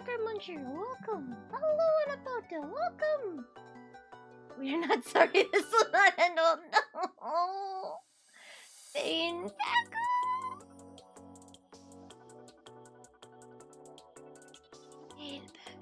Cracker Muncher, welcome. Hello, Anapoto, welcome. We are not sorry this will not end. Oh no. Pain Packer. Pain Packer.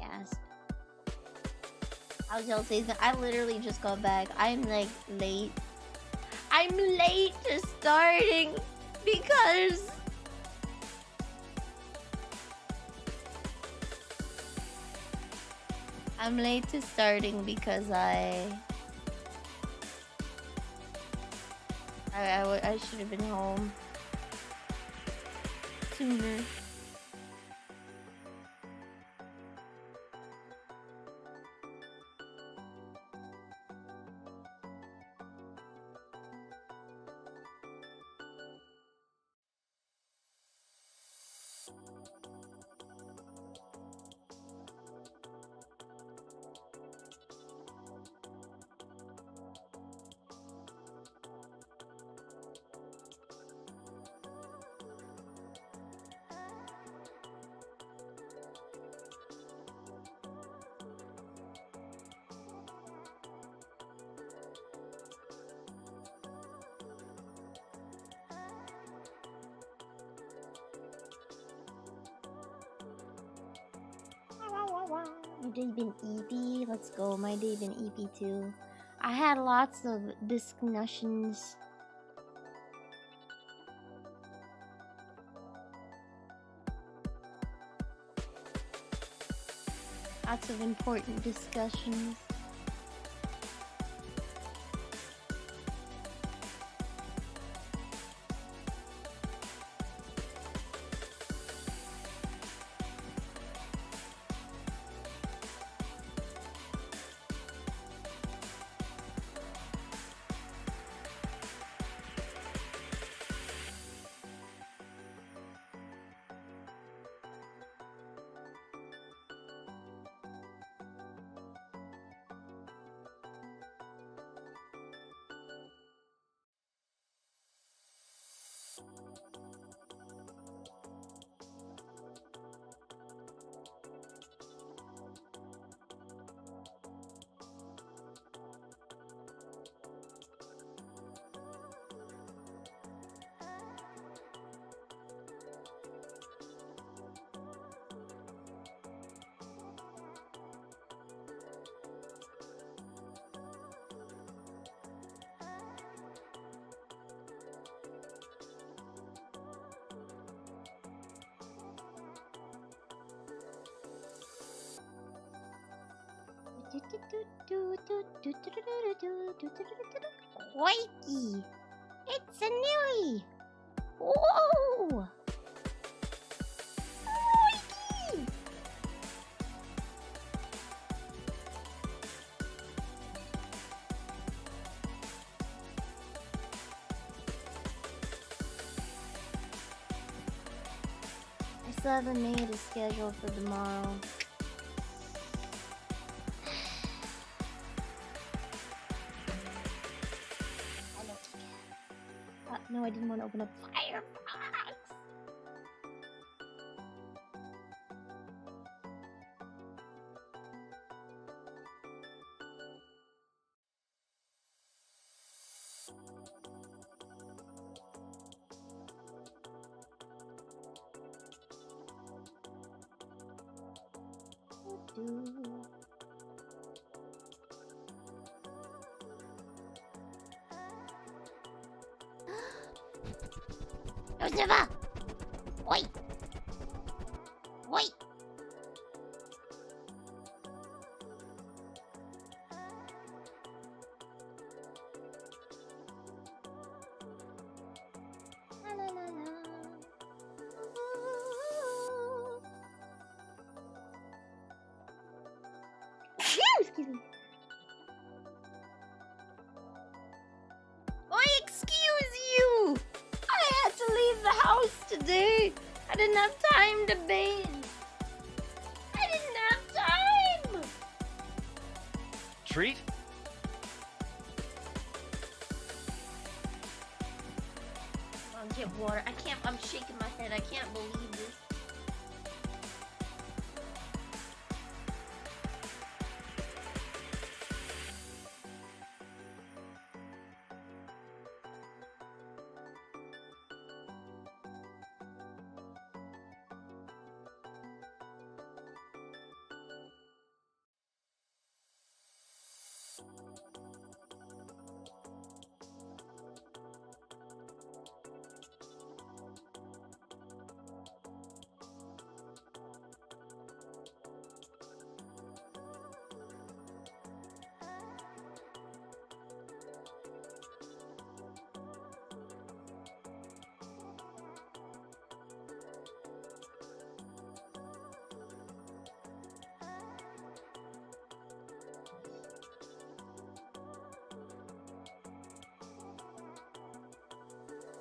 Yes. How's y'all season? I literally just got back. I'm like late. I'm late to starting because I should have been home sooner. My day been EP. Let's go. My day been EP too. I had lots of discussions. Lots of important discussions. Crikey! It's a newie! Whoa! Crikey! I still haven't made a schedule for tomorrow. No, I didn't want to open up Firefox. Yoshima! Oi! Oi! didn't have time to bathe. I didn't have time. Treat? I'll get water. I can't. I'm shaking my head. I can't believe this.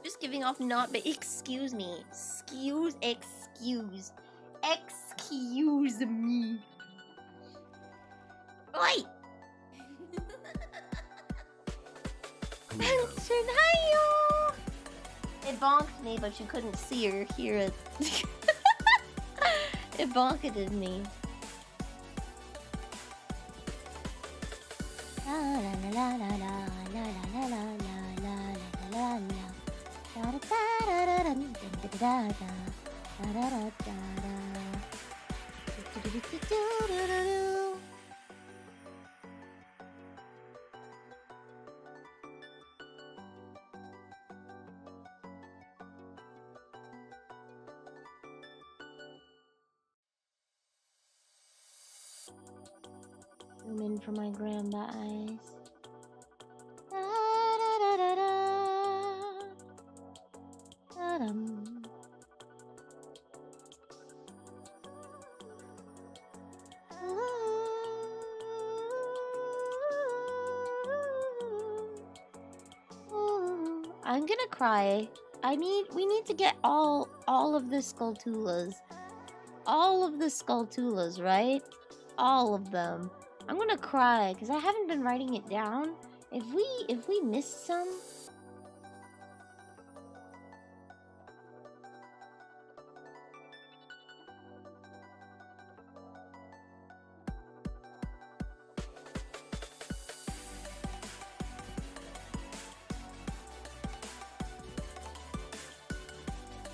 Just giving off not, but excuse me. Excuse me. Oi! Mention hi. It bonked me, but you couldn't see or hear it. It bonketed me. La la la la la la la la la la la la. Zoom in for my grandma eyes. I'm gonna cry. We need to get all of the Skulltulas. All of the Skulltulas, right? All of them. I'm gonna cry because I haven't been writing it down. If we miss some.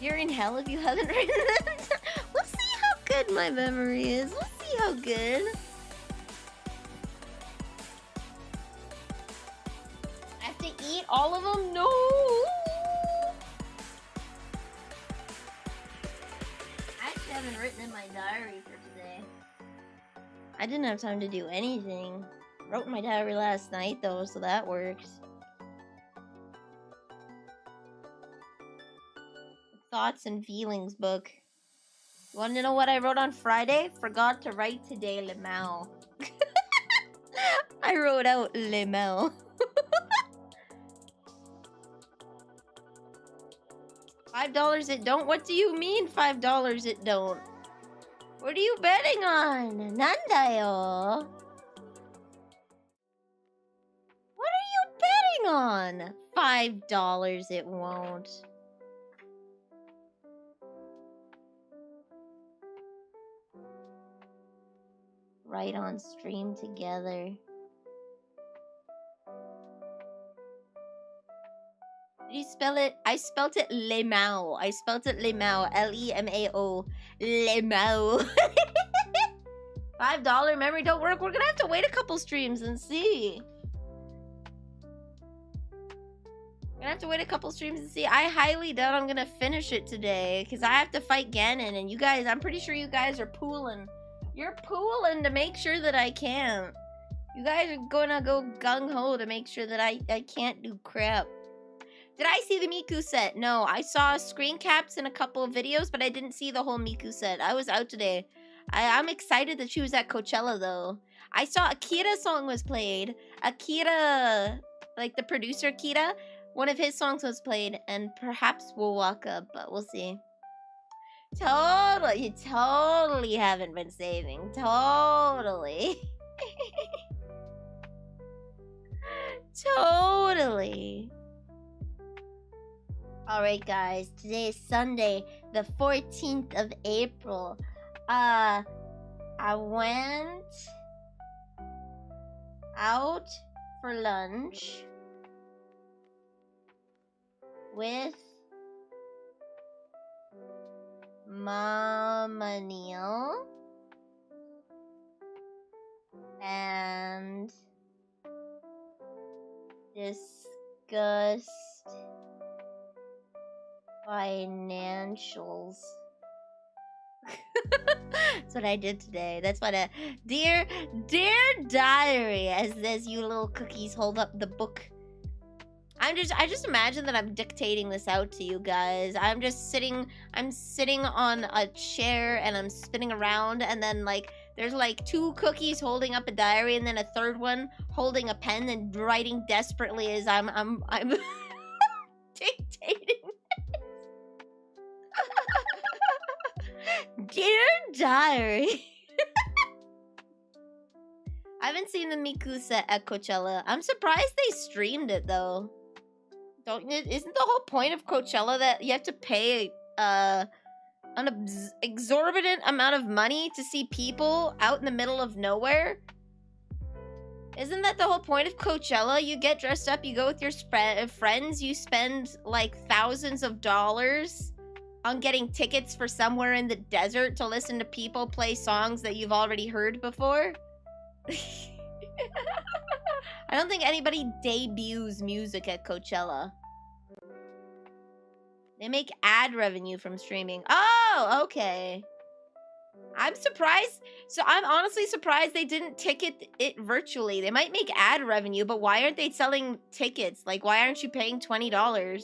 You're in hell if you haven't written it. We'll see how good my memory is. We'll see how good. I have to eat all of them? No! I actually haven't written in my diary for today. I didn't have time to do anything. Wrote my diary last night though, so that works. Thoughts and feelings book. You want to know what I wrote on Friday? Forgot to write today, Lemao. I wrote out Lemao. $5 it don't? What do you mean $5 it don't? What are you betting on? Nandayo. What are you betting on? $5 it won't. Right on stream together. Did you spell it? I spelled it Lemao. I spelled it Lemao. L-E-M-A-O. Lemao. $5 memory don't work. We're gonna have to wait a couple streams and see. We're gonna have to wait a couple streams and see. I highly doubt I'm gonna finish it today because I have to fight Ganon, and you guys, I'm pretty sure you guys are pooling. You're pooling to make sure that I can't. You guys are gonna go gung-ho to make sure that I can't do crap. Did I see the Miku set? No, I saw screen caps in a couple of videos, but I didn't see the whole Miku set. I was out today. I'm excited that she was at Coachella, though. I saw Akira's song was played. Akira, like the producer Akira, one of his songs was played, and perhaps we'll walk up, but we'll see. Totally. You totally haven't been saving. Totally. Totally. Alright guys, today is Sunday, the 14th of April. I went out for lunch with Mama Neil and discussed financials. That's what I did today. That's what a dear diary, as you little cookies hold up the book. I just imagine that I'm dictating this out to you guys. I'm sitting on a chair and I'm spinning around, and then like there's like two cookies holding up a diary and then a third one holding a pen and writing desperately as I'm dictating. Dear diary. I haven't seen the Miku set at Coachella. I'm surprised they streamed it though. Isn't the whole point of Coachella that you have to pay an exorbitant amount of money to see people out in the middle of nowhere? Isn't that the whole point of Coachella? You get dressed up, you go with your friends, you spend like thousands of dollars on getting tickets for somewhere in the desert to listen to people play songs that you've already heard before? I don't think anybody debuts music at Coachella. They make ad revenue from streaming. Oh, okay. I'm surprised. So I'm honestly surprised they didn't ticket it virtually. They might make ad revenue, but why aren't they selling tickets? Like, why aren't you paying $20?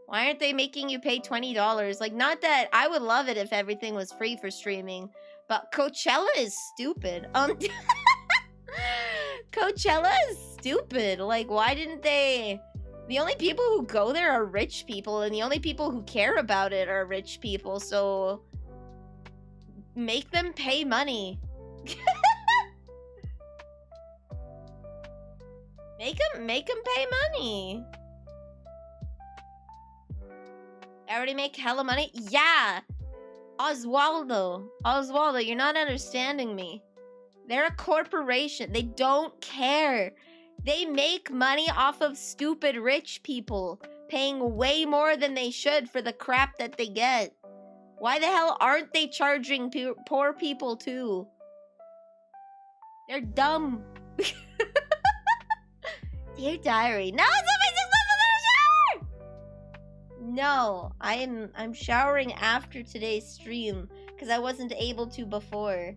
Why aren't they making you pay $20? Like, not that I would love it if everything was free for streaming, but Coachella is stupid. Coachella is stupid. Like, why didn't they... The only people who go there are rich people, and the only people who care about it are rich people, so... Make them pay money. Make them pay money. I already make hella money? Yeah! Oswaldo, you're not understanding me. They're a corporation. They don't care. They make money off of stupid rich people, paying way more than they should for the crap that they get. Why the hell aren't they charging poor people too? They're dumb. Dear diary. No, somebody's just left in the shower! No, I'm showering after today's stream because I wasn't able to before.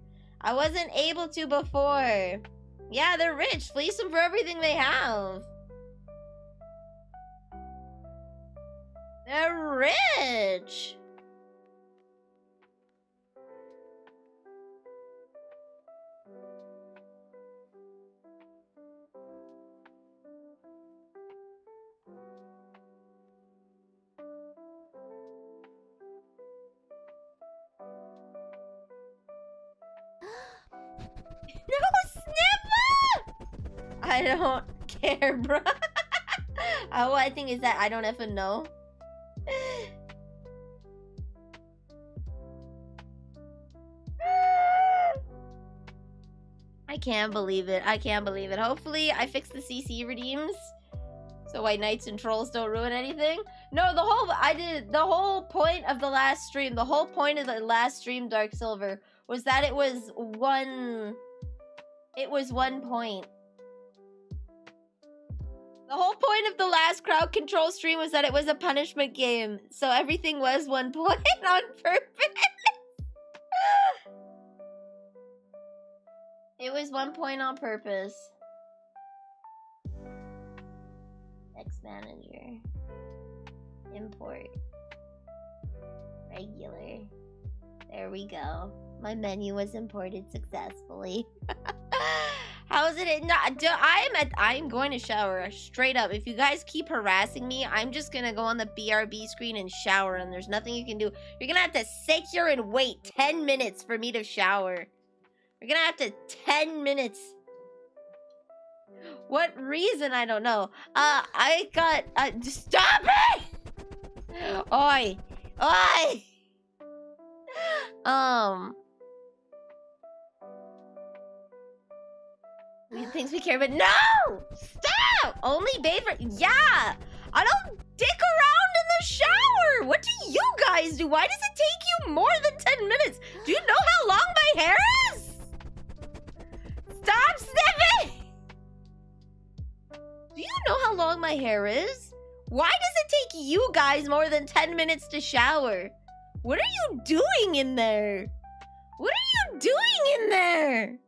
Yeah, they're rich. Fleece them for everything they have. They're rich. No, Snipper! I don't care, bro. All I think is that I don't even know. I can't believe it. Hopefully, I fix the CC redeems so White Knights and Trolls don't ruin anything. No, the whole point of the last stream, Dark Silver, was that it was one point. The whole point of the last crowd control stream was that it was a punishment game, so everything was 1 point on purpose. It was 1 point on purpose. Text manager. Import. Regular. There we go. My menu was imported successfully. How's it? No, I'm going to shower straight up. If you guys keep harassing me, I'm just gonna go on the BRB screen and shower, and there's nothing you can do. You're gonna have to sit here and wait 10 minutes for me to shower. You're gonna have to 10 minutes. What reason? I don't know. I got stop it! Oi! Oi! Things we care about. No! Stop! Only bathe for. Yeah! I don't dick around in the shower! What do you guys do? Why does it take you more than 10 minutes? Do you know how long my hair is? Stop sniffing! Do you know how long my hair is? Why does it take you guys more than 10 minutes to shower? What are you doing in there? What are you doing in there?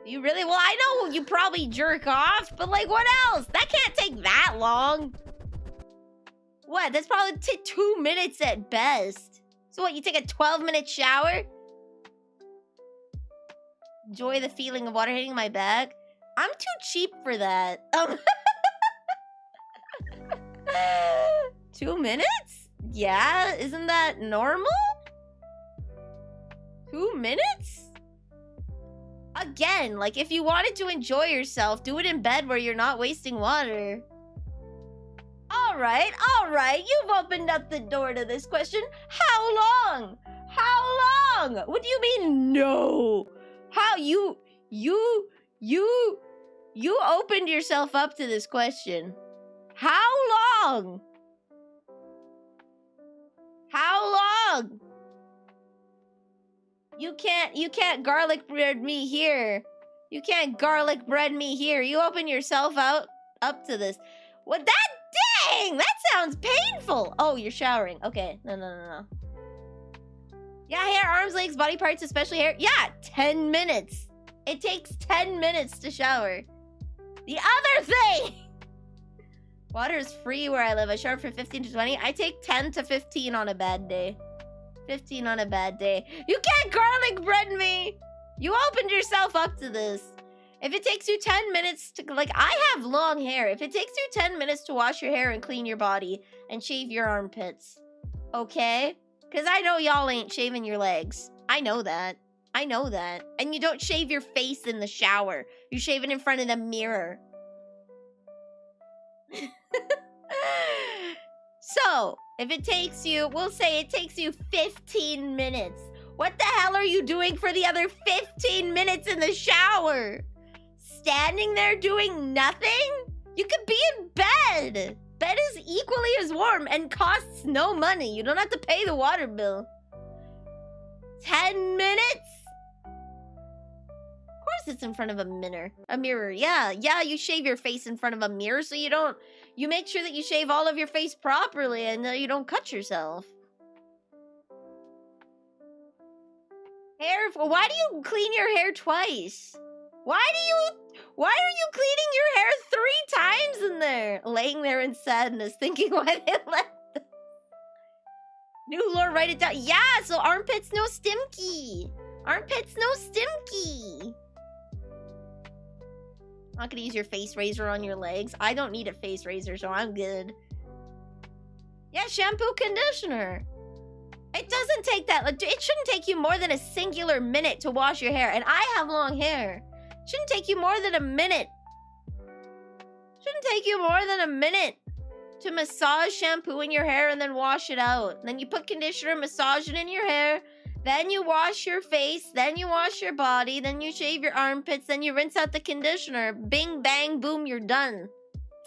You really? Well, I know you probably jerk off, but like, what else? That can't take that long. What? That's probably 2 minutes at best. So what, you take a 12-minute shower? Enjoy the feeling of water hitting my back? I'm too cheap for that. 2 minutes? Yeah, isn't that normal? 2 minutes? Again, like, if you wanted to enjoy yourself, do it in bed where you're not wasting water. All right, you've opened up the door to this question. How long? How long? What do you mean, no? How you opened yourself up to this question. How long? How long? You can't garlic bread me here. You can't garlic bread me here. You open yourself up to this. What? Dang! That sounds painful. Oh, you're showering. Okay. No. Yeah, hair, arms, legs, body parts, especially hair. Yeah, 10 minutes. It takes 10 minutes to shower. The other thing! Water is free where I live. I shower for 15 to 20. I take 10 to 15 on a bad day. 15 on a bad day. You can't garlic bread me! You opened yourself up to this. If it takes you 10 minutes to, like, I have long hair. If it takes you 10 minutes to wash your hair and clean your body and shave your armpits, okay? Because I know y'all ain't shaving your legs. I know that. I know that. And you don't shave your face in the shower. You shave it in front of the mirror. So, if it takes you, we'll say it takes you 15 minutes. What the hell are you doing for the other 15 minutes in the shower? Standing there doing nothing? You could be in bed. Bed is equally as warm and costs no money. You don't have to pay the water bill. 10 minutes? Of course it's in front of a mirror. A mirror, yeah. Yeah, you shave your face in front of a mirror so you don't... You make sure that you shave all of your face properly and you don't cut yourself. Hair... Why do you clean your hair twice? Why are you cleaning your hair 3 times in there? Laying there in sadness, thinking why they left them. New lore, write it down. Yeah, so armpits no stimky. Armpits no stimky. Not gonna use your face razor on your legs. I don't need a face razor, so I'm good. Yeah, shampoo, conditioner. It doesn't take that. It shouldn't take you more than a singular minute to wash your hair. And I have long hair. It shouldn't take you more than a minute. Shouldn't take you more than a minute to massage shampoo in your hair and then wash it out. Then you put conditioner, massage it in your hair. Then you wash your face, then you wash your body, then you shave your armpits, then you rinse out the conditioner. Bing, bang, boom, you're done.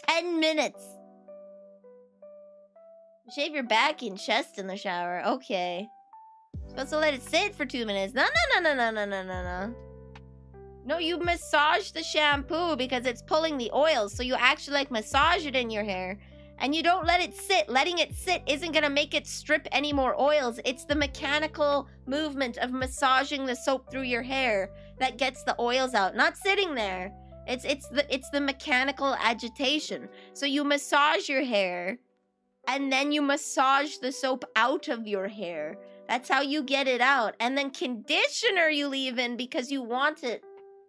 10 minutes. Shave your back and chest in the shower. Okay. Supposed to let it sit for 2 minutes. No. No, you massage the shampoo because it's pulling the oils. So you actually like massage it in your hair. And you don't let it sit. Letting it sit isn't going to make it strip any more oils. It's the mechanical movement of massaging the soap through your hair that gets the oils out. Not sitting there. It's the mechanical agitation. So you massage your hair and then you massage the soap out of your hair. That's how you get it out. And then conditioner you leave in because you want it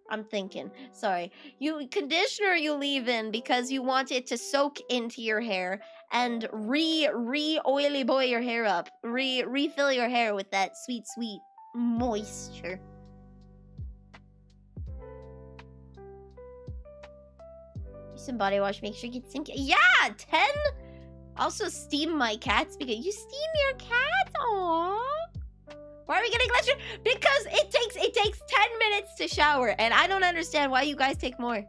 I'm thinking. Sorry. You conditioner you leave in because you want it to soak into your hair and oily boy your hair up. Refill your hair with that sweet moisture. Use some body wash, make sure you get stinky. Yeah, 10. Also steam my cats because you steam your cats. Aww. Why are we getting lectured? Because it takes 10 minutes to shower, and I don't understand why you guys take more.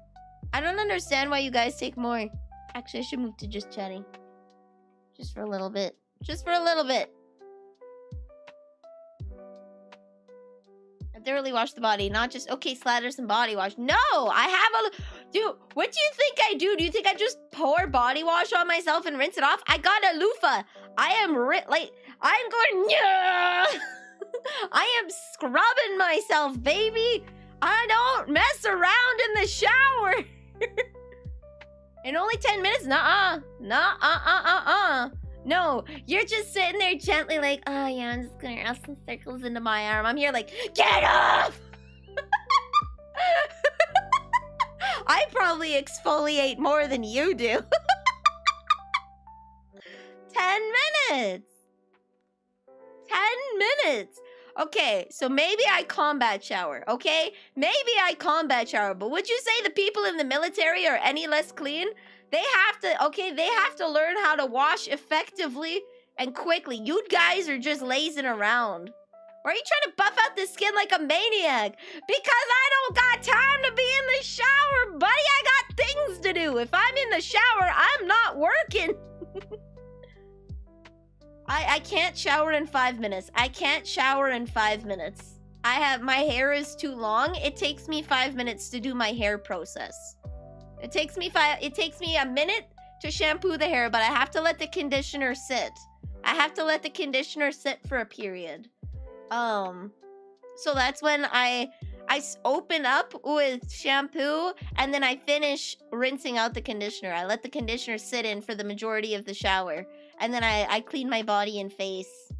I don't understand why you guys take more. Actually, I should move to just chatting. Just for a little bit. Just for a little bit. I thoroughly wash the body, not just, okay, slather some body wash. No, I have a... Dude, what do you think I do? Do you think I just pour body wash on myself and rinse it off? I got a loofah. I am I'm going... Yeah! I am scrubbing myself, baby. I don't mess around in the shower. In only 10 minutes? Nuh-uh. No, you're just sitting there gently like, oh yeah, I'm just gonna rub some circles into my arm. I'm here like, get off! I probably exfoliate more than you do. 10 minutes. 10 minutes. Okay, so maybe I combat shower, okay? Maybe I combat shower, but would you say the people in the military are any less clean? They have to, okay, they have to learn how to wash effectively and quickly. You guys are just lazing around. Or are you trying to buff out the skin like a maniac? Because I don't got time to be in the shower, buddy. I got things to do. If I'm in the shower, I'm not working. I can't shower in 5 minutes. I can't shower in 5 minutes. My hair is too long. It takes me 5 minutes to do my hair process. It takes me a minute to shampoo the hair, but I have to let the conditioner sit. I have to let the conditioner sit for a period. So that's when I open up with shampoo and then I finish rinsing out the conditioner. I let the conditioner sit in for the majority of the shower. And then I clean my body and face.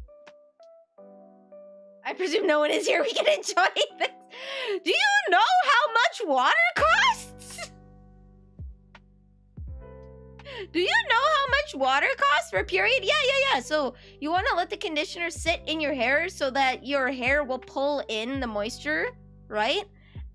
I presume no one is here. We can enjoy this. Do you know how much water costs? Do you know how much water costs for a period? Yeah. So you want to let the conditioner sit in your hair so that your hair will pull in the moisture, right?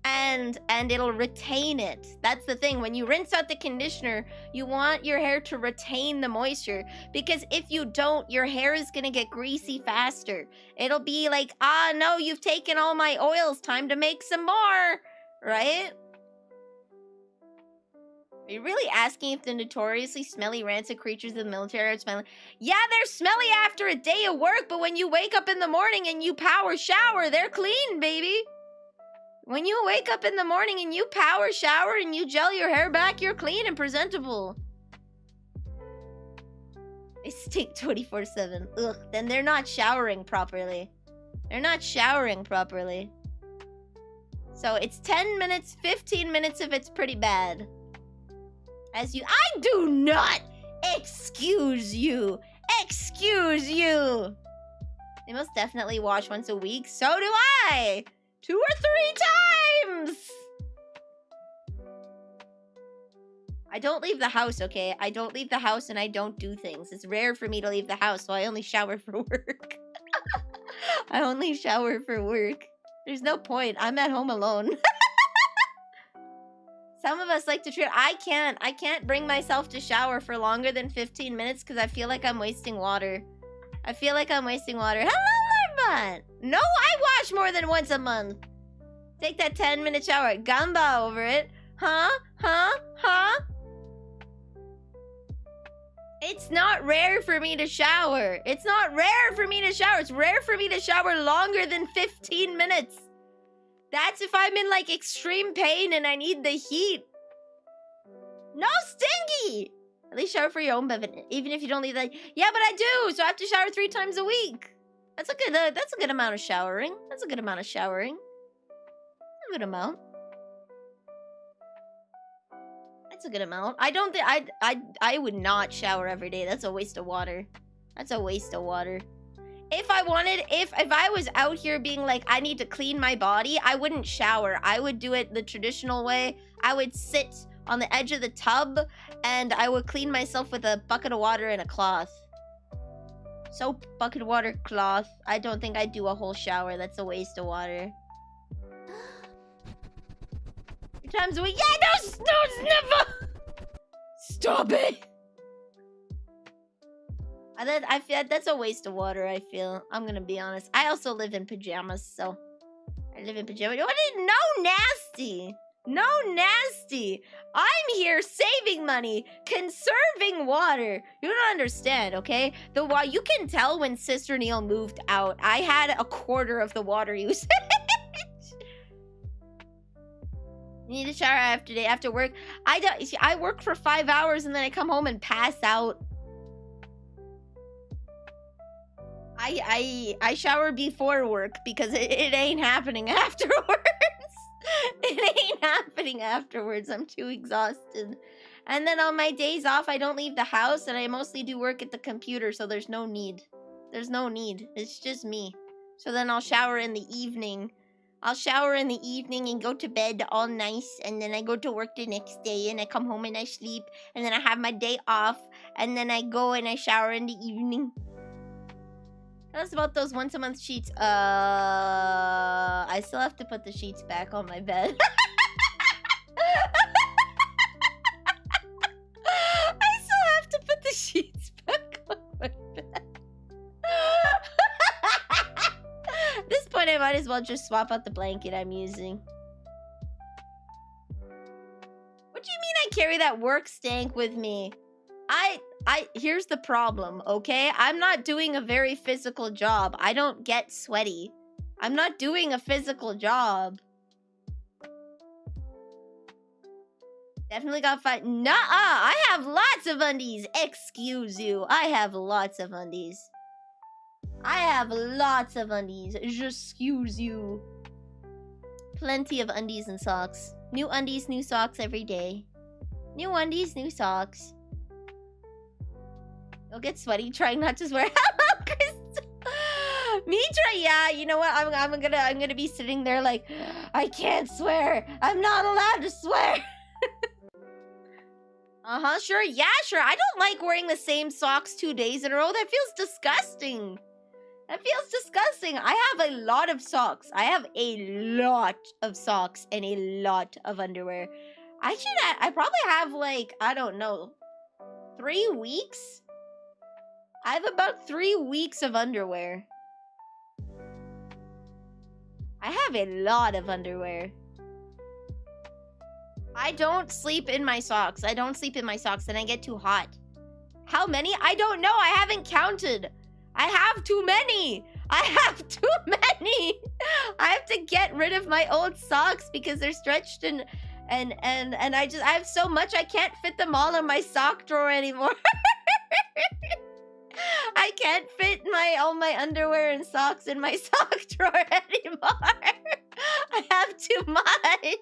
And it'll retain it. That's the thing. When you rinse out the conditioner, you want your hair to retain the moisture. Because if you don't, your hair is going to get greasy faster. It'll be like, ah, no, you've taken all my oils. Time to make some more. Right? Are you really asking if the notoriously smelly, rancid creatures of the military are smelly? Yeah, they're smelly after a day of work, but when you wake up in the morning and you power shower, they're clean, baby. When you wake up in the morning and you power shower and you gel your hair back, you're clean and presentable. They stink 24/7. Ugh, then they're not showering properly. They're not showering properly. So it's 10 minutes, 15 minutes if it's pretty bad. I do not excuse you. Excuse you. They most definitely wash once a week. So do I. 2 or 3 times. I don't leave the house, okay? I don't leave the house and I don't do things. It's rare for me to leave the house, so I only shower for work. I only shower for work. There's no point. I'm at home alone. Some of us like to treat... I can't bring myself to shower for longer than 15 minutes because I feel like I'm wasting water. I feel like I'm wasting water. Hello, Armand! No, I wash more than once a month. Take that 10-minute shower. Gamba over it. Huh? It's not rare for me to shower. It's not rare for me to shower. It's rare for me to shower longer than 15 minutes. That's if I'm in, like, extreme pain and I need the heat. No, stinky! At least shower for your own benefit, even if you don't leave that. Yeah, but I do, so I have to shower 3 times a week. That's a good amount of showering. That's a good amount of showering. A good amount. That's a good amount. I don't think I would not shower every day. That's a waste of water. That's a waste of water. If I was out here being like, I need to clean my body, I wouldn't shower. I would do it the traditional way. I would sit on the edge of the tub and I would clean myself with a bucket of water and a cloth. Soap, bucket of water, cloth. I don't think I'd do a whole shower. That's a waste of water. 3 times a week. Yeah, no, never. Stop it. I feel that's a waste of water, I feel. I'm gonna be honest. I also live in pajamas, so... I live in pajamas. What is... No nasty! No nasty! I'm here saving money, conserving water. You don't understand, okay? You can tell when Sister Neil moved out. I had a quarter of the water usage. You need to shower after work. I work for 5 hours and then I come home and pass out. I shower before work because it ain't happening afterwards. It ain't happening afterwards. I'm too exhausted. And then on my days off, I don't leave the house and I mostly do work at the computer, so there's no need. There's no need. It's just me. So then I'll shower in the evening. I'll shower in the evening and go to bed all nice, and then I go to work the next day and I come home and I sleep, and then I have my day off, and then I go and I shower in the evening. Tell us about those once-a-month sheets. I still have to put the sheets back on my bed. I still have to put the sheets back on my bed. At this point, I might as well just swap out the blanket I'm using. What do you mean I carry that work stank with me? Here's the problem, okay? I'm not doing a very physical job. I don't get sweaty. I'm not doing a physical job. Definitely got fight. Nuh-uh! I have lots of undies. Excuse you. I have lots of undies. I have lots of undies. Excuse you. Plenty of undies and socks. New undies, new socks every day. New undies, new socks. You'll get sweaty trying not to swear. Hello, Crystal. Me try. Yeah, you know what? I'm gonna be sitting there like, I can't swear. I'm not allowed to swear. Sure. Yeah, sure. I don't like wearing the same socks 2 days in a row. That feels disgusting. That feels disgusting. I have a lot of socks. I have a lot of socks and a lot of underwear. I probably have like, I don't know, 3 weeks? I have about 3 weeks of underwear. I have a lot of underwear. I don't sleep in my socks. I don't sleep in my socks and I get too hot. How many? I don't know. I haven't counted. I have too many. I have too many. I have to get rid of my old socks because they're stretched and I have so much I can't fit them all in my sock drawer anymore. I can't fit all my underwear and socks in my sock drawer anymore. I have too much.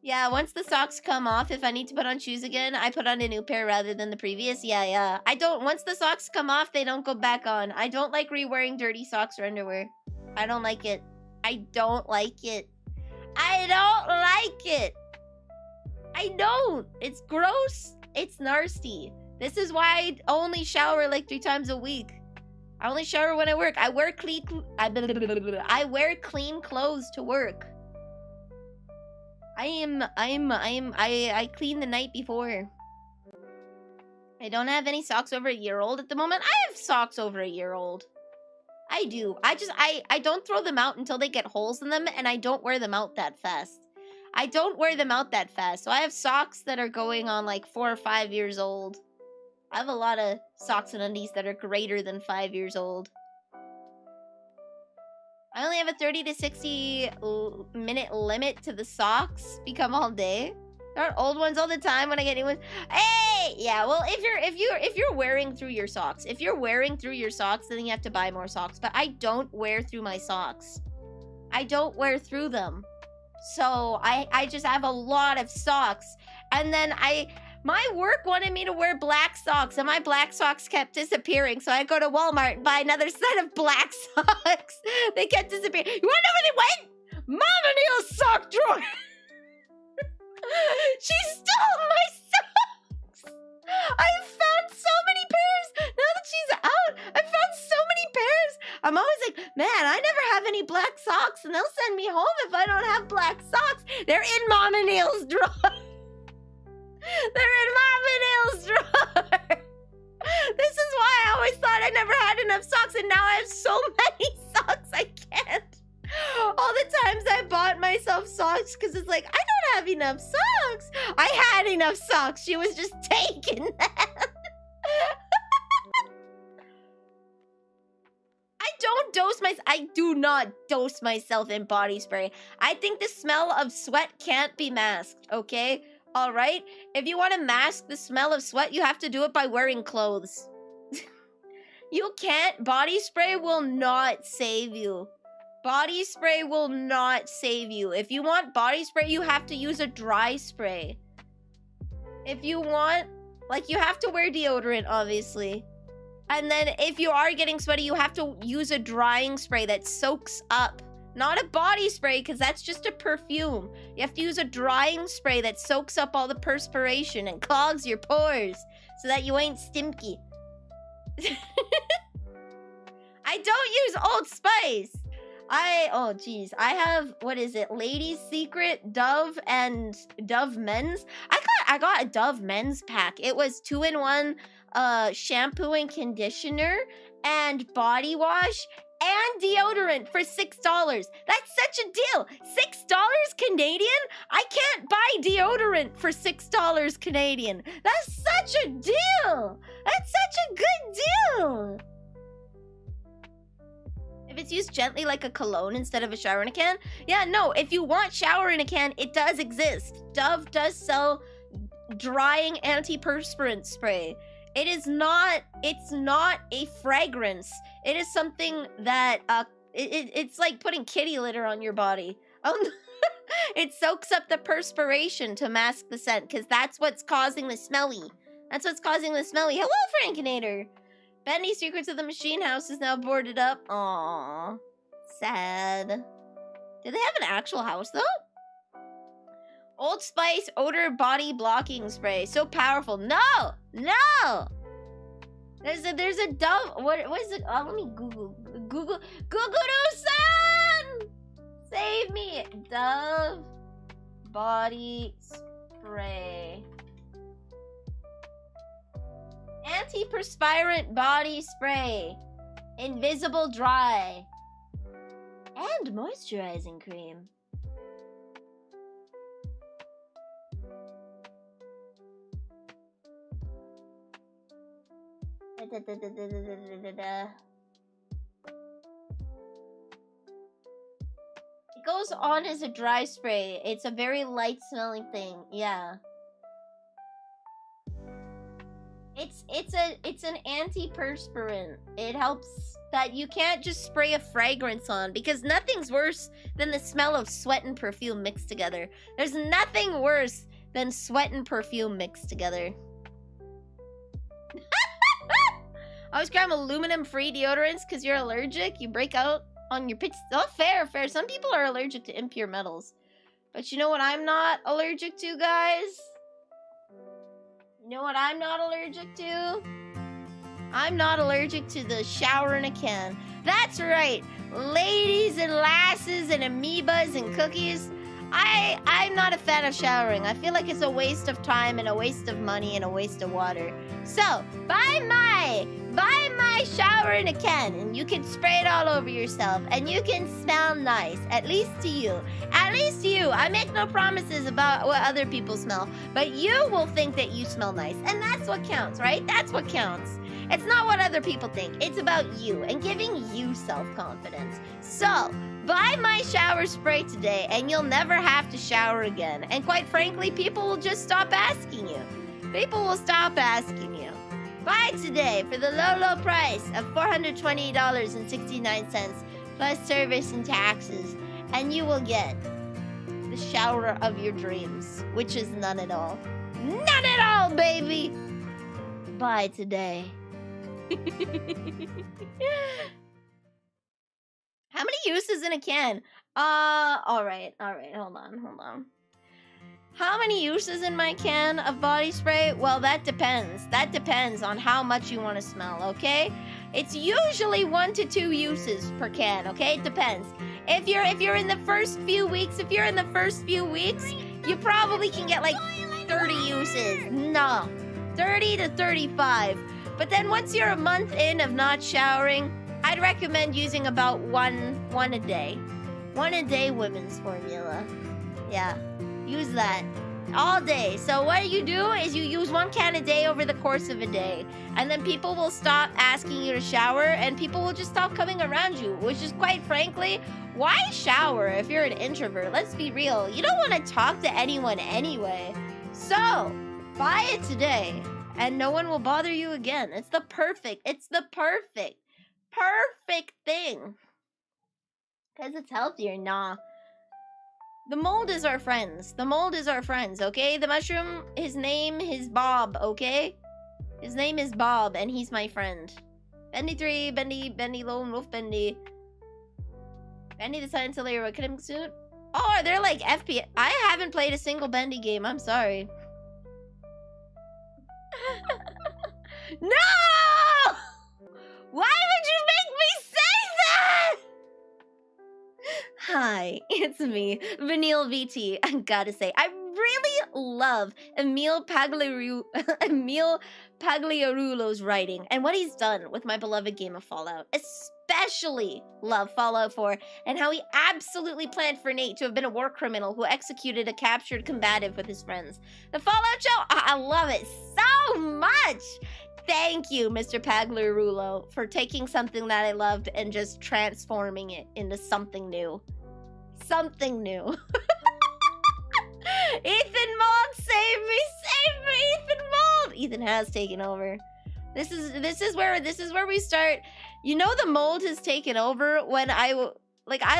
Yeah, once the socks come off, if I need to put on shoes again, I put on a new pair rather than the previous. Yeah. Once the socks come off, they don't go back on. I don't like re-wearing dirty socks or underwear. I don't like it. I don't like it. I don't like it. I don't. It's gross. It's nasty. This is why I only shower like 3 times a week. I only shower when I work. I wear clean clothes to work. I clean the night before. I don't have any socks over a year old at the moment. I have socks over a year old. I do. I don't throw them out until they get holes in them, and I don't wear them out that fast. So I have socks that are going on like 4 or 5 years old. I have a lot of socks and undies that are greater than 5 years old. I only have a 30 to 60 minute limit to the socks become all day. There aren't old ones all the time when I get new ones. Hey! Yeah, well, if you're wearing through your socks, then you have to buy more socks. But I don't wear through my socks. I don't wear through them. So I just have a lot of socks. And then My work wanted me to wear black socks, and my black socks kept disappearing. So I go to Walmart and buy another set of black socks. They kept disappearing. You wanna know where they went? Mama Neil's sock drawer. She stole my socks. I found so many pairs. Now that she's out, I found so many pairs. I'm always like, man, I never have any black socks, and they'll send me home if I don't have black socks. They're in Mama Neil's drawer. They're in Mama Neil's drawer. This is why I always thought I never had enough socks, and now I have so many socks I can't. All the times I bought myself socks because it's like, I don't have enough socks. I had enough socks. She was just taking them. I do not dose myself in body spray. I think the smell of sweat can't be masked, okay? All right? If you want to mask the smell of sweat, you have to do it by wearing clothes. You can't. Body spray will not save you. Body spray will not save you. If you want body spray, you have to use a dry spray. If you want, like, you have to wear deodorant, obviously. And then if you are getting sweaty, you have to use a drying spray that soaks up. Not a body spray, because that's just a perfume. You have to use a drying spray that soaks up all the perspiration and clogs your pores so that you ain't stinky. I don't use Old Spice. Oh geez, I have, what is it, Ladies Secret, Dove, and Dove Men's. I got a Dove Men's pack. It was 2-in-1 shampoo and conditioner and body wash and deodorant for $6. That's such a deal. $6 Canadian? I can't buy deodorant for $6 Canadian. That's such a deal. That's such a good deal. If it's used gently like a cologne instead of a shower in a can. Yeah, no, if you want shower in a can, it does exist. Dove does sell drying antiperspirant spray. It's not a fragrance. It is something that, it's like putting kitty litter on your body. It soaks up the perspiration to mask the scent, because that's what's causing the smelly. That's what's causing the smelly. Hello, Frankinator. Benny Secrets of the Machine House is now boarded up. Aww. Sad. Do they have an actual house, though? Old Spice Odor Body Blocking Spray. So powerful. No! No! There's a Dove... What is it? Oh, let me Google. Google-san! Save me. Dove Body Spray. Antiperspirant body spray. Invisible dry. And moisturizing cream. It goes on as a dry spray. It's a very light smelling thing. Yeah. It's an antiperspirant. It helps that you can't just spray a fragrance on, because nothing's worse than the smell of sweat and perfume mixed together. There's nothing worse than sweat and perfume mixed together. Always grab aluminum-free deodorants because you're allergic. You break out on your pitch. Oh, fair. Some people are allergic to impure metals. But you know what I'm not allergic to, guys? You know what I'm not allergic to? I'm not allergic to the shower in a can. That's right. Ladies and lasses and amoebas and cookies. I'm not a fan of showering. I feel like it's a waste of time and a waste of money and a waste of water. So, buy my shower in a can, and you can spray it all over yourself, and you can smell nice, at least to you. At least to you. I make no promises about what other people smell, but you will think that you smell nice, and that's what counts, right? That's what counts. It's not what other people think. It's about you and giving you self-confidence. So, buy my shower spray today, and you'll never have to shower again. And quite frankly, people will just stop asking you. People will stop asking you. Buy today for the low price of $420.69 plus service and taxes, and you will get the shower of your dreams, which is none at all. None at all, baby! Bye today. How many uses in a can? Alright, hold on. How many uses in my can of body spray? Well, that depends. That depends on how much you want to smell, okay? It's usually 1 to 2 uses per can, okay? It depends. If you're in the first few weeks, you probably can get like 30 uses. No, 30 to 35. But then once you're a month in of not showering, I'd recommend using about one a day. 1 a day women's formula. Yeah, use that all day. So what you do is you use 1 can a day over the course of a day. And then people will stop asking you to shower and people will just stop coming around you, which is quite frankly, why shower if you're an introvert? Let's be real. You don't want to talk to anyone anyway. So, buy it today and no one will bother you again. It's the perfect thing. Because it's healthier. Nah. The mold is our friends. Okay? The mushroom, his name is Bob, okay? His name is Bob, and he's my friend. Bendy 3, Bendy, Lone Wolf, Bendy. Bendy the Silent Slayer, what can suit? Oh, they're like FPS. I haven't played a single Bendy game, I'm sorry. No! Why would you make me say that? Hi, it's me, Vanille VT. I gotta say, I really love Emile Pagliarulo's writing and what he's done with my beloved game of Fallout. Especially love Fallout 4 and how he absolutely planned for Nate to have been a war criminal who executed a captured combative with his friends. The Fallout show, I love it so much! Thank you, Mr. Pagliarulo, for taking something that I loved and just transforming it into something new. Something new. Ethan Mold, save me, Ethan Mold! Ethan has taken over. This is where we start. You know the mold has taken over when I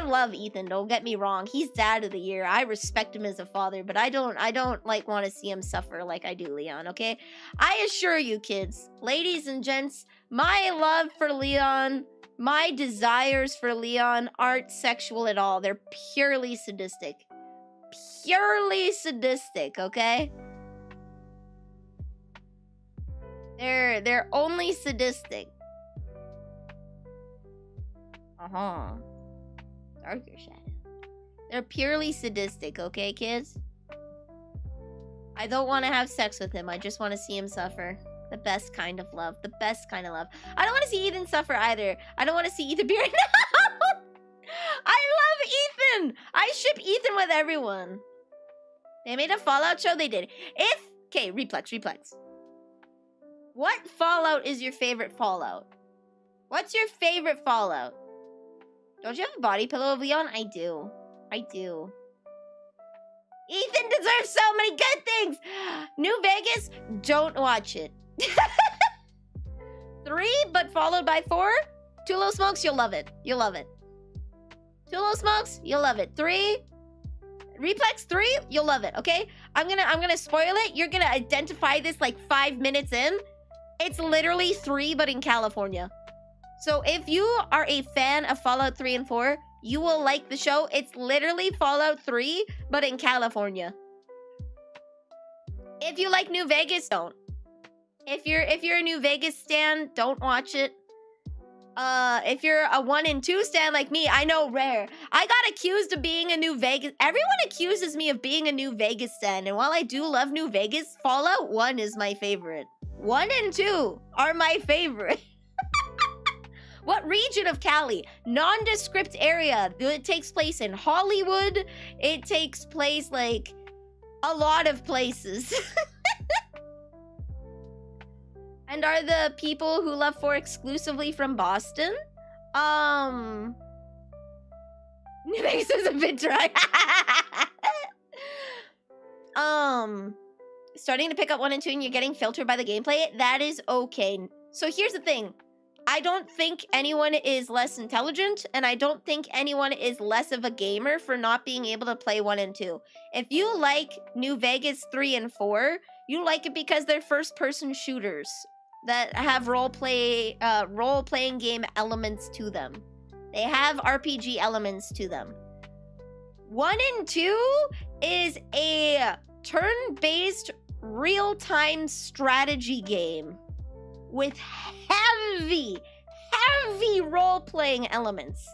love Ethan, don't get me wrong. He's dad of the year. I respect him as a father, but I don't like want to see him suffer like I do Leon, okay? I assure you kids, ladies and gents, my love for Leon, my desires for Leon aren't sexual at all. They're purely sadistic. Purely sadistic, okay? They're only sadistic. Darker shadow. They're purely sadistic, okay, kids? I don't want to have sex with him. I just want to see him suffer. The best kind of love. The best kind of love. I don't want to see Ethan suffer either. I don't want to see Ethan be... No! I love Ethan! I ship Ethan with everyone. They made a Fallout show? They did. Okay, Replex. What Fallout is your favorite Fallout? What's your favorite Fallout? Don't you have a body pillow of Leon? I do. Ethan deserves so many good things! New Vegas, don't watch it. 3, but followed by 4. Tulo Smokes, you'll love it. Tulo Smokes, you'll love it. 3. Replex 3, you'll love it, okay? I'm gonna spoil it. You're gonna identify this like 5 minutes in. It's literally 3, but in California. So if you are a fan of Fallout 3 and 4, you will like the show. It's literally Fallout 3, but in California. If you like New Vegas, don't. If you're a New Vegas stan, don't watch it. If you're a 1 and 2 stan like me, I know, rare. I got accused of being a New Vegas... Everyone accuses me of being a New Vegas stan, and while I do love New Vegas, Fallout 1 is my favorite. 1 and 2 are my favorite. What region of Cali? Nondescript area. It takes place in Hollywood. It takes place, like, a lot of places. And are the people who love 4 exclusively from Boston? New Vegas is a bit dry. Starting to pick up 1 and 2 and you're getting filtered by the gameplay? That is okay. So here's the thing. I don't think anyone is less intelligent, and I don't think anyone is less of a gamer for not being able to play 1 and 2. If you like New Vegas 3 and 4, You like it because they're first-person shooters that have role-playing game elements to them. They have RPG elements to them. 1 and 2 is a turn-based real-time strategy game with heavy role-playing elements.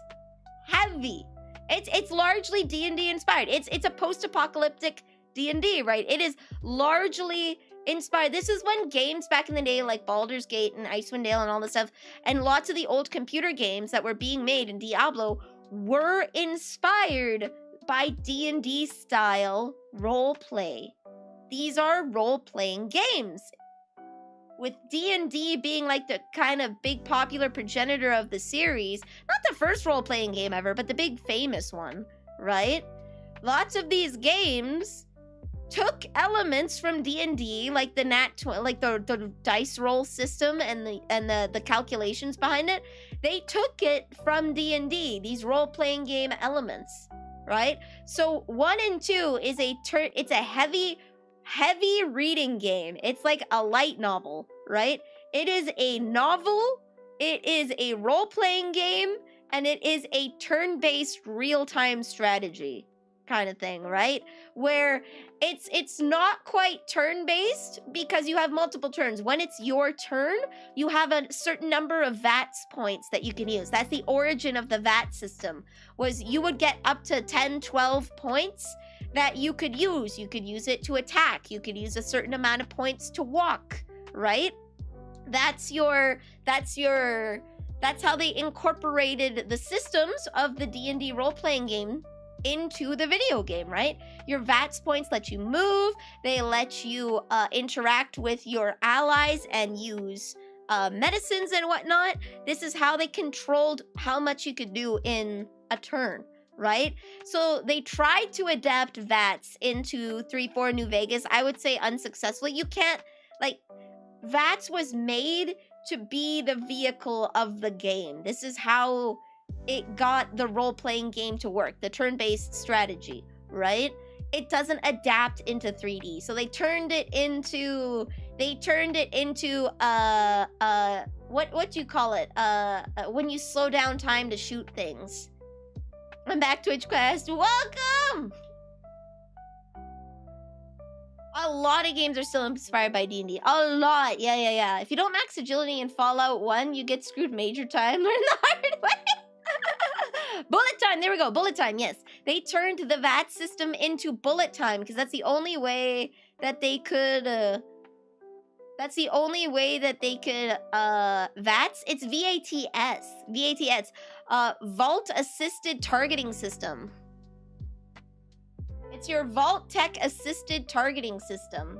Heavy. It's largely D&D inspired. It's a post-apocalyptic D&D, right? It is largely inspired. This is when games back in the day like Baldur's Gate and Icewind Dale and all this stuff, and lots of the old computer games that were being made in Diablo were inspired by D&D style roleplay. These are role-playing games. With D&D being like the kind of big popular progenitor of the series, not the first role-playing game ever, but the big famous one, right? Lots of these games took elements from D&D, like the the dice roll system and the calculations behind it. They took it from D&D, these role-playing game elements, right? So 1 and 2 is it's a heavy reading game. It's like a light novel, right? It is a novel, it is a role-playing game, and it is a turn-based real-time strategy kind of thing, right? Where it's not quite turn-based because you have multiple turns. When it's your turn, you have a certain number of VATS points that you can use. That's the origin of the VAT system, was you would get up to 10, 12 points that you could use. You could use it to attack. You could use a certain amount of points to walk, right? That's how they incorporated the systems of the D&D role-playing game into the video game, right? Your VATS points let you move. They let you interact with your allies and use medicines and whatnot. This is how they controlled how much you could do in a turn, right? So they tried to adapt VATS into 3.4 New Vegas. I would say unsuccessfully. You can't, like, VATS was made to be the vehicle of the game. This is how it got the role-playing game to work, the turn-based strategy, right? It doesn't adapt into 3D. So they turned it into what do you call it? When you slow down time to shoot things. I'm back, Twitch Quest. Welcome! A lot of games are still inspired by D&D. A lot. Yeah. If you don't max agility in Fallout 1, you get screwed major time. Learn the hard way. Bullet time. There we go. Bullet time. Yes. They turned the VAT system into bullet time because that's the only way that they could VATS, it's VATS, Vault Assisted Targeting System. It's your Vault Tech Assisted Targeting System.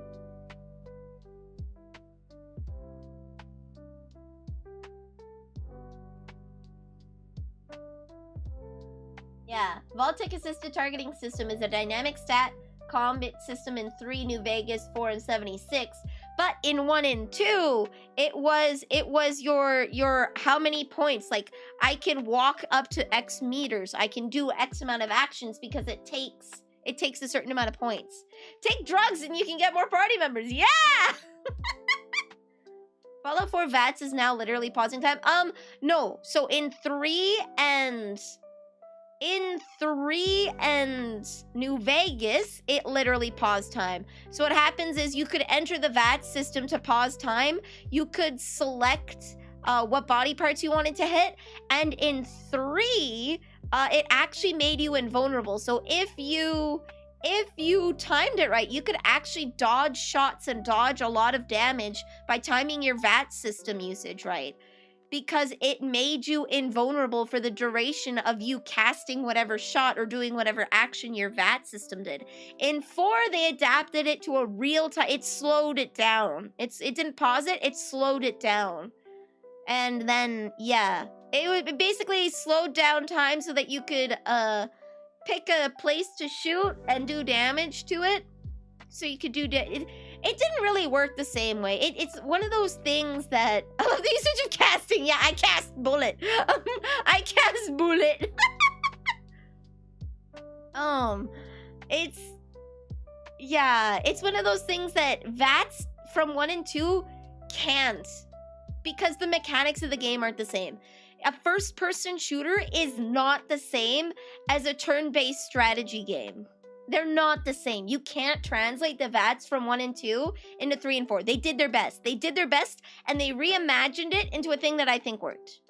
Yeah, Vault Tech Assisted Targeting System is a dynamic stat combat system in 3 New Vegas, 4 and 76. But in 1 and 2, it was your how many points. Like, I can walk up to X meters. I can do X amount of actions because it takes a certain amount of points. Take drugs and you can get more party members. Yeah! Fallout 4 VATS is now literally pausing time. No. So in 3 and New Vegas, it literally paused time. So what happens is you could enter the VAT system to pause time. You could select what body parts you wanted to hit. And in 3, it actually made you invulnerable. So if you timed it right, you could actually dodge shots and dodge a lot of damage by timing your VAT system usage right. Because it made you invulnerable for the duration of you casting whatever shot or doing whatever action your VAT system did. In 4, they adapted it to a real time. It slowed it down. It didn't pause it. It slowed it down. And then, yeah. It basically slowed down time so that you could pick a place to shoot and do damage to it. So you could do... It didn't really work the same way. It's one of those things that... I love the usage of casting. Yeah, I cast bullet. I cast bullet. Yeah, it's one of those things that VATs from 1 and 2 can't. Because the mechanics of the game aren't the same. A first-person shooter is not the same as a turn-based strategy game. They're not the same. You can't translate the VATs from 1 and 2 into 3 and 4. They did their best. They did their best, and they reimagined it into a thing that I think worked.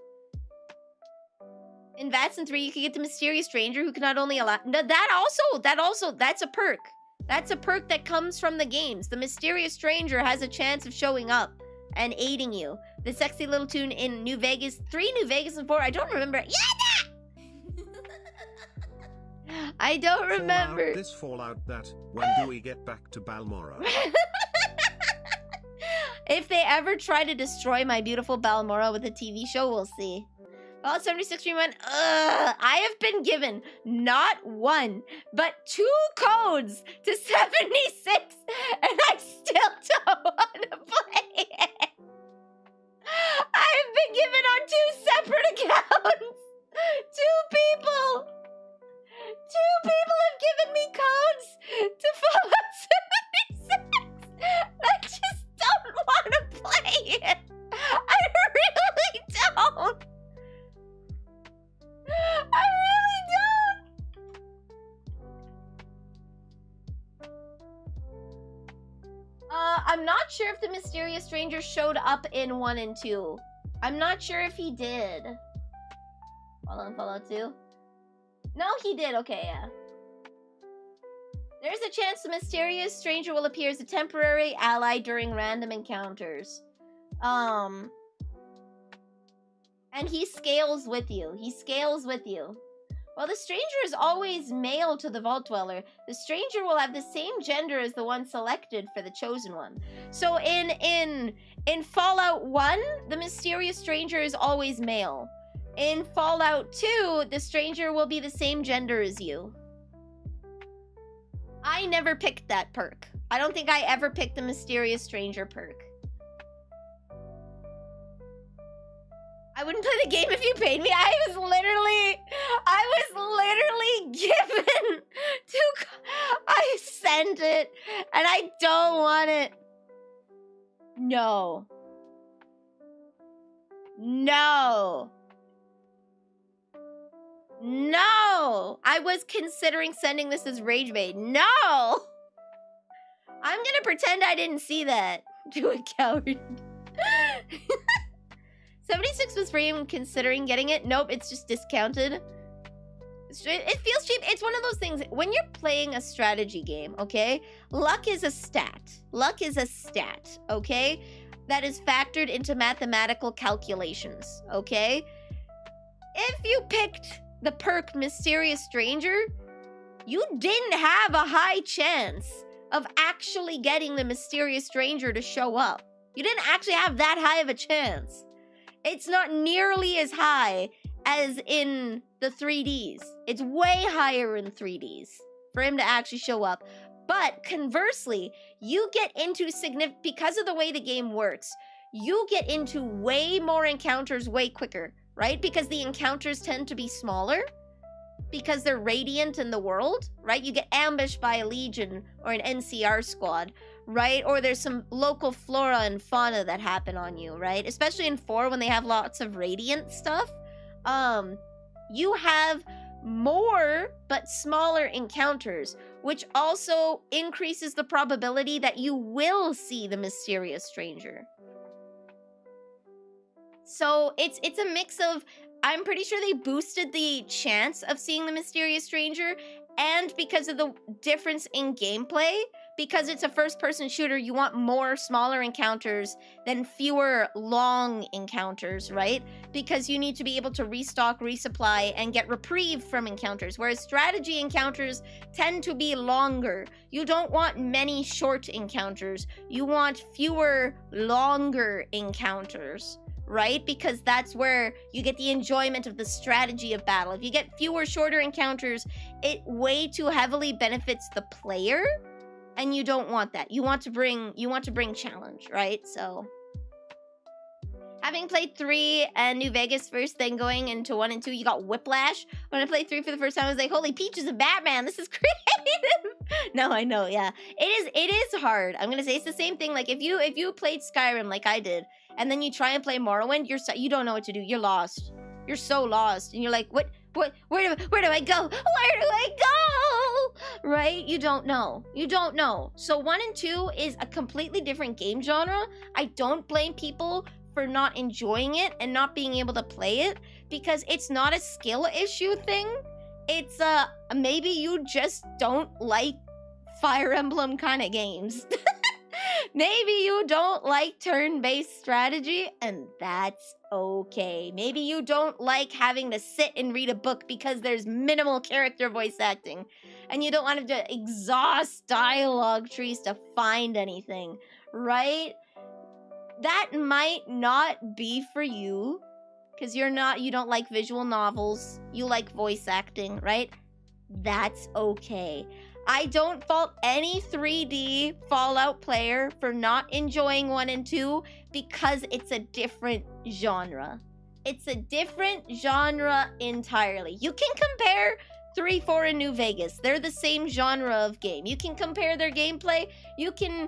In VATs in 3, you can get the mysterious stranger who can not only allow... No, that's a perk. That's a perk that comes from the games. The mysterious stranger has a chance of showing up and aiding you. The sexy little tune in New Vegas 3, New Vegas and 4, I don't remember. Yeah! I don't remember. Fallout this, Fallout that. When do we get back to Balmora? If they ever try to destroy my beautiful Balmora with a TV show, we'll see. Fallout 76 stream went, I have been given not 1, but 2 codes to 76, and I still don't want to play it. I've been given on 2 separate accounts. 2 people. 2 people have given me codes to Fallout 76. I just don't want to play it. I really don't. I really don't. I'm not sure if the mysterious stranger showed up in 1 and 2. I'm not sure if he did. Hold on, Fallout 2. No, he did. Okay, yeah. There's a chance the mysterious stranger will appear as a temporary ally during random encounters. And he scales with you. He scales with you. While the stranger is always male to the Vault Dweller, the stranger will have the same gender as the one selected for the chosen one. So in Fallout 1, the mysterious stranger is always male. In Fallout 2, the stranger will be the same gender as you. I never picked that perk. I don't think I ever picked the mysterious stranger perk. I wouldn't play the game if you paid me. I was literally given to... I sent it, and I don't want it. No. No. No! I was considering sending this as Rage Bait. No! I'm gonna pretend I didn't see that. Do a coward. 76 was free when considering getting it. Nope, it's just discounted. It feels cheap. It's one of those things. When you're playing a strategy game, okay? Luck is a stat. Luck is a stat, okay? That is factored into mathematical calculations, okay? If you picked the perk Mysterious Stranger, you didn't have a high chance of actually getting the Mysterious Stranger to show up. You didn't actually have that high of a chance. It's not nearly as high as in the 3Ds. It's way higher in 3Ds for him to actually show up. But conversely, you get into because of the way the game works, you get into way more encounters way quicker. Right? Because the encounters tend to be smaller. Because they're radiant in the world, right? You get ambushed by a legion or an NCR squad, right? Or there's some local flora and fauna that happen on you, right? Especially in 4 when they have lots of radiant stuff. You have more but smaller encounters, which also increases the probability that you will see the mysterious stranger. So it's a mix of, I'm pretty sure they boosted the chance of seeing the mysterious stranger, and because of the difference in gameplay, because it's a first-person shooter, you want more smaller encounters than fewer long encounters, right? Because you need to be able to restock, resupply, and get reprieve from encounters, whereas strategy encounters tend to be longer. You don't want many short encounters. You want fewer, longer encounters. Right? Because that's where you get the enjoyment of the strategy of battle. If you get fewer, shorter encounters, it way too heavily benefits the player, and you don't want that. You want to bring challenge, right? So, having played 3 and New Vegas first, then going into 1 and 2, you got whiplash. When I played 3 for the first time, I was like, holy Peach is a Batman. This is creative. No, I know, yeah. It is hard. I'm gonna say it's the same thing. Like if you played Skyrim like I did, and then you try and play Morrowind, you don't know what to do. You're lost. You're so lost, and you're like, where do I go? Where do I go? Right? You don't know. You don't know. So 1 and 2 is a completely different game genre. I don't blame people for not enjoying it and not being able to play it, because it's not a skill issue thing. It's maybe you just don't like Fire Emblem kind of games. Maybe you don't like turn-based strategy, and that's okay. Maybe you don't like having to sit and read a book because there's minimal character voice acting, and you don't want to exhaust dialogue trees to find anything, right? That might not be for you, because you don't like visual novels, you like voice acting, right? That's okay. I don't fault any 3D Fallout player for not enjoying 1 and 2 because it's a different genre. It's a different genre entirely. You can compare 3, 4, and New Vegas. They're the same genre of game. You can compare their gameplay. You can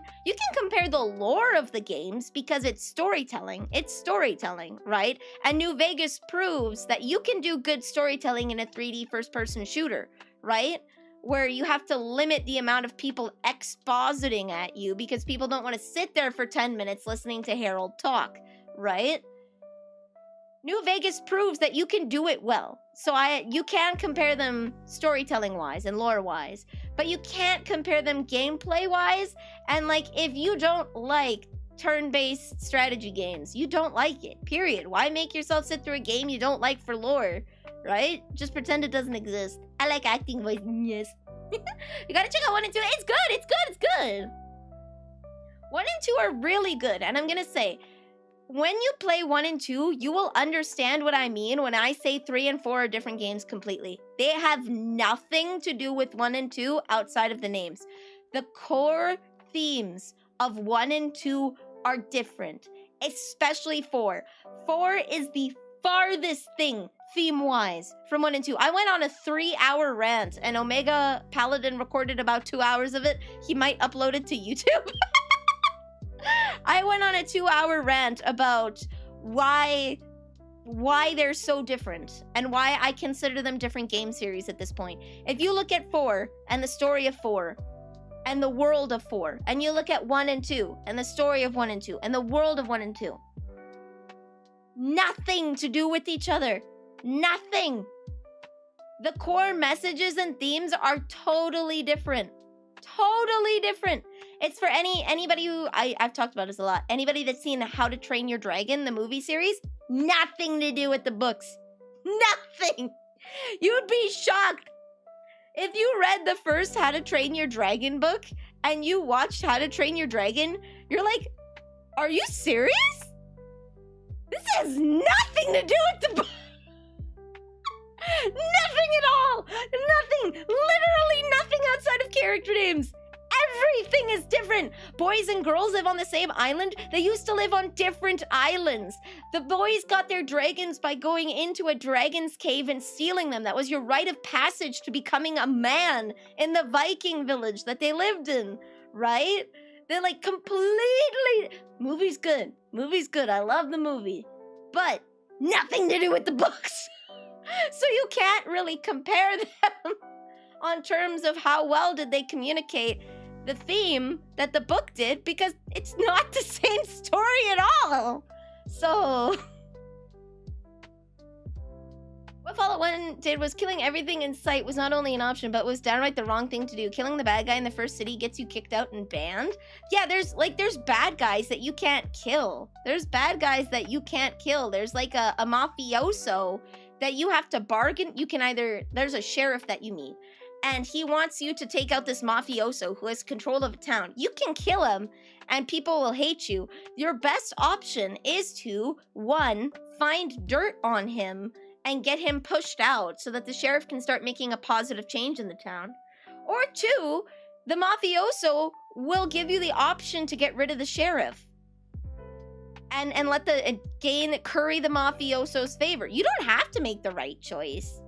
compare the lore of the games because it's storytelling. It's storytelling, right? And New Vegas proves that you can do good storytelling in a 3D first-person shooter, right? Where you have to limit the amount of people expositing at you because people don't want to sit there for 10 minutes listening to Harold talk, right? New Vegas proves that you can do it well. So you can compare them storytelling-wise and lore-wise, but you can't compare them gameplay-wise. And like, if you don't like turn-based strategy games, you don't like it, period. Why make yourself sit through a game you don't like for lore, right? Just pretend it doesn't exist. I like acting voice, yes. You gotta check out 1 and 2. It's good, it's good, it's good. 1 and 2 are really good, and I'm gonna say, when you play 1 and 2, you will understand what I mean when I say 3 and 4 are different games completely. They have nothing to do with 1 and 2 outside of the names. The core themes of 1 and 2 are different, especially 4. 4 is the farthest thing theme-wise from 1 and 2. I went on a 3-hour rant, and Omega Paladin recorded about 2 hours of it. He might upload it to YouTube. I went on a 2-hour rant about why they're so different and why I consider them different game series at this point. If you look at 4 and the story of 4 and the world of 4, and you look at 1 and 2 and the story of 1 and 2 and the world of 1 and 2, nothing to do with each other. Nothing. The core messages and themes are totally different. Totally different. It's for anybody who, I've talked about this a lot. Anybody that's seen How to Train Your Dragon, the movie series, nothing to do with the books. Nothing. You'd be shocked. If you read the first How to Train Your Dragon book and you watched How to Train Your Dragon, you're like, are you serious? This has nothing to do with the book. Nothing at all. Nothing. Literally nothing outside of character names. Everything is different. Boys and girls live on the same island. They used to live on different islands. The boys got their dragons by going into a dragon's cave and stealing them. That was your rite of passage to becoming a man in the Viking village that they lived in, right? They're like completely... Movie's good. Movie's good. I love the movie. But nothing to do with the books. So you can't really compare them on terms of how well did they communicate the theme that the book did, because it's not the same story at all. So what Fallout 1 did was killing everything in sight was not only an option, but was downright the wrong thing to do. Killing the bad guy in the first city gets you kicked out and banned. Yeah, there's bad guys that you can't kill. There's bad guys that you can't kill. There's like a mafioso that you have to bargain. You can either, there's a sheriff that you meet, and he wants you to take out this mafioso who has control of a town. You can kill him, and people will hate you. Your best option is to, 1, find dirt on him and get him pushed out so that the sheriff can start making a positive change in the town. Or 2, the mafioso will give you the option to get rid of the sheriff. And let the curry the mafioso's favor. You don't have to make the right choice.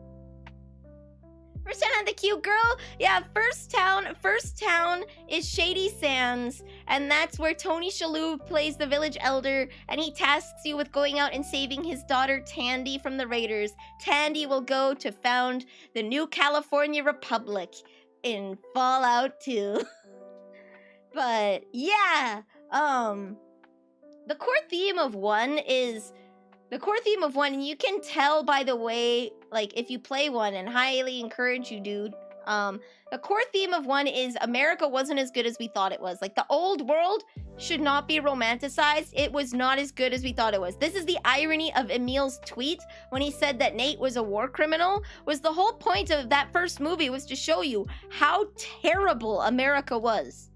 First town had the cute girl. Yeah, first town is Shady Sands, and that's where Tony Shalhoub plays the village elder, and he tasks you with going out and saving his daughter Tandy from the raiders. Tandy will go to found the new California Republic in Fallout 2. But yeah, the core theme of 1 is and you can tell by the way, like, if you play 1, and highly encourage you, dude. The core theme of 1 is America wasn't as good as we thought it was. Like, the old world should not be romanticized. It was not as good as we thought it was. This is the irony of Emil's tweet when he said that Nate was a war criminal. Was the whole point of that first movie was to show you how terrible America was.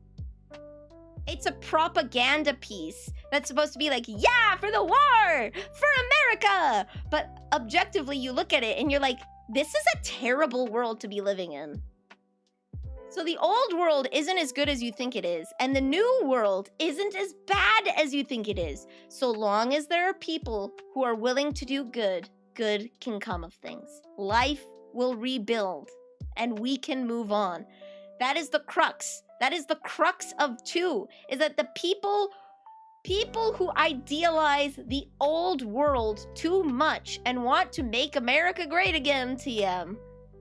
It's a propaganda piece that's supposed to be like, yeah, for the war, for America. But objectively, you look at it and you're like, this is a terrible world to be living in. So the old world isn't as good as you think it is, and the new world isn't as bad as you think it is. So long as there are people who are willing to do good, good can come of things. Life will rebuild, and we can move on. That is the crux. That is the crux of 2, is that the people who idealize the old world too much and want to make America great again, TM,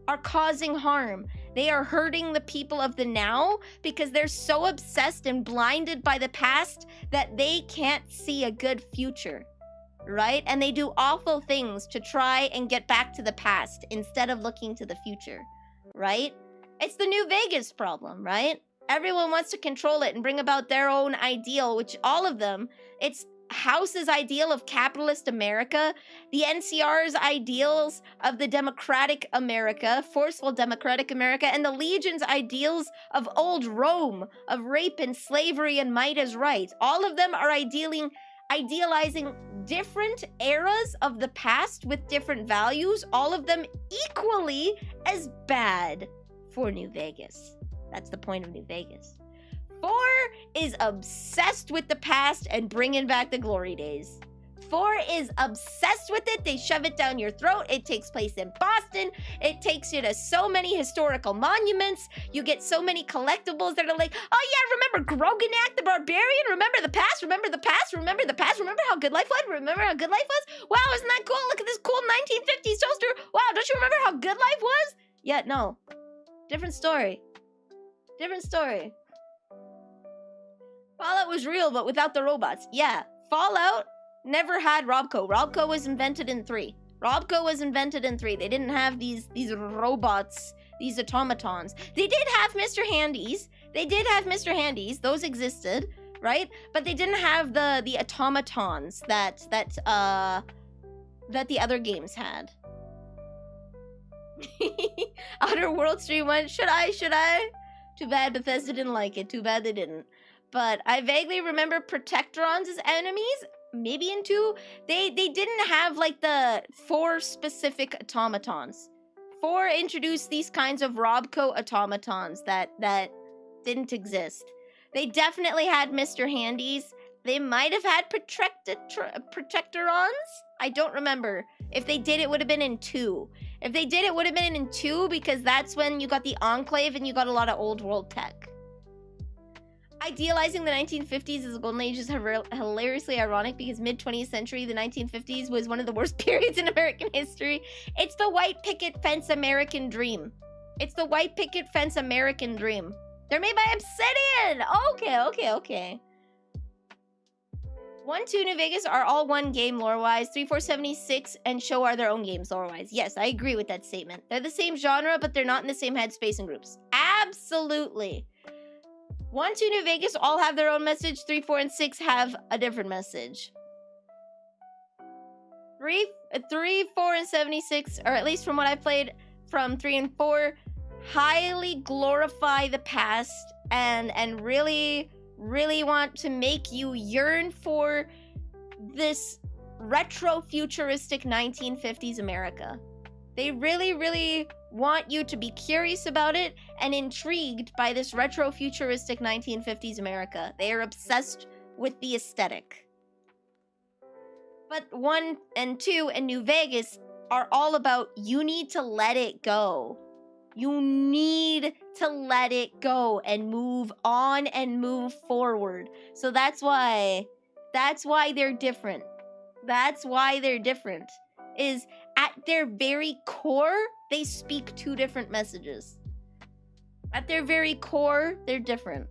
are causing harm. They are hurting the people of the now because they're so obsessed and blinded by the past that they can't see a good future, right? And they do awful things to try and get back to the past instead of looking to the future, right? It's the New Vegas problem, right? Everyone wants to control it and bring about their own ideal, which all of them, it's House's ideal of capitalist America, the NCR's ideals of the democratic America, forceful democratic America, and the Legion's ideals of old Rome, of rape and slavery and might as right. All of them are idealizing different eras of the past with different values, all of them equally as bad for New Vegas. That's the point of New Vegas. 4 is obsessed with the past and bringing back the glory days. 4 is obsessed with it. They shove it down your throat. It takes place in Boston. It takes you to so many historical monuments. You get so many collectibles that are like, oh yeah, remember Groganak the Barbarian? Remember the past? Remember the past? Remember the past? Remember how good life was? Remember how good life was? Wow, isn't that cool? Look at this cool 1950s toaster. Wow, don't you remember how good life was? Yeah, no. Different story. Different story. Fallout was real, but without the robots. Yeah, Fallout never had Robco. Robco was invented in 3. Robco was invented in 3. They didn't have these robots, these automatons. They did have Mr. Handies. Those existed, right? But they didn't have the automatons that the other games had. Outer World Stream 1. Should I? Too bad Bethesda didn't like it. Too bad they didn't. But I vaguely remember Protectorons as enemies. Maybe in 2. They didn't have like the 4 specific automatons. 4 introduced these kinds of Robco automatons that didn't exist. They definitely had Mr. Handies. They might have had Protectorons. I don't remember. If they did, it would have been in 2. If they did, it would have been in 2 because that's when you got the Enclave and you got a lot of old world tech. Idealizing the 1950s as a golden age is hilariously ironic because mid-20th century, the 1950s was one of the worst periods in American history. It's the white picket fence American dream. It's the white picket fence American dream. They're made by Obsidian! Okay. 1, 2, New Vegas are all one game lore-wise. 3, 4, 76, and Show are their own games lore-wise. Yes, I agree with that statement. They're the same genre, but they're not in the same headspace and groups. Absolutely. 1, 2, New Vegas all have their own message. 3, 4, and 6 have a different message. 3, 4, and 76, or at least from what I played from 3 and 4, highly glorify the past and really want to make you yearn for this retro-futuristic 1950s America. They really want you to be curious about it and intrigued by this retro-futuristic 1950s America. They are obsessed with the aesthetic. But 1 and 2 and New Vegas are all about you need to let it go. You need to let it go and move on and move forward. So that's why they're different. That's why they're different. Is at their very core, they speak two different messages. At their very core, they're different.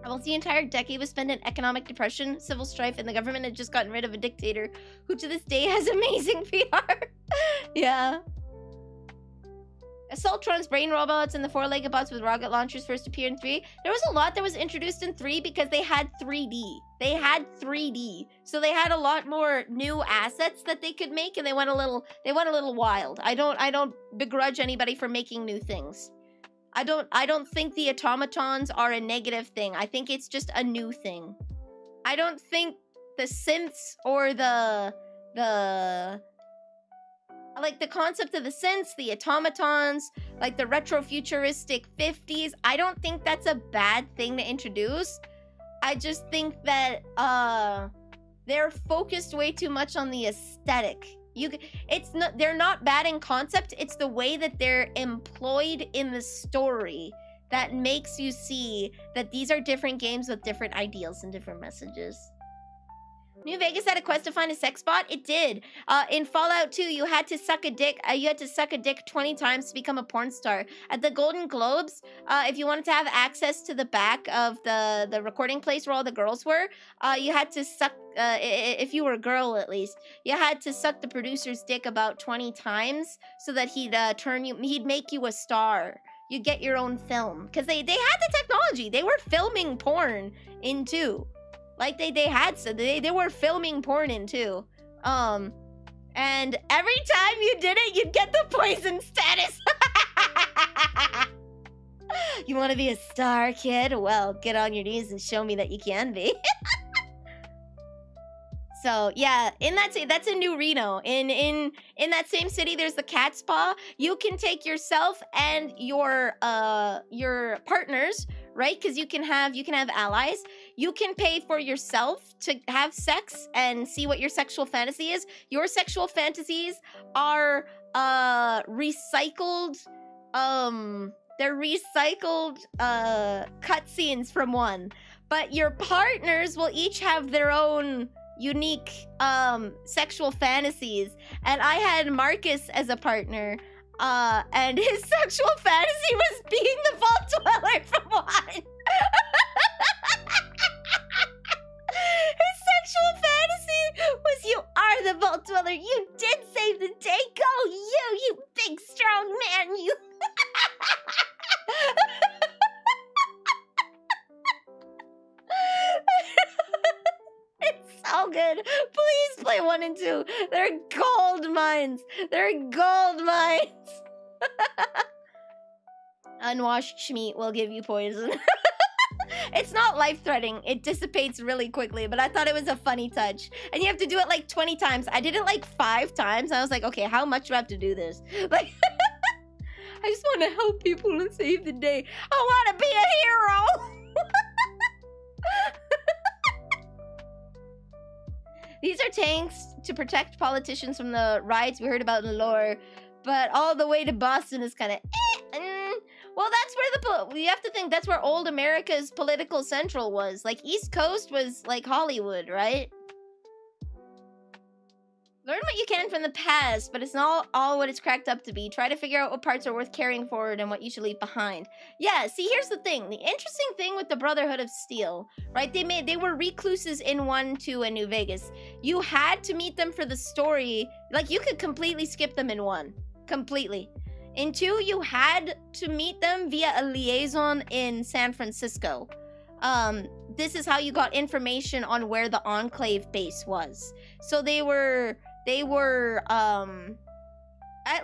Almost the entire decade was spent in economic depression, civil strife, and the government had just gotten rid of a dictator who to this day has amazing PR. Yeah. Assaultron's brain robots and the four-legged bots with rocket launchers first appeared in 3. There was a lot that was introduced in 3 because they had 3D. They had 3D. So they had a lot more new assets that they could make, and they went a little wild. I don't begrudge anybody for making new things. I don't think the automatons are a negative thing. I think it's just a new thing. I don't think the synths or the like the concept of the synths, the automatons, like the retro-futuristic 50s, I don't think that's a bad thing to introduce. I just think that they're focused way too much on the aesthetic. They're not bad in concept, it's the way that they're employed in the story that makes you see that these are different games with different ideals and different messages. New Vegas had a quest to find a sex bot. It did. In Fallout 2, you had to suck a dick. You had to suck a dick 20 times to become a porn star. At the Golden Globes, if you wanted to have access to the back of the recording place where all the girls were, you had to suck. If you were a girl, at least, you had to suck the producer's dick about 20 times so that he'd he'd make you a star. You get your own film because they had the technology. They were filming porn in 2. Like they were filming porn in 2. And every time you did it, you'd get the poison status. You want to be a star, kid? Well, get on your knees and show me that you can be. So yeah, that's in New Reno. In that same city, there's the Cat's Paw. You can take yourself and your partners, right? Because you can have allies. You can pay for yourself to have sex and see what your sexual fantasy is. Your sexual fantasies are recycled. They're recycled cutscenes from 1, but your partners will each have their own unique sexual fantasies. And I had Marcus as a partner, and his sexual fantasy was being the Vault Dweller from 1. His sexual fantasy was, you are the Vault Dweller, you did save the day, go you big strong man, you. It's so good. Please play 1 and 2. They're gold mines. They're gold mines. Unwashed meat will give you poison. It's not life-threatening. It dissipates really quickly, but I thought it was a funny touch. And you have to do it like 20 times. I did it like 5 times. I was like, okay, how much do I have to do this? Like, I just want to help people and save the day. I want to be a hero. These are tanks to protect politicians from the riots we heard about in the lore, but all the way to Boston is kind of well, that's where you have to think that's where old America's political central was. Like, East Coast was like Hollywood, right? Learn what you can from the past, but it's not all what it's cracked up to be. Try to figure out what parts are worth carrying forward and what you should leave behind. Yeah, see, here's the thing. The interesting thing with the Brotherhood of Steel, right? They were recluses in 1, 2, and New Vegas. You had to meet them for the story. Like, you could completely skip them in 1. Completely. In 2, you had to meet them via a liaison in San Francisco. This is how you got information on where the Enclave base was. So they were at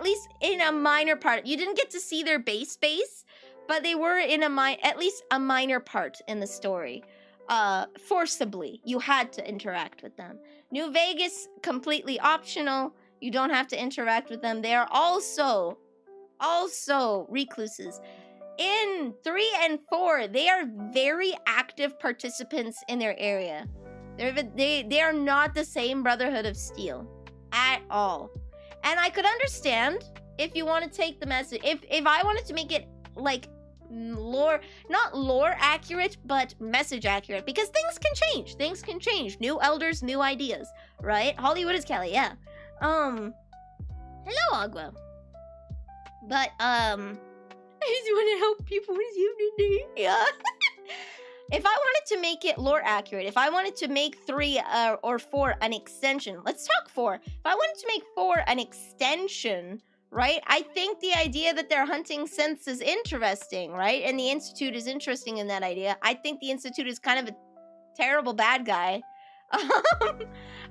least in a minor part. You didn't get to see their base, but they were in at least a minor part in the story. Forcibly, you had to interact with them. New Vegas, completely optional. You don't have to interact with them. They are also recluses. In 3 and 4, they are very active participants in their area. They are not the same Brotherhood of Steel at all. And I could understand if you want to take the message, if I wanted to make it like lore, not lore accurate, but message accurate, because things can change. New elders, new ideas, right? Hollywood is Kelly, yeah. Hello, Agua. But I just want to help people with you today. Yeah. If I wanted to make it lore accurate, if I wanted to make 3 or 4 an extension, let's talk 4. If I wanted to make 4 an extension, right? I think the idea that they're hunting synths is interesting, right? And the Institute is interesting in that idea. I think the Institute is kind of a terrible bad guy.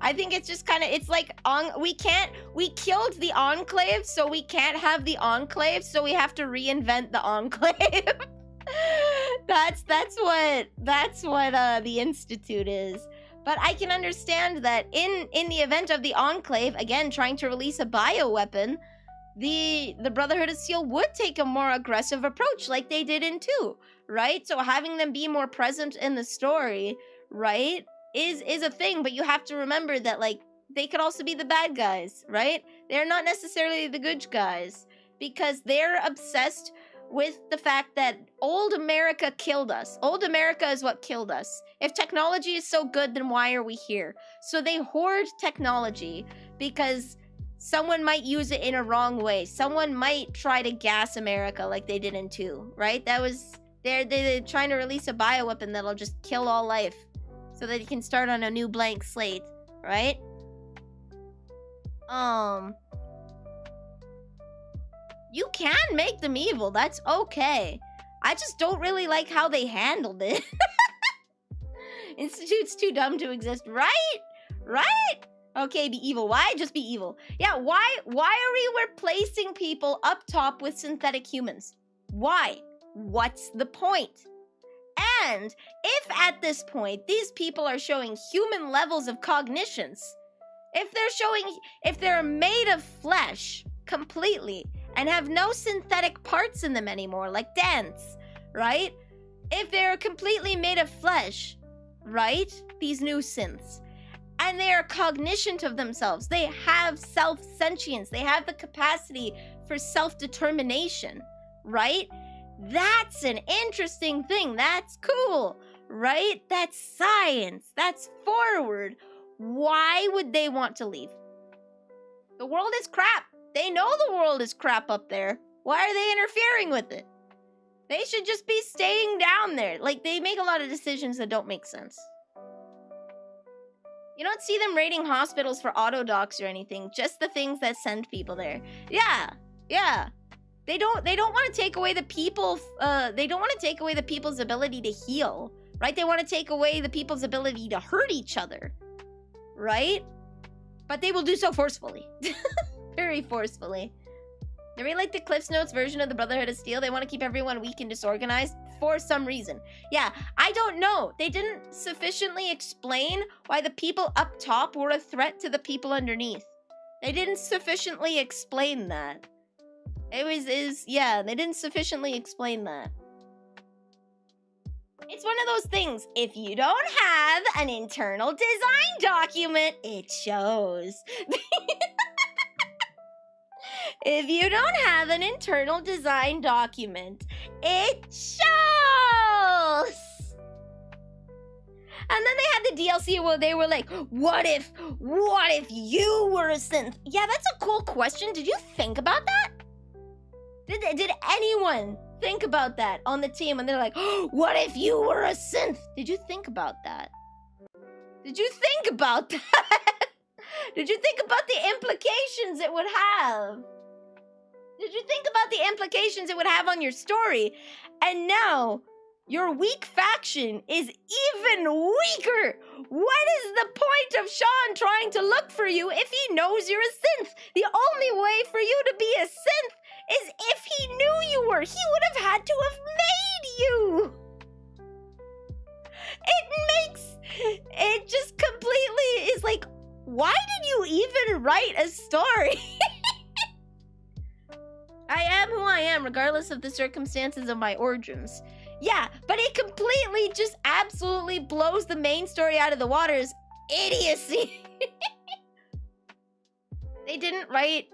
I think it's just kind of, it's like, we killed the Enclave, so we can't have the Enclave, so we have to reinvent the Enclave. That's what the Institute is. But I can understand that in the event of the Enclave, again, trying to release a bioweapon, the Brotherhood of Steel would take a more aggressive approach like they did in 2, right? So having them be more present in the story, right, is a thing. But you have to remember that, like, they could also be the bad guys, right? They're not necessarily the good guys, because they're obsessed with the fact that old America killed us. Old America is what killed us. If technology is so good, then why are we here? So they hoard technology because someone might use it in a wrong way. Someone might try to gas America like they did in 2, right? That was, they're trying to release a bioweapon that'll just kill all life so that you can start on a new blank slate, right? You can make them evil, that's okay. I just don't really like how they handled it. Institute's too dumb to exist, right? Right? Okay, be evil. Why? Just be evil. Yeah, why are we replacing people up top with synthetic humans? Why? What's the point? And if at this point these people are showing human levels of cognitions, if they're made of flesh completely and have no synthetic parts in them anymore, like dance, right? If they're completely made of flesh, right? These new synths, and they are cognizant of themselves, they have self-sentience, they have the capacity for self-determination, right? That's an interesting thing. That's cool, right? That's science. That's forward. Why would they want to leave? The world is crap. They know the world is crap up there. Why are they interfering with it? They should just be staying down there. Like, they make a lot of decisions that don't make sense. You don't see them raiding hospitals for auto docs or anything. Just the things that send people there. Yeah. They don't want to take away the people. They don't want to take away the people's ability to heal, right? They want to take away the people's ability to hurt each other, right? But they will do so forcefully. Very forcefully. They really like the Cliff's Notes version of the Brotherhood of Steel. They want to keep everyone weak and disorganized for some reason. Yeah, I don't know. They didn't sufficiently explain why the people up top were a threat to the people underneath. They didn't sufficiently explain that. Yeah, they didn't sufficiently explain that. It's one of those things, if you don't have an internal design document, it shows. If you don't have an internal design document, it shows! And then they had the DLC where they were like, what if you were a synth? Yeah, that's a cool question. Did you think about that? Did anyone think about that on the team? And they're like, oh, what if you were a synth? Did you think about that? Did you think about that? Did you think about the implications it would have? Did you think about the implications it would have on your story? And now, your weak faction is even weaker! What is the point of Sean trying to look for you if he knows you're a synth? The only way for you to be a synth is if he knew you were. He would have had to have made you! It just completely is like, why did you even write a story? I am who I am, regardless of the circumstances of my origins. Yeah, but it completely just absolutely blows the main story out of the water as idiocy. They didn't write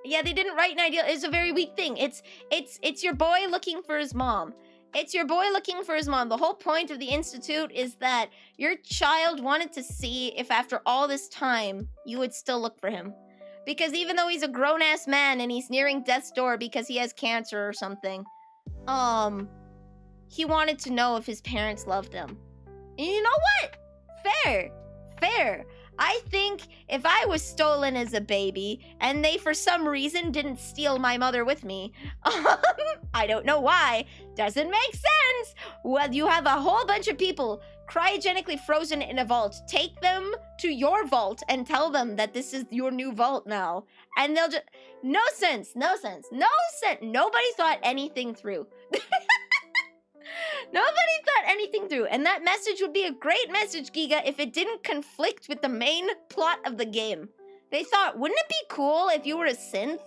Yeah, they didn't write an ideal. It's a very weak thing. It's your boy looking for his mom. It's your boy looking for his mom. The whole point of the Institute is that your child wanted to see if after all this time you would still look for him. Because even though he's a grown-ass man and he's nearing death's door because he has cancer or something, he wanted to know if his parents loved him. And you know what? Fair. I think if I was stolen as a baby and they for some reason didn't steal my mother with me, I don't know why, doesn't make sense. Well, you have a whole bunch of people cryogenically frozen in a vault. Take them to your vault and tell them that this is your new vault now. And they'll just... No sense. Nobody thought anything through. Nobody thought anything through, and that message would be a great message, Giga, if it didn't conflict with the main plot of the game. They thought, wouldn't it be cool if you were a synth?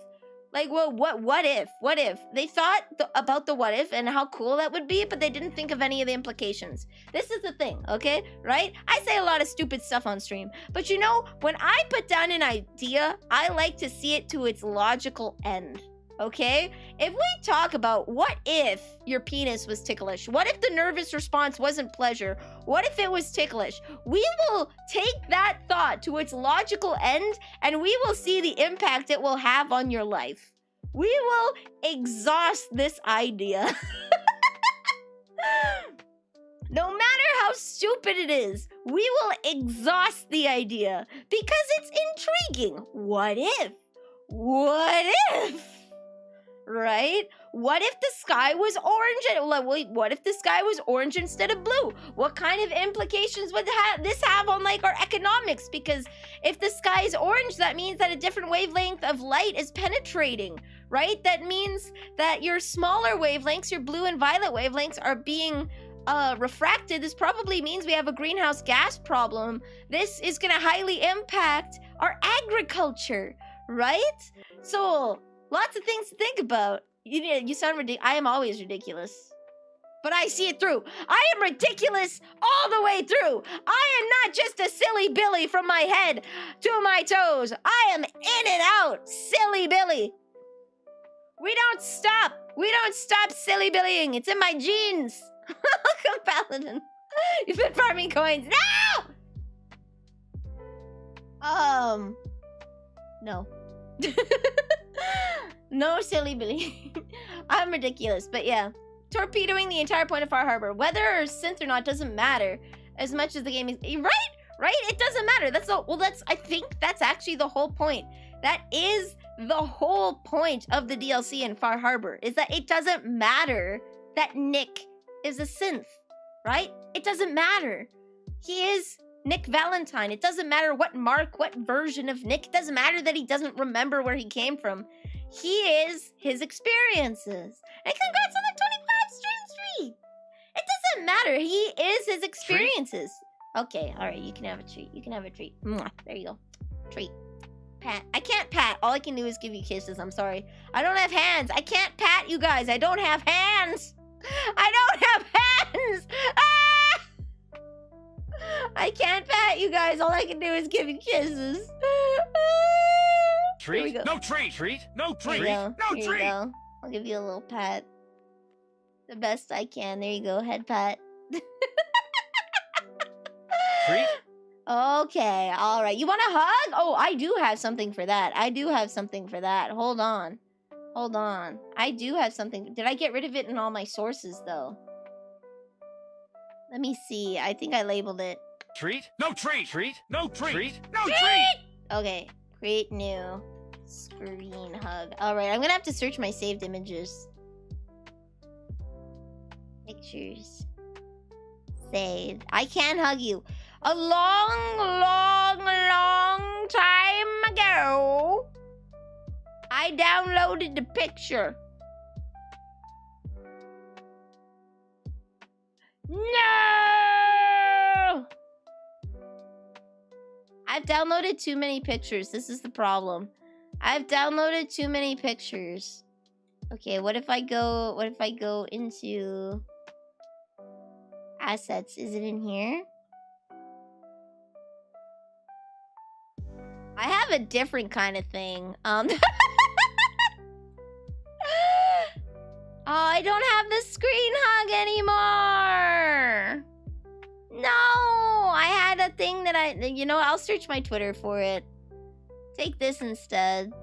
Like, well, what if? What if? They thought about the what if and how cool that would be, but they didn't think of any of the implications. This is the thing, okay? Right? I say a lot of stupid stuff on stream, but you know, when I put down an idea, I like to see it to its logical end. Okay? If we talk about what if your penis was ticklish? What if the nervous response wasn't pleasure? What if it was ticklish? We will take that thought to its logical end and we will see the impact it will have on your life. We will exhaust this idea. No matter how stupid it is, we will exhaust the idea because it's intriguing. What if? What if? Right? What if the sky was orange? What if the sky was orange instead of blue? What kind of implications would this have on like our economics? Because if the sky is orange, that means that a different wavelength of light is penetrating, right? That means that your smaller wavelengths, your blue and violet wavelengths, are being refracted. This probably means we have a greenhouse gas problem. This is going to highly impact our agriculture, right? So lots of things to think about. You sound ridiculous. I am always ridiculous. But I see it through. I am ridiculous all the way through. I am not just a silly Billy from my head to my toes. I am in and out, silly Billy. We don't stop. We don't stop silly Billying. It's in my genes. Welcome, Paladin. You've been farming coins. No! No. No, silly Billy. I'm ridiculous, but yeah. Torpedoing the entire point of Far Harbor. Whether or synth or not doesn't matter as much as the game is... Right? It doesn't matter. I think that's actually the whole point. That is the whole point of the DLC in Far Harbor, is that it doesn't matter that Nick is a synth, right? It doesn't matter. He is Nick Valentine. It doesn't matter what version of Nick. It doesn't matter that he doesn't remember where he came from. He is his experiences. And congrats on the 25 stream streak. It doesn't matter. He is his experiences. Okay, all right. You can have a treat. You can have a treat. Mwah. There you go. Treat. Pat. I can't pat. All I can do is give you kisses. I'm sorry. I don't have hands. I can't pat you guys. I don't have hands. I don't have hands. Ah! I can't pat you guys. All I can do is give you kisses. Treat? No treat! Treat? No treat! No treat! Here you go. I'll give you a little pat. The best I can. There you go. Head pat. Treat? Okay. All right. You want a hug? Oh, I do have something for that. Hold on. I do have something. Did I get rid of it in all my sources, though? Let me see. I think I labeled it. Treat? No treat! Treat? No treat! Treat? No treat! Treat! Okay. Create new. Screen hug. Alright, I'm gonna have to search my saved images. Pictures. Saved. I can hug you. A long time ago, I downloaded the picture. No! I've downloaded too many pictures. This is the problem. I've downloaded too many pictures. Okay, what if I go into assets? Is it in here? I have a different kind of thing. I don't have the screen hug anymore. No, I had a thing that you know, I'll search my Twitter for it. Take this instead.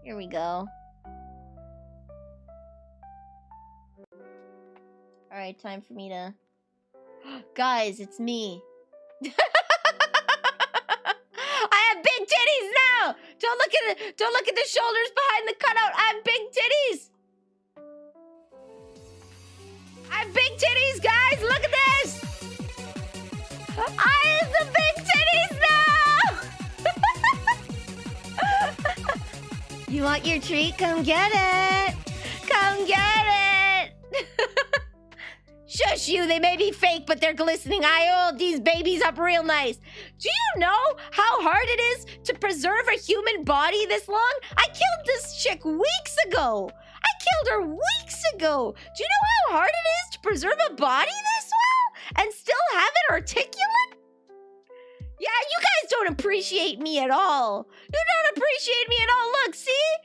Here we go. Alright, time for me to... Guys, it's me. I have big titties now! Don't look at the shoulders behind the cutout. I have big titties! I have big titties, guys! Look at this! I have the big titties now! You want your treat? Come get it! Come get it! Shush you, they may be fake, but they're glistening. I oiled these babies up real nice. Do you know how hard it is to preserve a human body this long? I killed this chick weeks ago. I killed her weeks ago. Do you know how hard it is to preserve a body this well and still have it articulate? Yeah, you guys don't appreciate me at all. You don't appreciate me at all. Look, see?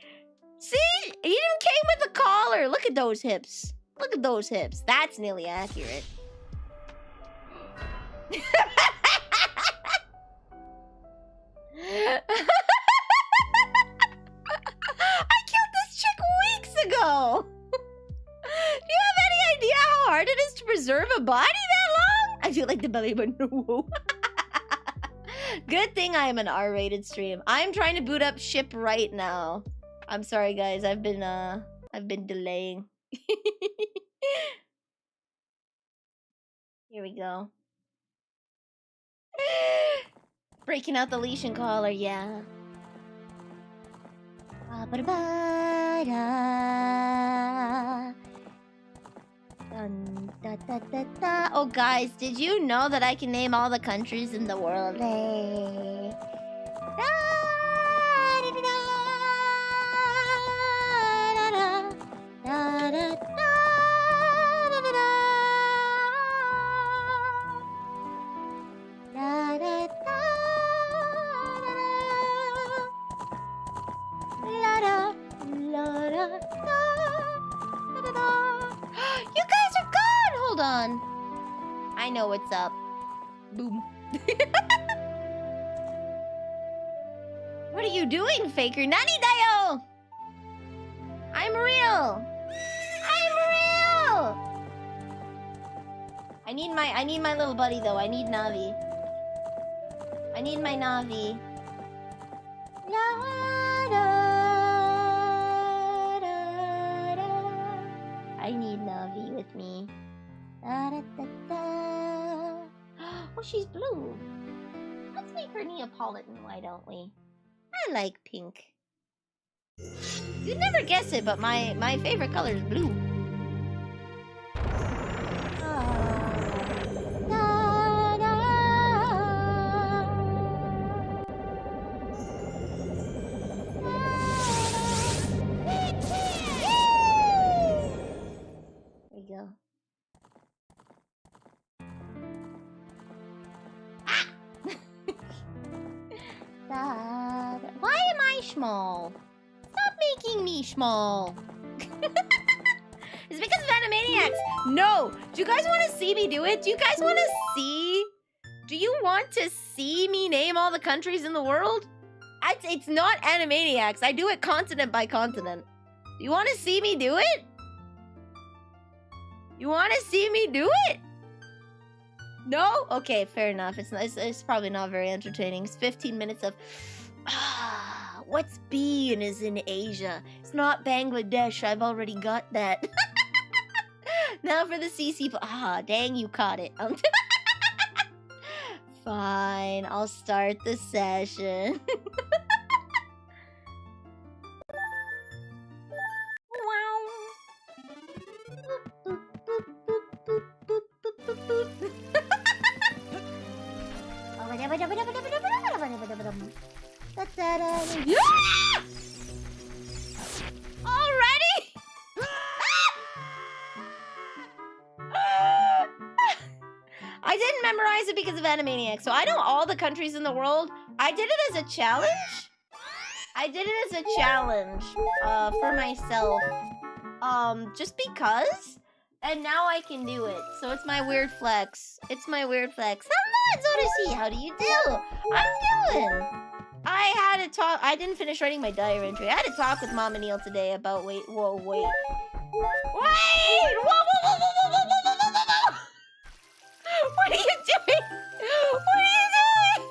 See? He even came with a collar. Look at those hips. Look at those hips. That's nearly accurate. I killed this chick weeks ago. Do you have any idea how hard it is to preserve a body that long? I feel like the belly button. Good thing I am an R-rated stream. I'm trying to boot up ship right now. I'm sorry, guys. I've been delaying. Here we go. Breaking out the leash and collar, yeah. Oh, guys, did you know that I can name all the countries in the world? Hey. You guys are gone! Hold on. I know what's up. Boom. What are you doing, faker? Nani dayo! I'm real! I'm real! I need my little buddy though. I need Navi. I need my Navi. I need Navi with me. Oh, she's blue. Let's make her Neapolitan, why don't we? I like pink. You'd never guess it, but my favorite color is blue. There we go. Why am I small? Stop making me small. It's because of Animaniacs. No. Do you guys want to see me do it? Do you guys want to see? Do you want to see me name all the countries in the world? It's not Animaniacs. I do it continent by continent. Do you want to see me do it? You want to see me do it? No? Okay, fair enough. It's probably not very entertaining. It's 15 minutes of... what's B and is in Asia? It's not Bangladesh. I've already got that. Now for the CC... dang, you caught it. Fine, I'll start the session. Already? I didn't memorize it because of Animaniacs, so I know all the countries in the world. I did it as a challenge. I did it as a challenge for myself. just because. And now I can do it. So it's my weird flex. It's my weird flex. Hello, Odyssey. How do you do? I'm doing. I had a talk. I didn't finish writing my diary entry. I had a talk with Mom and Neil today about wait. Whoa, wait. Wait! Whoa, whoa, whoa, whoa, whoa, whoa, whoa, whoa, whoa! What are you doing? What are you doing?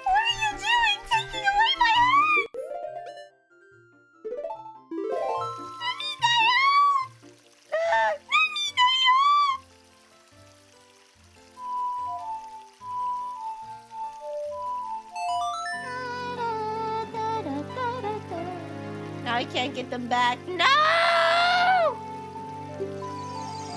What are you doing? Taking away my hat? Now I can't get them back. No!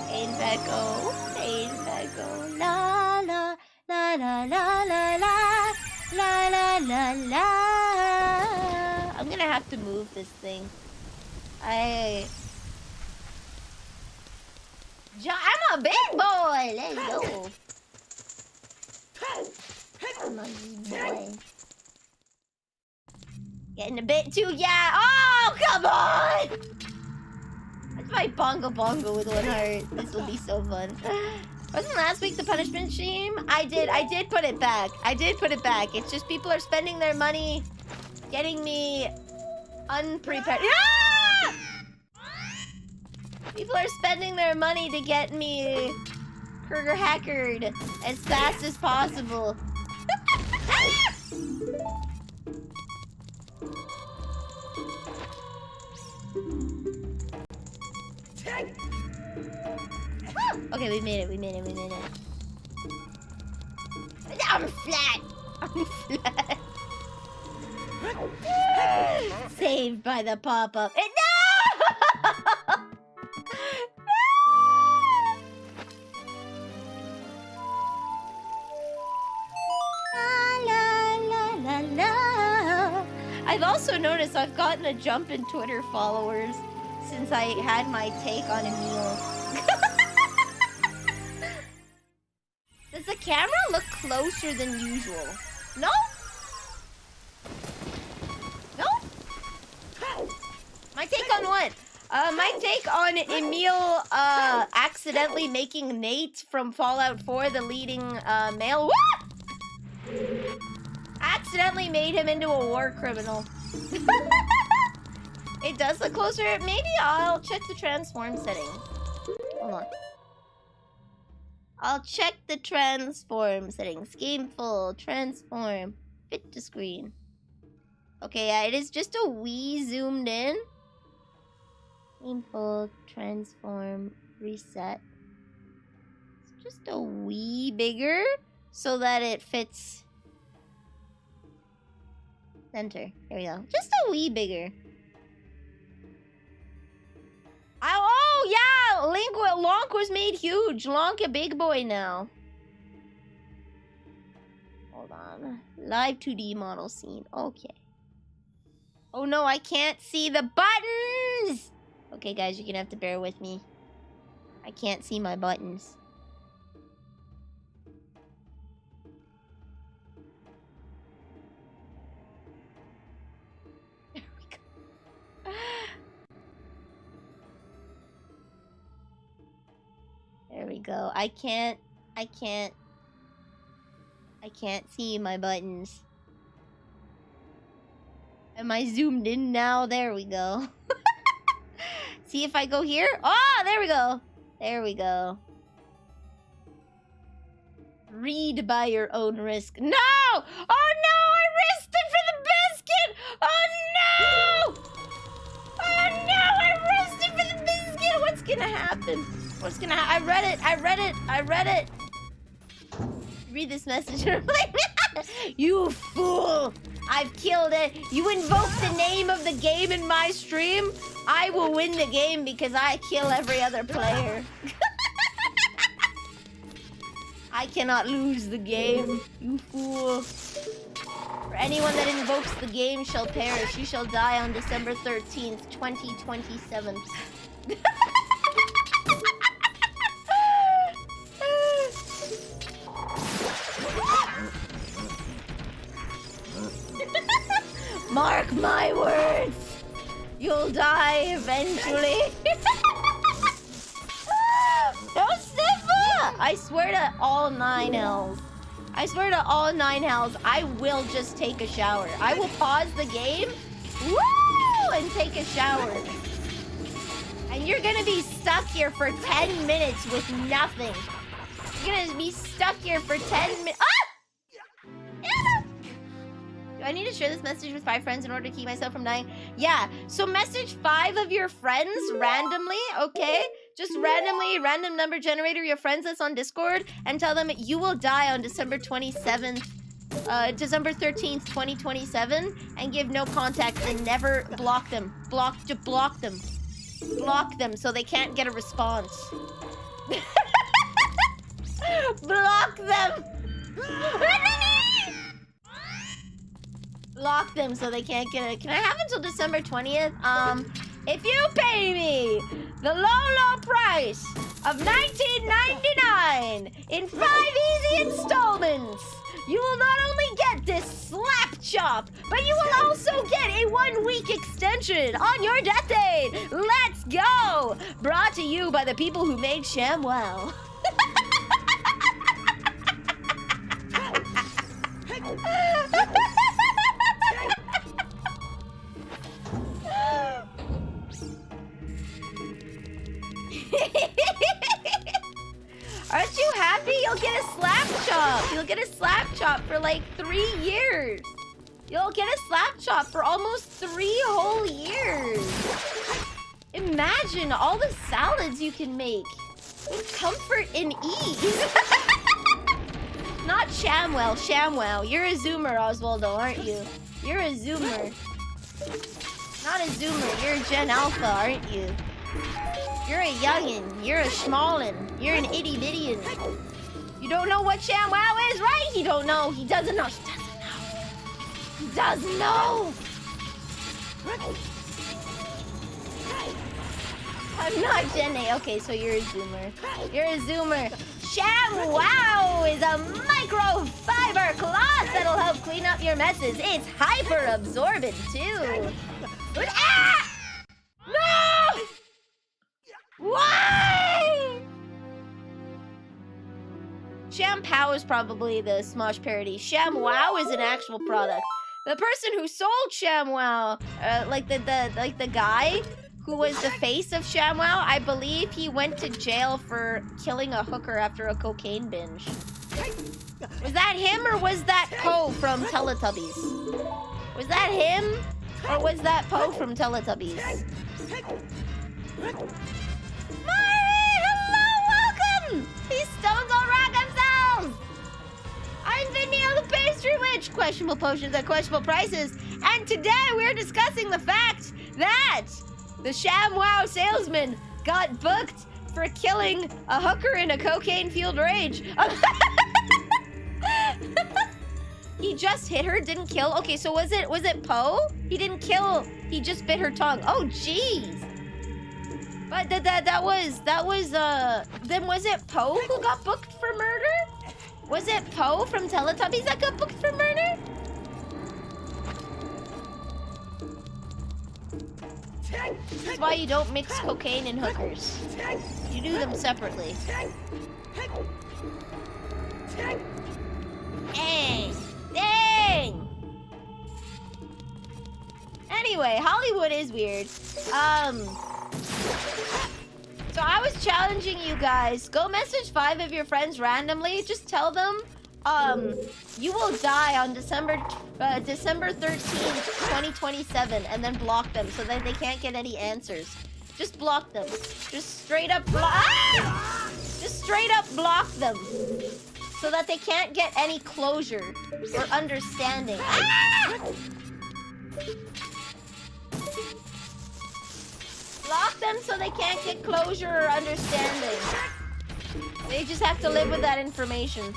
Ain't that go? Ain't that go? La la la la la la la la la la la. I'm gonna have to move this thing. I'm a big boy. Let's go. I'm a big boy. Getting a bit too oh, come on! That's my bongo bongo with one heart. This will be so fun. Wasn't last week the punishment stream? I did put it back. I did put it back. It's just people are spending their money getting me unprepared. Ah! People are spending their money to get me Burger hackered as fast as possible. Okay, we made it. I'm flat. Saved by the pop-up. No! I've also noticed I've gotten a jump in Twitter followers since I had my take on Emil. Does the camera look closer than usual? No? No? My take on what? My take on Emil accidentally making Nate from Fallout 4 the leading male. What? Accidentally made him into a war criminal. It does look closer. Maybe I'll check the transform settings. Hold on. I'll check the transform settings. Game full, transform, fit to screen. Okay, yeah, it is just a wee zoomed in. Game full, transform, reset. It's just a wee bigger so that it fits. Center. There we go. Just a wee bigger. Oh yeah! Lonk was made huge. Lonk a big boy now. Hold on. Live 2D model scene. Okay. Oh no, I can't see the buttons! Okay guys, you're gonna have to bear with me. I can't see my buttons. There we go. I can't see my buttons. Am I zoomed in now? There we go. See if I go here? Oh, there we go. There we go. Read by your own risk. No! Oh no! I risked it for the biscuit! Oh no! Oh no! I risked it for the biscuit! What's gonna happen? What's gonna happen? I read it! Read this message. You fool! I've killed it. You invoke the name of the game in my stream, I will win the game because I kill every other player. I cannot lose the game, you fool. For anyone that invokes the game shall perish. You shall die on December 13th, 2027. Mark my words. You'll die eventually. Don't sniff it! I swear to all 9 hells. I swear to all 9 hells, I will just take a shower. I will pause the game, woo, and take a shower. And you're gonna be stuck here for 10 minutes with nothing. You're gonna be stuck here for 10 minutes. Ah! Yeah. Do I need to share this message with 5 friends in order to keep myself from dying? Yeah, so message 5 of your friends randomly, okay? Just randomly, random number generator, your friends that's on Discord, and tell them you will die on December 27th, December 13th, 2027, and give no contact and never block them. Block them. Block them so they can't get a response. Block them! Block them so they can't get it. Can I have until December 20th? If you pay me the low price of $19.99 in 5 easy installments, you will not only get this slap chop, but you will also get a 1-week extension on your death date. Let's go! Brought to you by the people who made ShamWow. Aren't you happy? You'll get a slap chop. You'll get a slap chop for like 3 years. You'll get a slap chop for almost 3 whole years. Imagine all the salads you can make with comfort and ease. Not ShamWow, ShamWow. You're a Zoomer, Oswaldo, aren't you? You're a Zoomer. Not a Zoomer. You're a Gen Alpha, aren't you? You're a youngin'. You're a smallin'. You're an itty-bitty-in. You don't know what ShamWow is, right? He don't know. He doesn't know. He doesn't know. I'm not Gen A. Okay, so you're a Zoomer. You're a Zoomer. ShamWow is a microfiber cloth that'll help clean up your messes. It's hyper-absorbent, too. Ah! No! Why? ShamPow is probably the Smosh parody. ShamWow is an actual product. The person who sold ShamWow, like the guy who was the face of ShamWow, I believe he went to jail for killing a hooker after a cocaine binge. Was that him or was that Poe from Teletubbies? Was that him or was that Poe from Teletubbies? Mari, hello, welcome! These stones all rock themselves! I'm Vanille the Pastry Witch, questionable potions at questionable prices, and today we're discussing the fact that the ShamWow salesman got booked for killing a hooker in a cocaine-fueled rage. He just hit her, didn't kill? Okay, so was it Poe? He didn't kill, he just bit her tongue. Oh, jeez. But that was then was it Poe who got booked for murder? Was it Poe from Teletubbies that got booked for murder? This is why you don't mix cocaine and hookers. You do them separately. Dang! Dang! Anyway, Hollywood is weird. So I was challenging you guys. Go message 5 of your friends randomly. Just tell them, you will die on December 13th, 2027, and then block them so that they can't get any answers. Just block them. Just straight up Just straight up block them. So that they can't get any closure or understanding. Ah! Block them so they can't get closure or understanding. They just have to live with that information.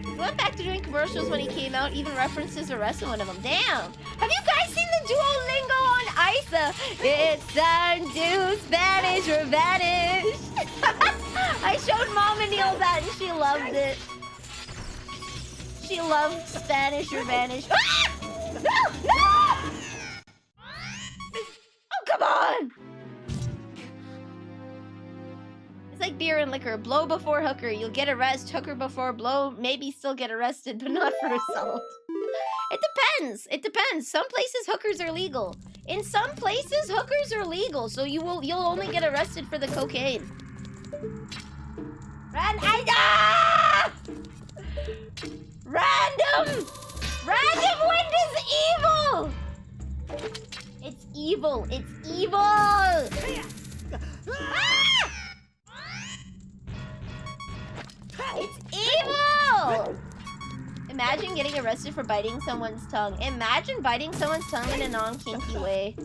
He went back to doing commercials when he came out, even references the rest of one of them. Damn! Have you guys seen the Duolingo on ISA? It's time to Spanish or vanish. I showed Mom and Neil that and she loved it. She loves Spanish or Vanish. Ah! No! No! Oh, come on! It's like beer and liquor. Blow before hooker. You'll get arrested. Hooker before blow. Maybe still get arrested, but not for assault. It depends. It depends. Some places hookers are legal. In some places hookers are legal, so you'll only get arrested for the cocaine. Random! Random wind is evil! It's evil. It's evil! Ah! It's evil! Imagine getting arrested for biting someone's tongue. Imagine biting someone's tongue in a non-kinky way.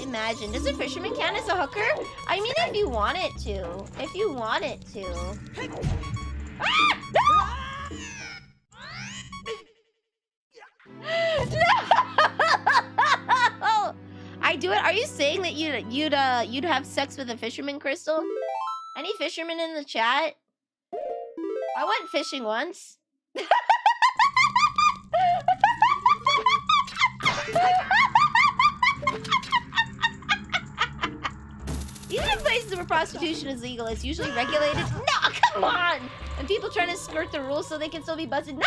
Imagine. Does a fisherman count as a hooker? I mean, if you want it to. If you want it to. Ah! No! No! I do it. Are you saying that you'd have sex with a fisherman, Crystal? Any fishermen in the chat? I went fishing once. Even in places where prostitution is legal, it's usually regulated. No, come on! And people trying to skirt the rules so they can still be busted. No!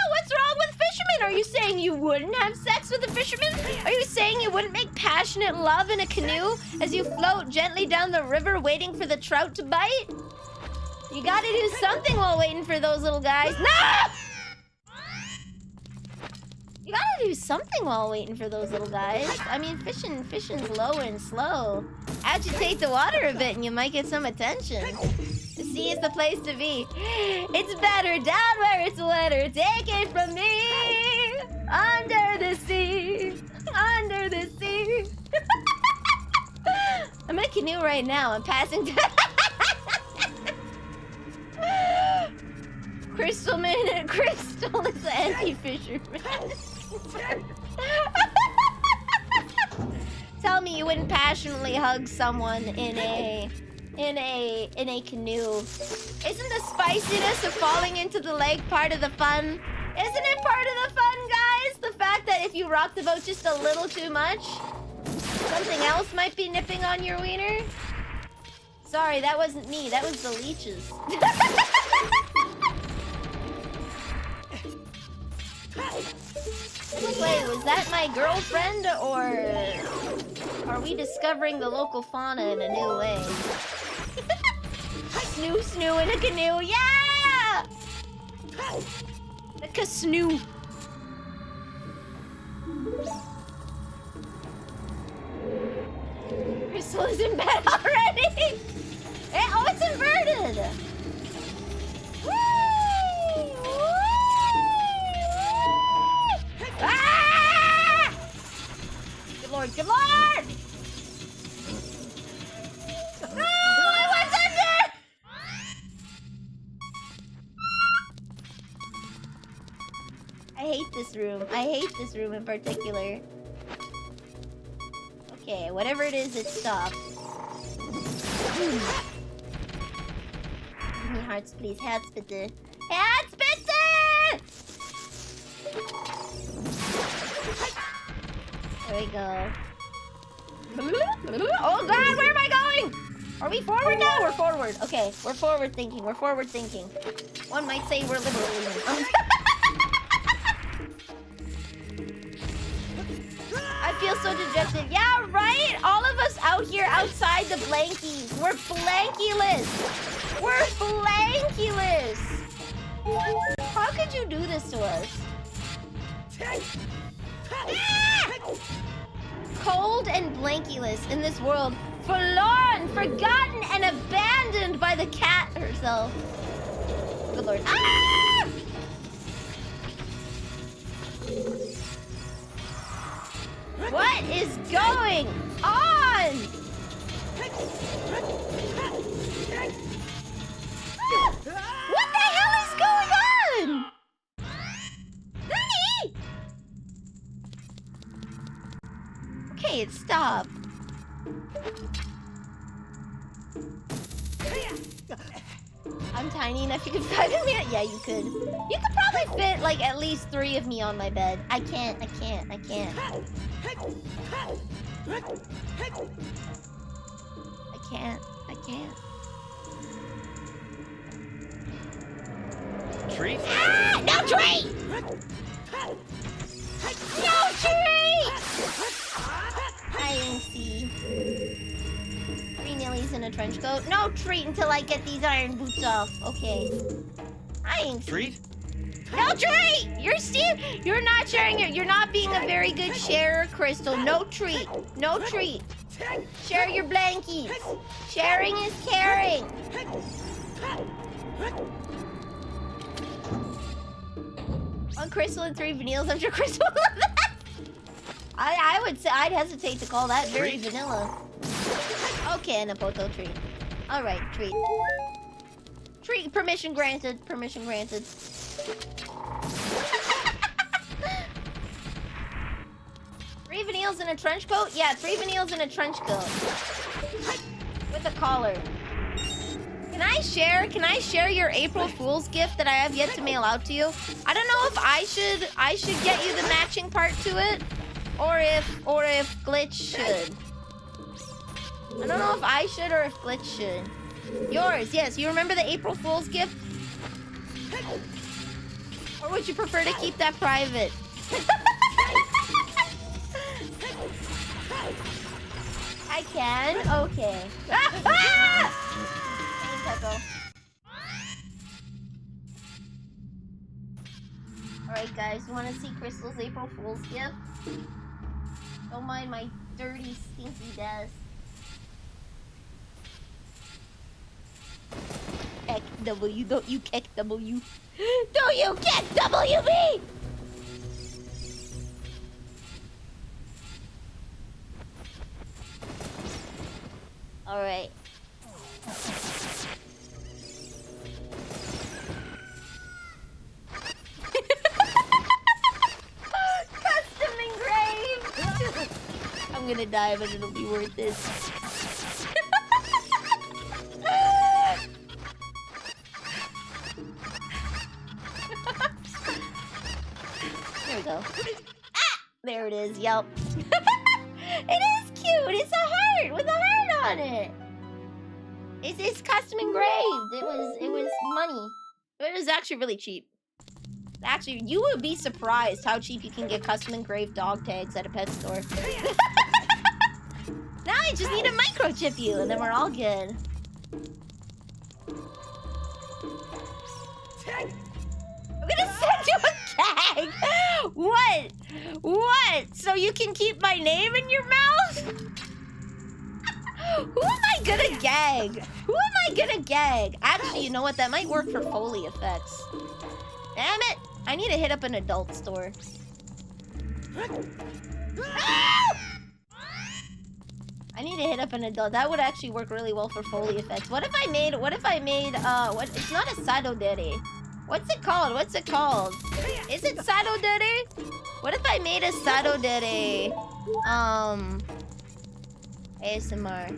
What's wrong with fishermen? Are you saying you wouldn't have sex with a fisherman? Are you saying you wouldn't make passionate love in a canoe as you float gently down the river waiting for the trout to bite? You gotta do something while waiting for those little guys. No! You gotta do something while waiting for those little guys. I mean, fishing's low and slow. Agitate the water a bit and you might get some attention. The sea is the place to be. It's better down where it's wetter. Take it from me. Under the sea. Under the sea. I'm in a canoe right now. I'm passing through. Crystal is the anti-fisherman. Tell me you wouldn't passionately hug someone in a canoe. Isn't the spiciness of falling into the lake part of the fun? Isn't it part of the fun, guys? The fact that if you rock the boat just a little too much, something else might be nipping on your wiener? Sorry, that wasn't me. That was the leeches. Wait, was that my girlfriend, or are we discovering the local fauna in a new way? Snoo in a canoe, yeah! Like a snoo. Crystal is in bed already! Oh, it's inverted! Ah! Good lord, good lord! No! I went under! I hate this room. I hate this room in particular. Okay, whatever it is, it stopped. Give me hearts, please. Hearts, bitte. Hearts, bitte! There we go. Oh god, where am I going? Are we forward now? We're forward. Okay, we're forward thinking. We're forward thinking. One might say we're liberal. I feel so dejected. Yeah, right? All of us out here outside the blankies. We're blankyless. We're blankyless. How could you do this to us? Cold and blankyless in this world. Forlorn, forgotten, and abandoned by the cat herself. Good lord. Ah! What is going on? What the hell is going on? Nani? Okay, it stopped. I'm tiny enough you could fit in me. Yeah, you could. You could probably fit like at least 3 of me on my bed. I can't. I can't. I can't. I can't. I can't. Treat? Ah! No tree! No tree! I didn't see. 3 nillies in a trench coat. No treat until I get these iron boots off. Okay. I ain't see. Treat? No treat! You're not sharing it. You're not being a very good sharer, Crystal. No treat. No treat. Share your blankies. Sharing is caring. 1 crystal and 3 vanillas. I'm sure Crystal will love that. I would say I'd hesitate to call that very vanilla. Okay, and a Poto treat. Alright, treat. Treat, permission granted. Permission granted. 3 vanillas in a trench coat? Yeah, 3 vanillas in a trench coat. With a collar. Can I share your April Fool's gift that I have yet to mail out to you? I don't know if I should get you the matching part to it, or if Glitch should. I don't know if I should or if Glitch should. Yours, yes. You remember the April Fool's gift? Or would you prefer to keep that private? I can? Okay. Alright guys, you wanna see Crystal's April Fool's gift? Don't mind my dirty, stinky desk. XW, don't you kick W. Don't you kick WB! Alright. Custom engraved! I'm gonna die, but it'll be worth it. There we go. Ah! There it is, yup. It is cute! It's a heart with a heart on it! It's custom engraved. It was money. It was actually really cheap. Actually, you would be surprised how cheap you can get custom engraved dog tags at a pet store. Now I just need to microchip you, and then we're all good. I'm gonna send you a gag! What? What? So you can keep my name in your mouth? Who am I gonna gag? Who am I gonna gag? Actually, you know what? That might work for Foley effects. Damn it! I need to hit up an adult store. I need to hit up an adult. That would actually work really well for Foley effects. What if I made, it's not a Sadodere. What's it called? What's it called? Is it Sadodere? What if I made a Sadodere, ASMR.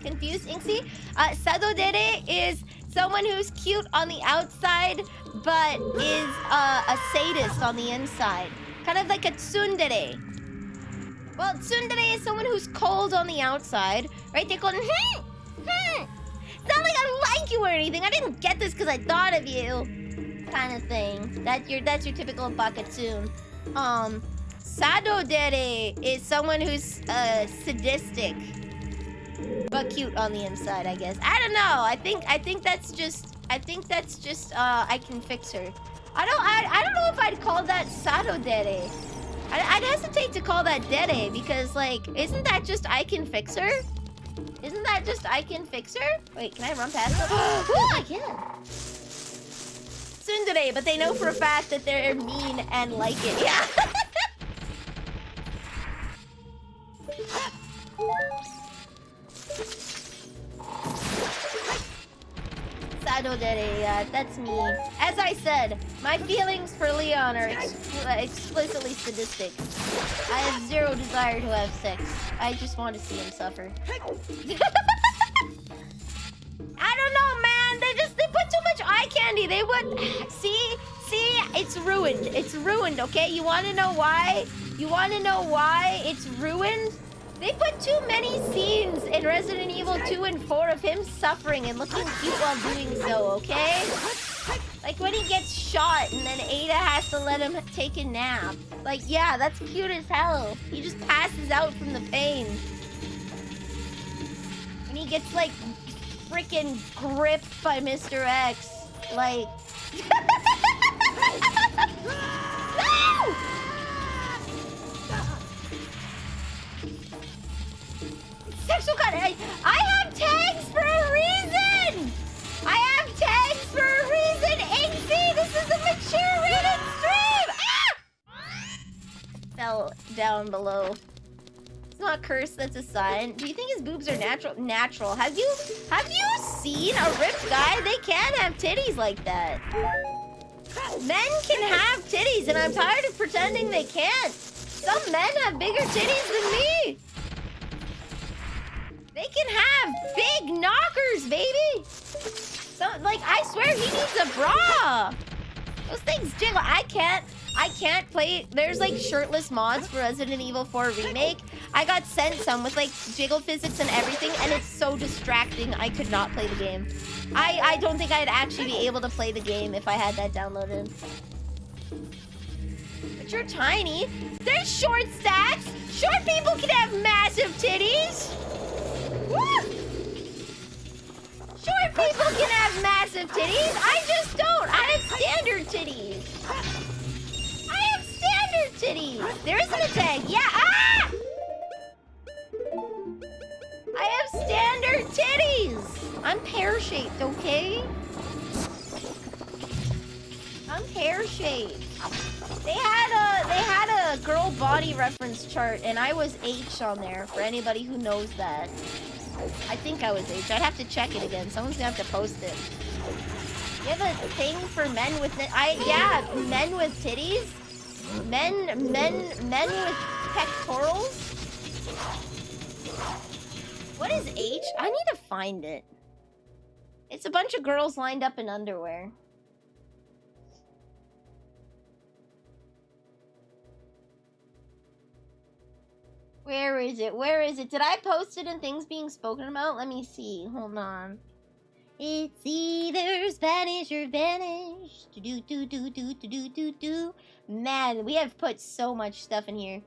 Confused, Inksy? Sadodere is someone who's cute on the outside, but is a sadist on the inside. Kind of like a tsundere. Well, tsundere is someone who's cold on the outside, right? They go, It's not like I like you or anything. I didn't get this because I thought of you. Kind of thing. That's your typical bakatsun. Sadodere is someone who's sadistic, but cute on the inside, I guess. I don't know. I think that's just I can fix her. I don't know if I'd call that Sadodere. I'd hesitate to call that Dere because, like, isn't that just I can fix her? Isn't that just I can fix her? Wait, can I run past her? Oh, I can. Tsundere, but they know for a fact that they're mean and like it. Yeah. Sadodere, that's me. As I said, my feelings for Leon are explicitly sadistic. I have zero desire to have sex. I just want to see him suffer. I don't know, man. They put too much eye candy. They would see, it's ruined. It's ruined, okay? You wanna know why? You wanna know why it's ruined? They put too many scenes in Resident Evil 2 and 4 of him suffering and looking cute while doing so, okay? Like when he gets shot and then Ada has to let him take a nap. Like, yeah, that's cute as hell. He just passes out from the pain. When he gets, like, freaking gripped by Mr. X. Like... No! Sexual content. I have tags for a reason! I have tags for a reason! Inksy, this is a mature rated stream! Ah! Fell down below. It's not cursed, that's a sign. Do you think his boobs are natural? Natural. Have you seen a ripped guy? They can have titties like that. Men can have titties, and I'm tired of pretending they can't. Some men have bigger titties than me. They can have big knockers, baby. So, like, I swear he needs a bra. Those things jiggle. I can't play. There's like shirtless mods for Resident Evil 4 Remake. I got sent some with like jiggle physics and everything, and it's so distracting. I could not play the game. I don't think I'd actually be able to play the game if I had that downloaded. But you're tiny. There's short stacks. Short people can have massive titties. Woo! Short people can have massive titties. I just don't. I have standard titties. I have standard titties. There isn't a tag. Yeah. Ah! I have standard titties. I'm pear-shaped, okay? I'm pear-shaped. They had a girl body reference chart, and I was H on there. For anybody who knows that, I think I was H. I'd have to check it again. Someone's gonna have to post it. You have a thing for men with yeah, men with titties, men with pectorals. What is H? I need to find it. It's a bunch of girls lined up in underwear. Where is it? Where is it? Did I post it in things being spoken about? Let me see. Hold on. It's either Spanish or vanish. Do. Man, we have put so much stuff in here.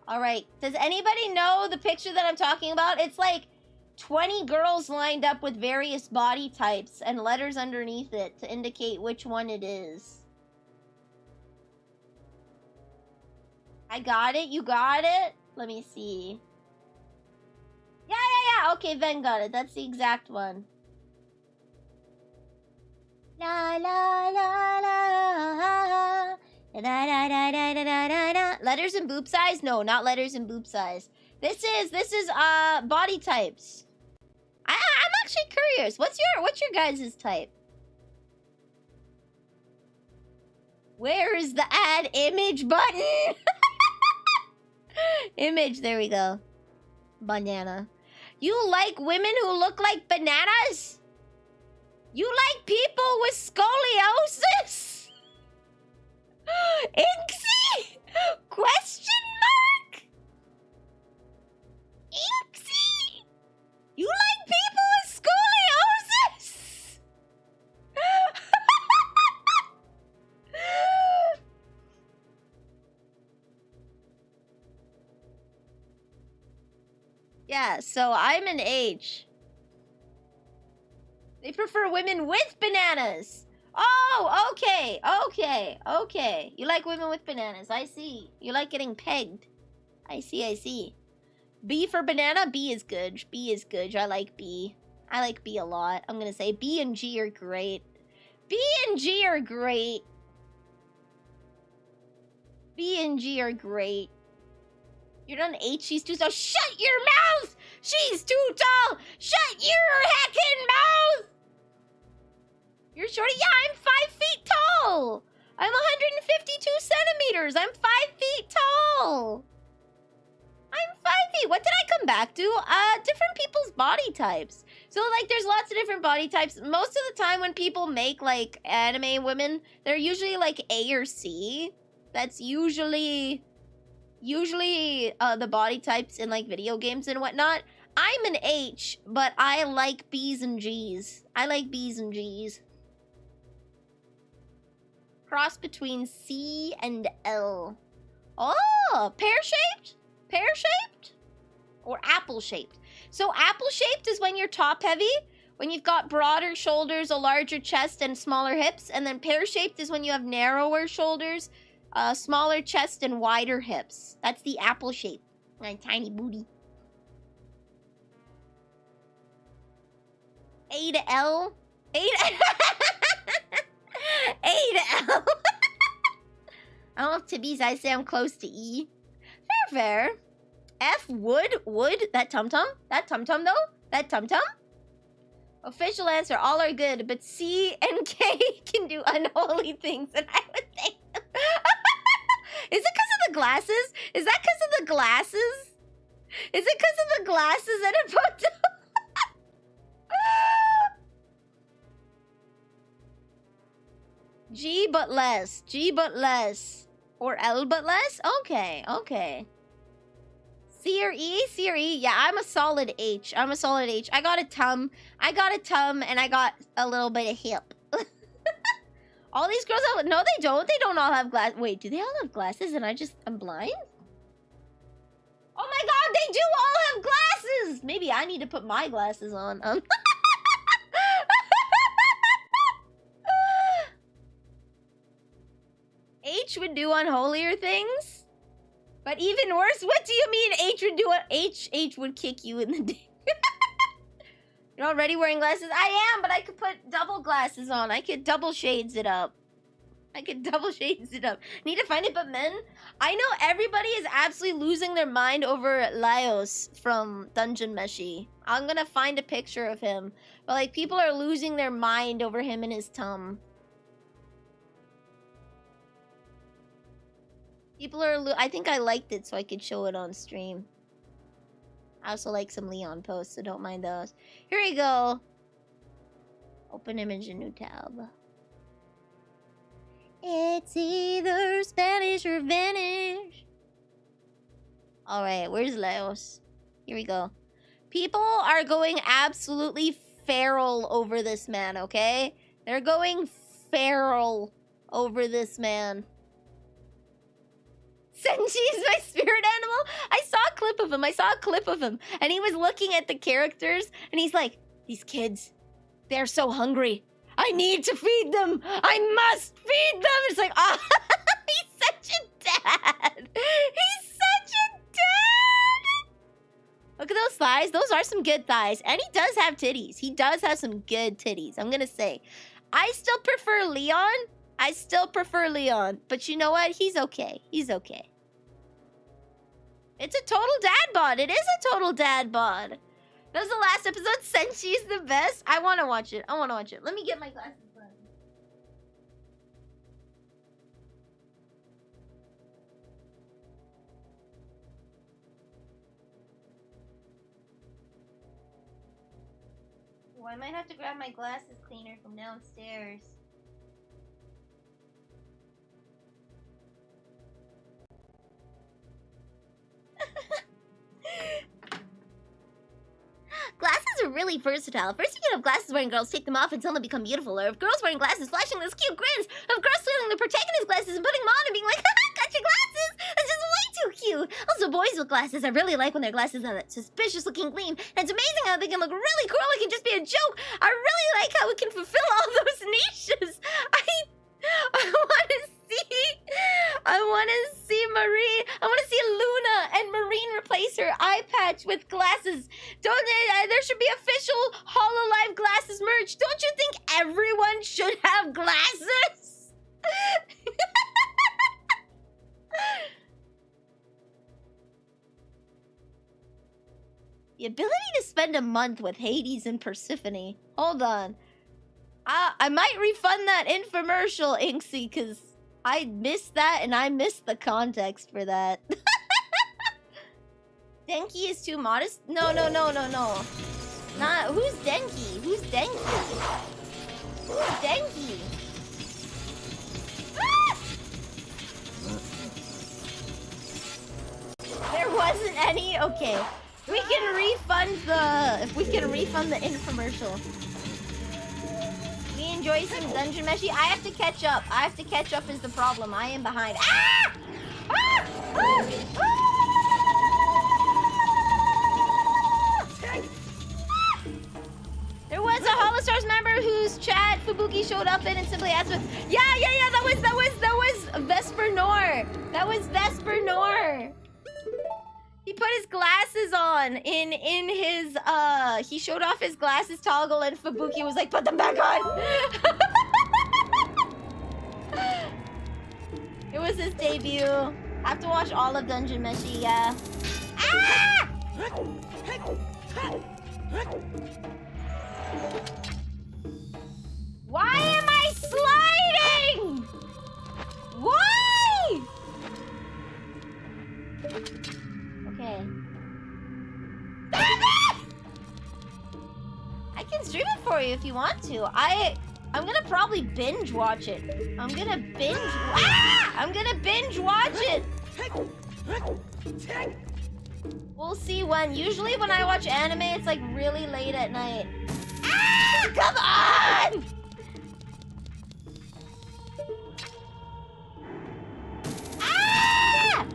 Alright. Does anybody know the picture that I'm talking about? It's like 20 girls lined up with various body types and letters underneath it to indicate which one it is. I got it? You got it? Let me see. Yeah. Okay, Ven got it. That's the exact one. La la la la. Letters and boob size? No, not letters and boob size. This is body types. I'm actually curious. What's your guys' type? Where is the add image button? Image, there we go. Banana. You like women who look like bananas? You like people with scoliosis? Inksy? Question mark? Inksy? You like people with scoliosis? Yeah, so I'm an H. They prefer women with bananas. Oh, okay. You like women with bananas. I see. You like getting pegged. I see. B for banana? B is good. I like B. I like B a lot. I'm gonna say B and G are great. B and G are great. You're not an H. She's too tall. Shut your mouth! She's too tall! Shut your heckin' mouth! You're shorty? Yeah, I'm 5 feet tall! I'm 152 centimeters! I'm 5 feet tall! I'm 5 feet! What did I come back to? Different people's body types. So, like, there's lots of different body types. Most of the time when people make, like, anime women, they're usually, like, A or C. That's usually the body types in, like, video games and whatnot. I'm an H, but I like B's and G's. I like B's and G's. Cross between C and L. Oh, pear-shaped? Pear-shaped? Or apple-shaped? So apple-shaped is when you're top-heavy, when you've got broader shoulders, a larger chest, and smaller hips. And then pear-shaped is when you have narrower shoulders, smaller chest, and wider hips. That's the apple-shape. My tiny booty. A to L? A to... A to L. I don't know if Tibby's I say I'm close to E. Fair. F, wood, that tum-tum? That tum-tum, though? That tum-tum? Official answer, all are good, but C and K can do unholy things, and I would think... Is it because of the glasses? Is that because of the glasses? Is it because of the glasses that it put up? G but less. G but less. Or L but less? Okay, okay. C or E? C or E? Yeah, I'm a solid H. I'm a solid H. I got a tum. I got a tum and I got a little bit of hip. All these girls have... No, they don't. They don't all have glasses. Wait, do they all have glasses and I'm blind? Oh my god, they do all have glasses! Maybe I need to put my glasses on. H would do unholier things? But even worse, what do you mean H would do what? H would kick you in the dick. You're already wearing glasses? I am, but I could put double glasses on. I could double shades it up. Need to find it, but men, I know everybody is absolutely losing their mind over Laios from Dungeon Meshi. I'm gonna find a picture of him. But, like, people are losing their mind over him and his tum. People are... I think I liked it so I could show it on stream. I also like some Leon posts, so don't mind those. Here we go. Open image in new tab. It's either Spanish or vanish. Alright, where's Laos? Here we go. People are going absolutely feral over this man, okay? They're going feral over this man. Senji's my spirit animal? I saw a clip of him. And he was looking at the characters, and he's like, these kids, they're so hungry. I need to feed them. I must feed them. It's like, ah, he's such a dad. He's such a dad. Look at those thighs. Those are some good thighs. And he does have titties. He does have some good titties, I'm going to say. I still prefer Leon. But you know what? He's okay. He's okay. It's a total dad bod. It is a total dad bod. That was the last episode. Senchi's the best. I want to watch it. Let me get my glasses on. Oh, I might have to grab my glasses cleaner from downstairs. Glasses are really versatile. First, you can have glasses wearing girls take them off until they become beautiful, or if girls wearing glasses flashing those cute grins, of girls stealing the protagonist glasses and putting them on and being like, haha, got your glasses! That's just way too cute! Also, boys with glasses, I really like when their glasses have that suspicious-looking gleam, and it's amazing how they can look really cool, it can just be a joke! I really like how it can fulfill all those niches! I want to see Marie. I want to see Luna and Marine replace her eye patch with glasses. There should be official HoloLive glasses merch. Don't you think everyone should have glasses? The ability to spend a month with Hades and Persephone. Hold on. I might refund that infomercial, Inksy, because I missed that and I missed the context for that. Denki is too modest? No. Nah, who's Denki? Who's Denki? Who's Denki? Ah! There wasn't any? Okay. We can refund the infomercial. We enjoy some dungeon meshy. I have to catch up. I have to catch up is the problem. I am behind. Ah! Ah! Ah! Ah! There was a Holostars member whose chat Fubuki showed up in and simply asked with, yeah, that was Vesper Nor. That was Vesper Nor. He put his glasses on in his he showed off his glasses toggle and Fubuki was like, put them back on. It was his debut. I have to watch all of Dungeon Meshi, yeah. Ah! Why am I sliding? Why? Okay. I can stream it for you if you want to. I'm gonna probably binge watch it. I'm gonna binge watch it. We'll see when. Usually when I watch anime, it's like really late at night. Ah! Come on! Ah!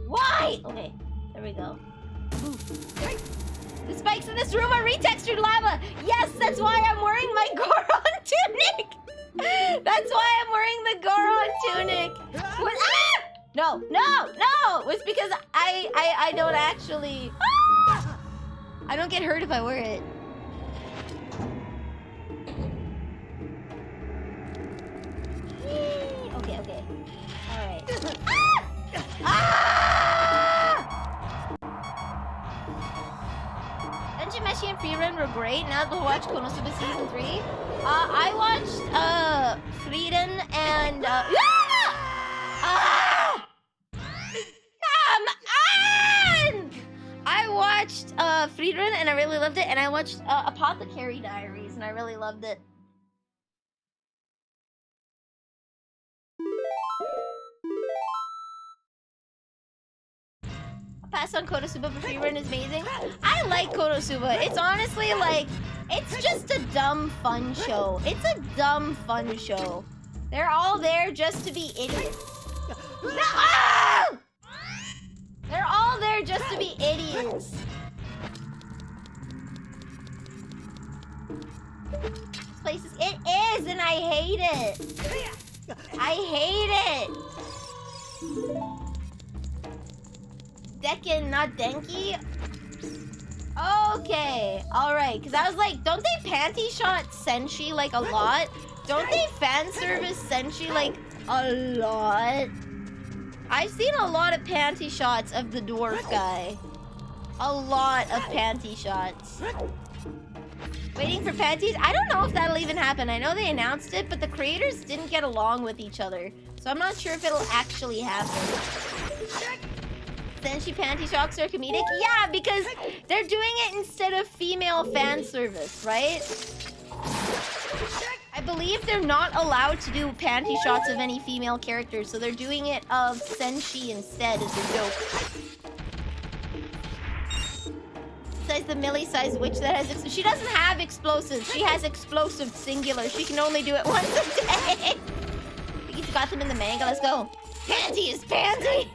Why? Okay, there we go. Ooh. The spikes in this room are retextured lava. Yes, that's why I'm wearing my Goron tunic. That's why I'm wearing the Goron tunic. What? Ah! No. It was because I don't actually. Ah! I don't get hurt if I wear it. Okay. All right. Ah! Ah! Dungeon Meshi and Freerun were great. Now we'll watch Konosuba Season 3. I watched Freerun and come on! I watched Freerun and I really loved it, and I watched Apothecary Diaries and I really loved it. Pass on Konosuba, but Freerun is amazing. I like Konosuba. It's honestly like, it's just a dumb fun show. It's a dumb fun show. They're all there just to be idiots. No! Ah! They're all there just to be idiots. This place is, it is, and I hate it. I hate it. Dekken, not Denki? Okay, alright. Because I was like, don't they panty shot Senshi like a lot? Don't they fan service Senshi like a lot? I've seen a lot of panty shots of the dwarf guy. A lot of panty shots. Waiting for panties? I don't know if that'll even happen. I know they announced it, but the creators didn't get along with each other. So I'm not sure if it'll actually happen. Senshi panty shocks are comedic? Yeah, because they're doing it instead of female fan service, right? I believe they're not allowed to do panty shots of any female characters, so they're doing it of Senshi instead as a joke. Says the milli-sized witch that has... She doesn't have explosives. She has explosive singular. She can only do it once a day. He's got them in the manga. Let's go. Panty is panty.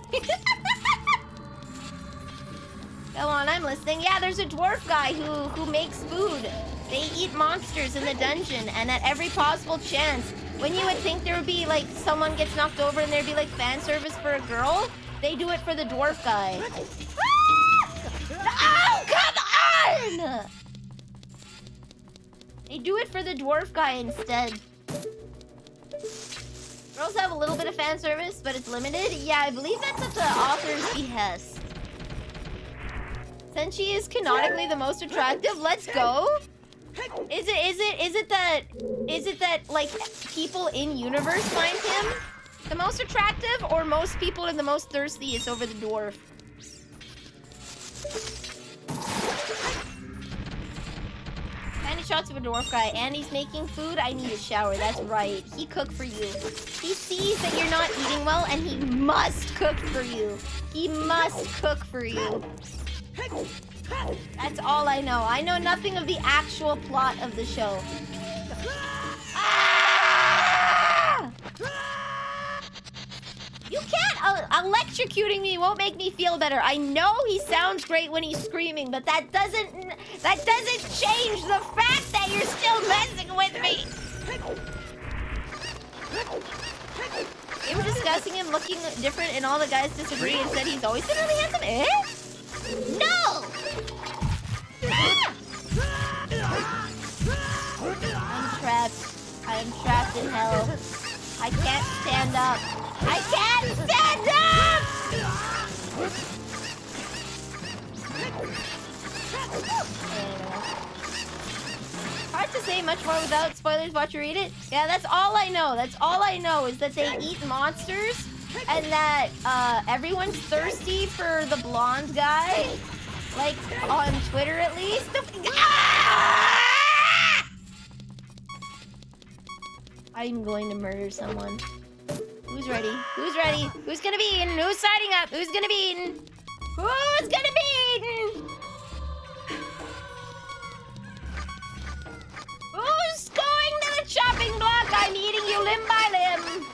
Go on, I'm listening. Yeah, there's a dwarf guy who makes food. They eat monsters in the dungeon, and at every possible chance, when you would think there would be, like, someone gets knocked over and there'd be, like, fan service for a girl, they do it for the dwarf guy. Ah! Oh, come on! They do it for the dwarf guy instead. Girls have a little bit of fan service, but it's limited. Yeah, I believe that's at the author's behest. Senshi is canonically the most attractive. Let's go. Is it that like people in universe find him the most attractive, or most people are the most thirsty is over the dwarf? Tiny shots of a dwarf guy. And he's making food. I need a shower. That's right. He cooked for you. He sees that you're not eating well, and he must cook for you. He must cook for you. That's all I know. I know nothing of the actual plot of the show. Ah! You can't! Electrocuting me won't make me feel better. I know he sounds great when he's screaming, but that doesn't change the fact that you're still messing with me. They were discussing him looking different, and all the guys disagree and said he's always been really handsome. Eh? No! Ah! I'm trapped. I'm trapped in hell. I can't stand up. I can't stand up! Hard to say much more without spoilers. Watch or read it. Yeah, that's all I know. That's all I know is that they eat monsters and that everyone's thirsty for the blonde guy. Like, on Twitter at least. Ah! I'm going to murder someone. Who's ready? Who's ready? Who's gonna be eaten? Who's signing up? Who's gonna be eaten? Who's gonna be eaten? Who's going to the chopping block? I'm eating you limb by limb.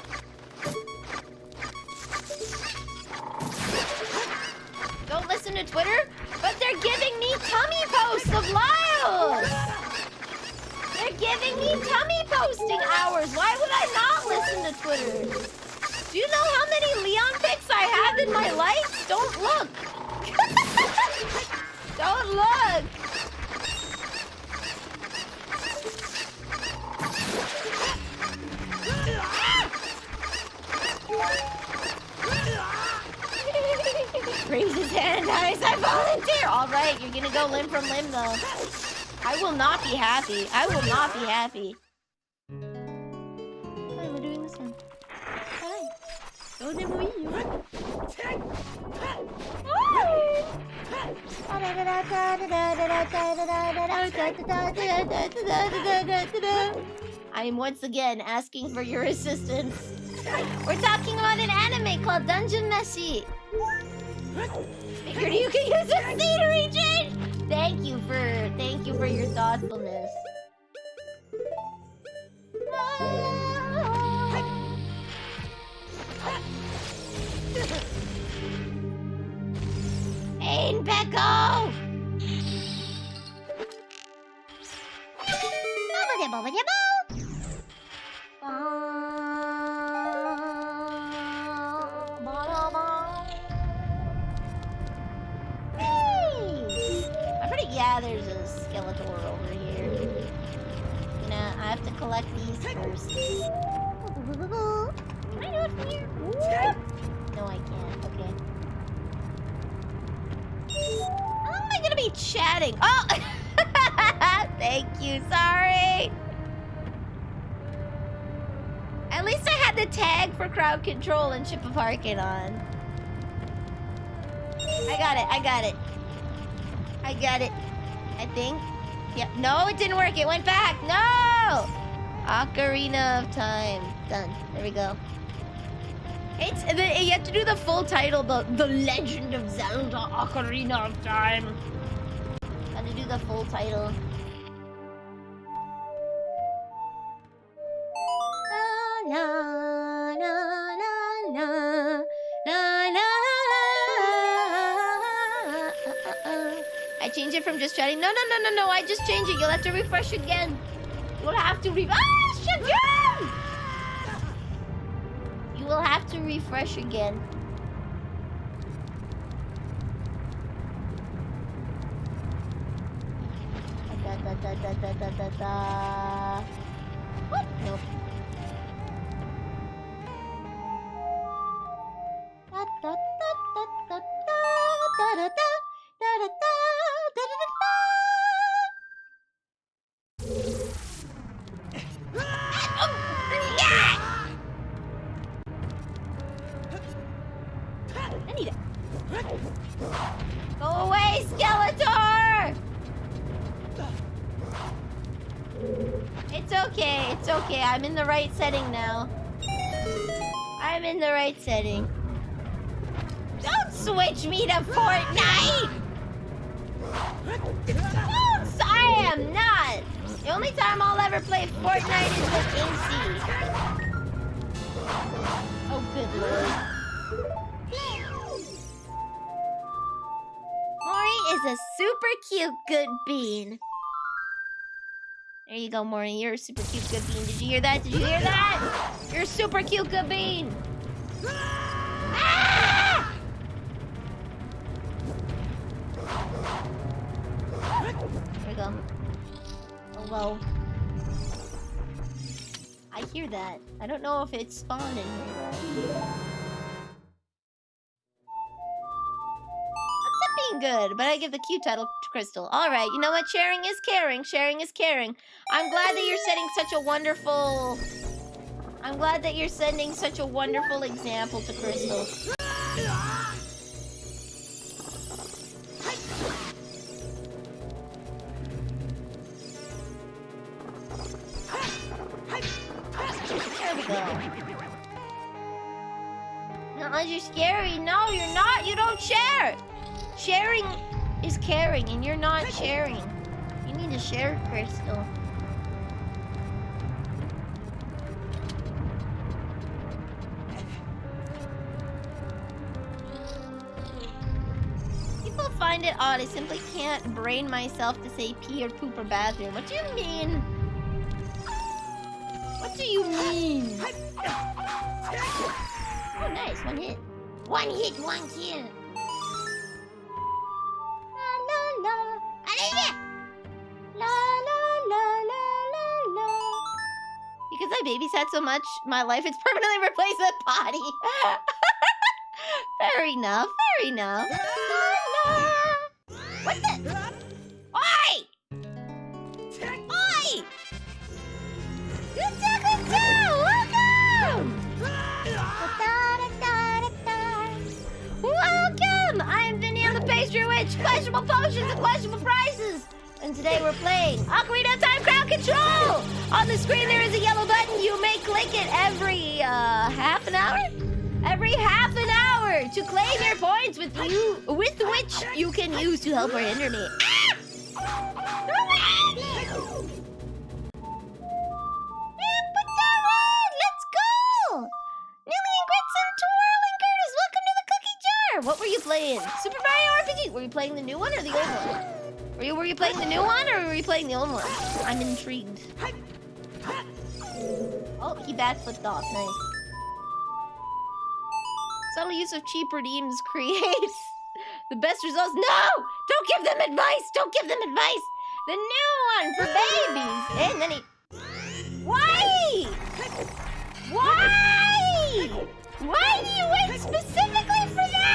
Don't listen to Twitter, but they're giving me tummy posts of Lyle. They're giving me tummy posting hours. Why would I not listen to Twitter? Do you know how many Leon pics I have in my life? Don't look. Don't look. Raise his hand, guys. I volunteer. All right, you're gonna go limb from limb, though. I will not be happy. I will not be happy. Fine, we're doing this one. Fine. Don't ever eat you. I am once again asking for your assistance. We're talking about an anime called Dungeon Meshi. Figured you could use a scenery change. Thank you for your thoughtfulness. Pain Pecco! Yeah, there's a Skeletor over here. Nah, I have to collect these first. Can I do it from here? No, I can't. Okay. How long am I gonna be chatting? Oh! Thank you, sorry! At least I had the tag for crowd control and Ship of Arcane on. I got it. I think. Yeah. No, it didn't work. It went back. No! Ocarina of Time. Done. There we go. You have to do the full title, the Legend of Zelda Ocarina of Time. Gotta do the full title. La la la la la la. I changed it from just chatting. No, I just changed it. You'll have to refresh again. You'll have to again! You will have to refresh again. What? Nope. I need it. Go away, Skeletor! It's okay, it's okay. I'm in the right setting now. I'm in the right setting. Don't switch me to Fortnite! I am not! The only time I'll ever play Fortnite is with AC. Oh, good lord. Maury is a super cute good bean. There you go, Maury. You're a super cute good bean. Did you hear that? Did you hear that? You're a super cute good bean. Ah! There we go. Hello. I hear that. I don't know if it's spawned in here, though. Being good, but I give the cute title to Crystal. All right, you know what? Sharing is caring. Sharing is caring. I'm glad that you're setting such a wonderful... I'm glad that you're sending such a wonderful example to Crystal. There we go. No, you're scary. No, you're not. You don't share. Sharing is caring, and you're not sharing. You need to share, Crystal. People find it odd. I simply can't brain myself to say pee or poop or bathroom. What do you mean? What do you mean? Oh, nice. One hit. One hit, one kill. Because I babysat so much, my life is permanently replaced with potty. Fair enough, fair enough. What the? Oi! Oi! You took it down! Welcome! Welcome! I'm Vanille the Pastry Witch. Questionable potions and questionable prices. And today we're playing Ocarina Time Crowd Control! On the screen there is a yellow button. You may click it every half an hour? Every half an hour to claim your points with which you can use to help or hinder me. Ah! Let's go! Nilly and Grits and Twirling Curtis, welcome to the cookie jar! What were you playing? Super Mario RPG? Were you playing the new one or the old one? Were you playing the new one or were you playing the old one? I'm intrigued. Oh, he backflipped off. Nice. Subtle use of cheap redeems creates the best results. No! Don't give them advice! Don't give them advice! The new one for babies! And then he... Why? Why? Why do you wait specifically for that?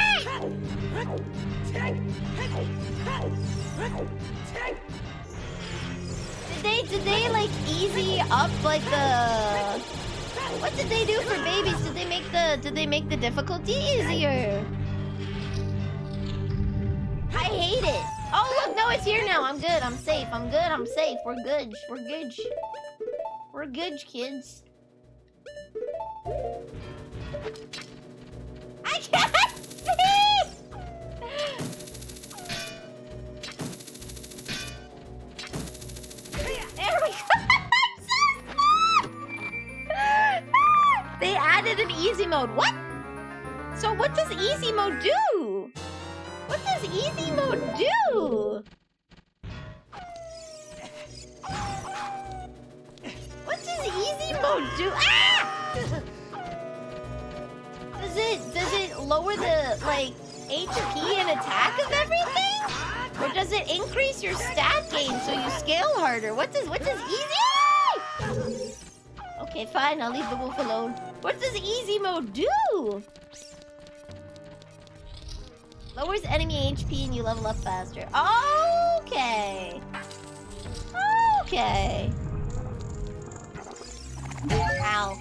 Did they like easy up like the... What did they do for babies? Did they make the difficulty easier? I hate it. Oh look, no, it's here now. I'm good. I'm safe. I'm good. I'm safe. We're good. We're good. We're good, kids. I can't see! There we go. They added an easy mode. What? So what does easy mode do? What does easy mode do? What does easy mode do? Ah! Does it lower the like HP and attack of everything? Or does it increase your stat gain so you scale harder? What does easy? Okay, fine, I'll leave the wolf alone. What does easy mode do? Lowers enemy HP and you level up faster. Okay. Okay. Ow.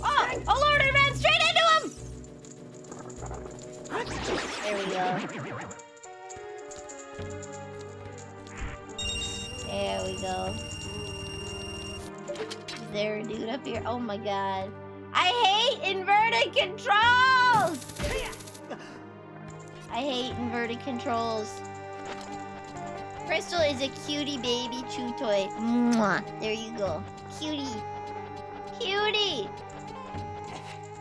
Oh, oh lord, I ran straight into him! go. There we go. Is there a dude up here? Oh my god. I hate inverted controls! I hate inverted controls. Crystal is a cutie baby chew toy. Mwah. There you go. Cutie. Cutie!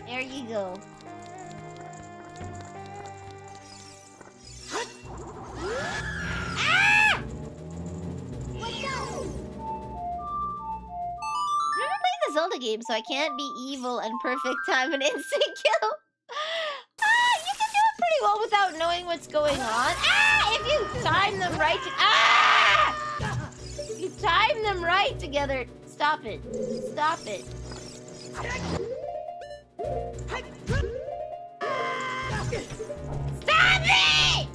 There you go. Ah! I've never played the Zelda game, so I can't be evil and perfect time and instant kill. You can do it pretty well without knowing what's going on. If you time them right you time them right together. Stop it. Stop it. Stop it!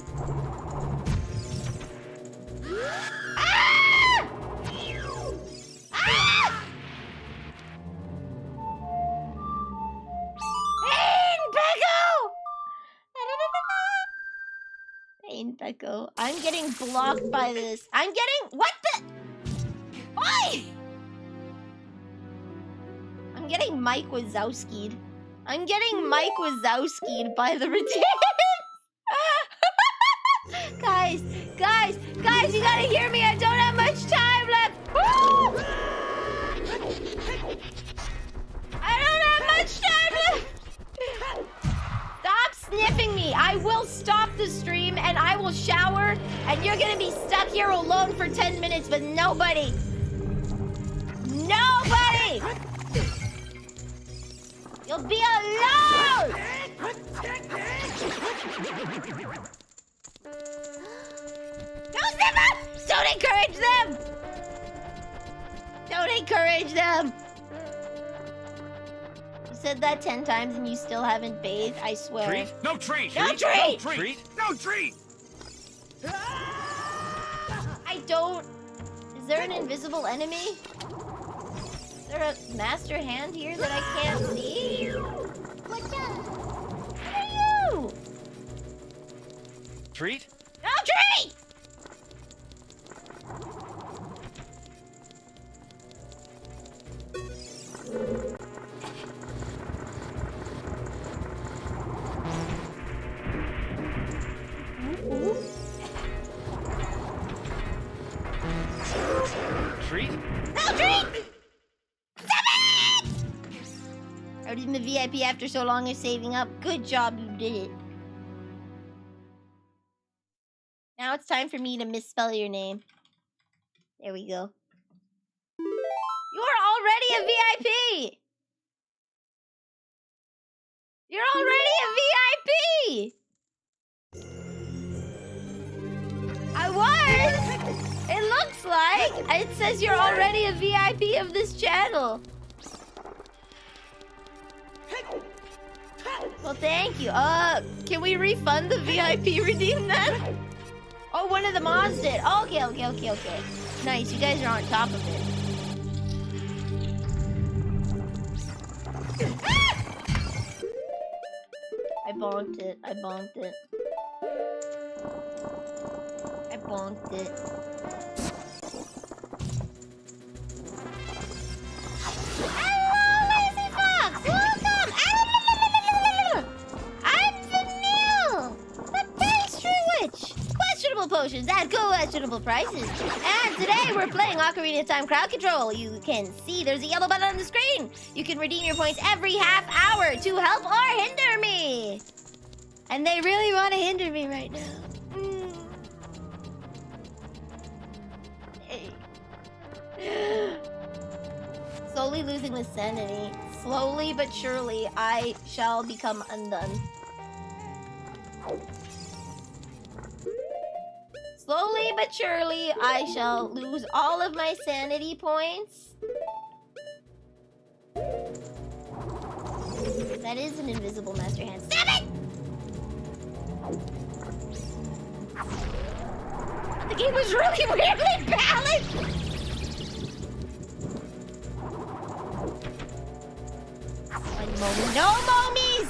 Pain Pecco. I'm getting blocked by this. I'm getting... What the... Why? I'm getting Mike Wazowski'd. I'm getting Mike Wazowski'd by the Redeemers. Guys, you gotta hear me. I don't have much time left. I don't have much time left. Stop sniffing me. I will stop the stream and I will shower and you're gonna be stuck here alone for 10 minutes with nobody. Nobody! You'll be alone! Don't step up! Don't encourage them! Don't encourage them! You said that 10 times and you still haven't bathed, I swear. Treat? No treat! No treat! No treat! No treat! I don't... Is there an invisible enemy? Is there a master hand here that I can't see? What's up? What are you? Treat? No treat! Treat? No treat! Stop it! I redeemed the VIP after so long of saving up. Good job, you did it. Now it's time for me to misspell your name. There we go. You're already a VIP! You're already a VIP! I was! It looks like! It says you're already a VIP of this channel. Well, thank you. Can we refund the VIP redeem then? Oh, one of the mods did. Okay. Nice, you guys are on top of it. Ah! I bonked it. I bonked it. Hello, Lazy Fox! Welcome! I'm Vanille, the pastry witch! Questionable potions at questionable prices. And today we're playing Ocarina of Time crowd control. You can see there's a yellow button on the screen. You can redeem your points every half hour to help or hinder me. And they really want to hinder me right now. Slowly losing the sanity. Slowly but surely, I shall become undone. Slowly but surely, I shall lose all of my sanity points. That is an invisible master hand. Stop it! The game was really weirdly balanced! One moment. No momies!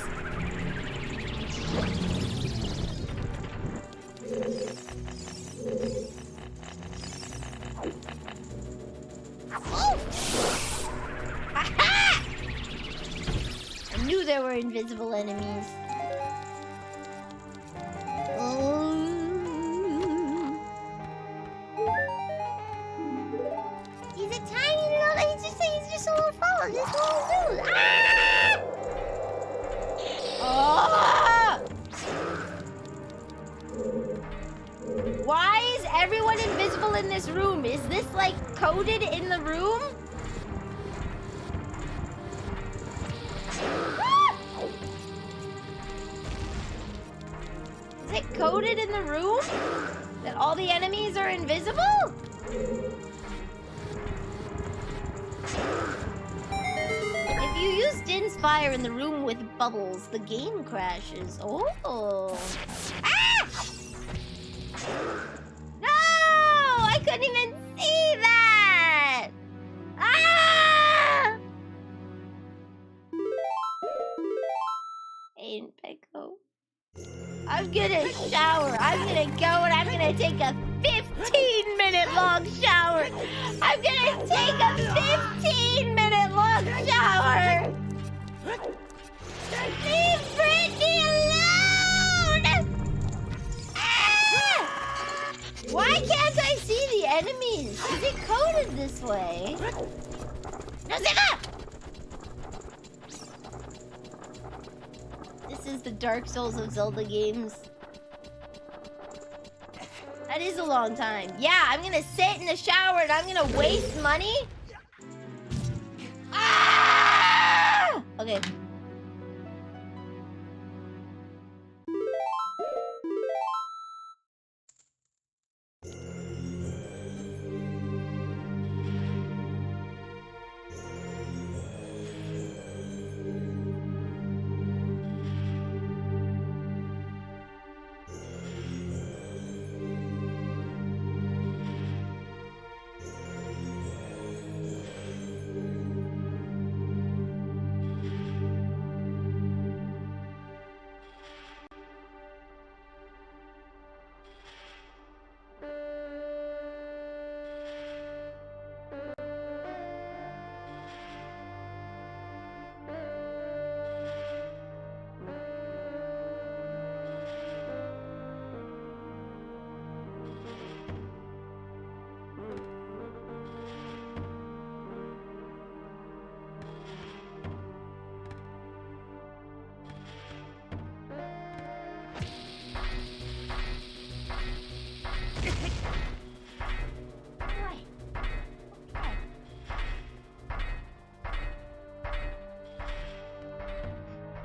invisible enemies. He's a tiny little. He's just a little fellow. Just a little dude. Ah! Oh! Why is everyone invisible in this room? Is this like coded in the room? Ah! Is it coded in the room that all the enemies are invisible? If you use Din's fire in the room with bubbles, the game crashes. Oh. Ah! No! I couldn't even see that! Ah! Ain't Pecco. I'm gonna shower. I'm gonna go and I'm gonna take a 15-minute long shower. I'm gonna take a 15-minute long shower. Leave Brittany alone! Ah! Why can't I see the enemies? Is it coded this way? No, Zelda! This is the Dark Souls of Zelda games. That is a long time. Yeah, I'm gonna sit in the shower and I'm gonna waste money. Ah! Okay.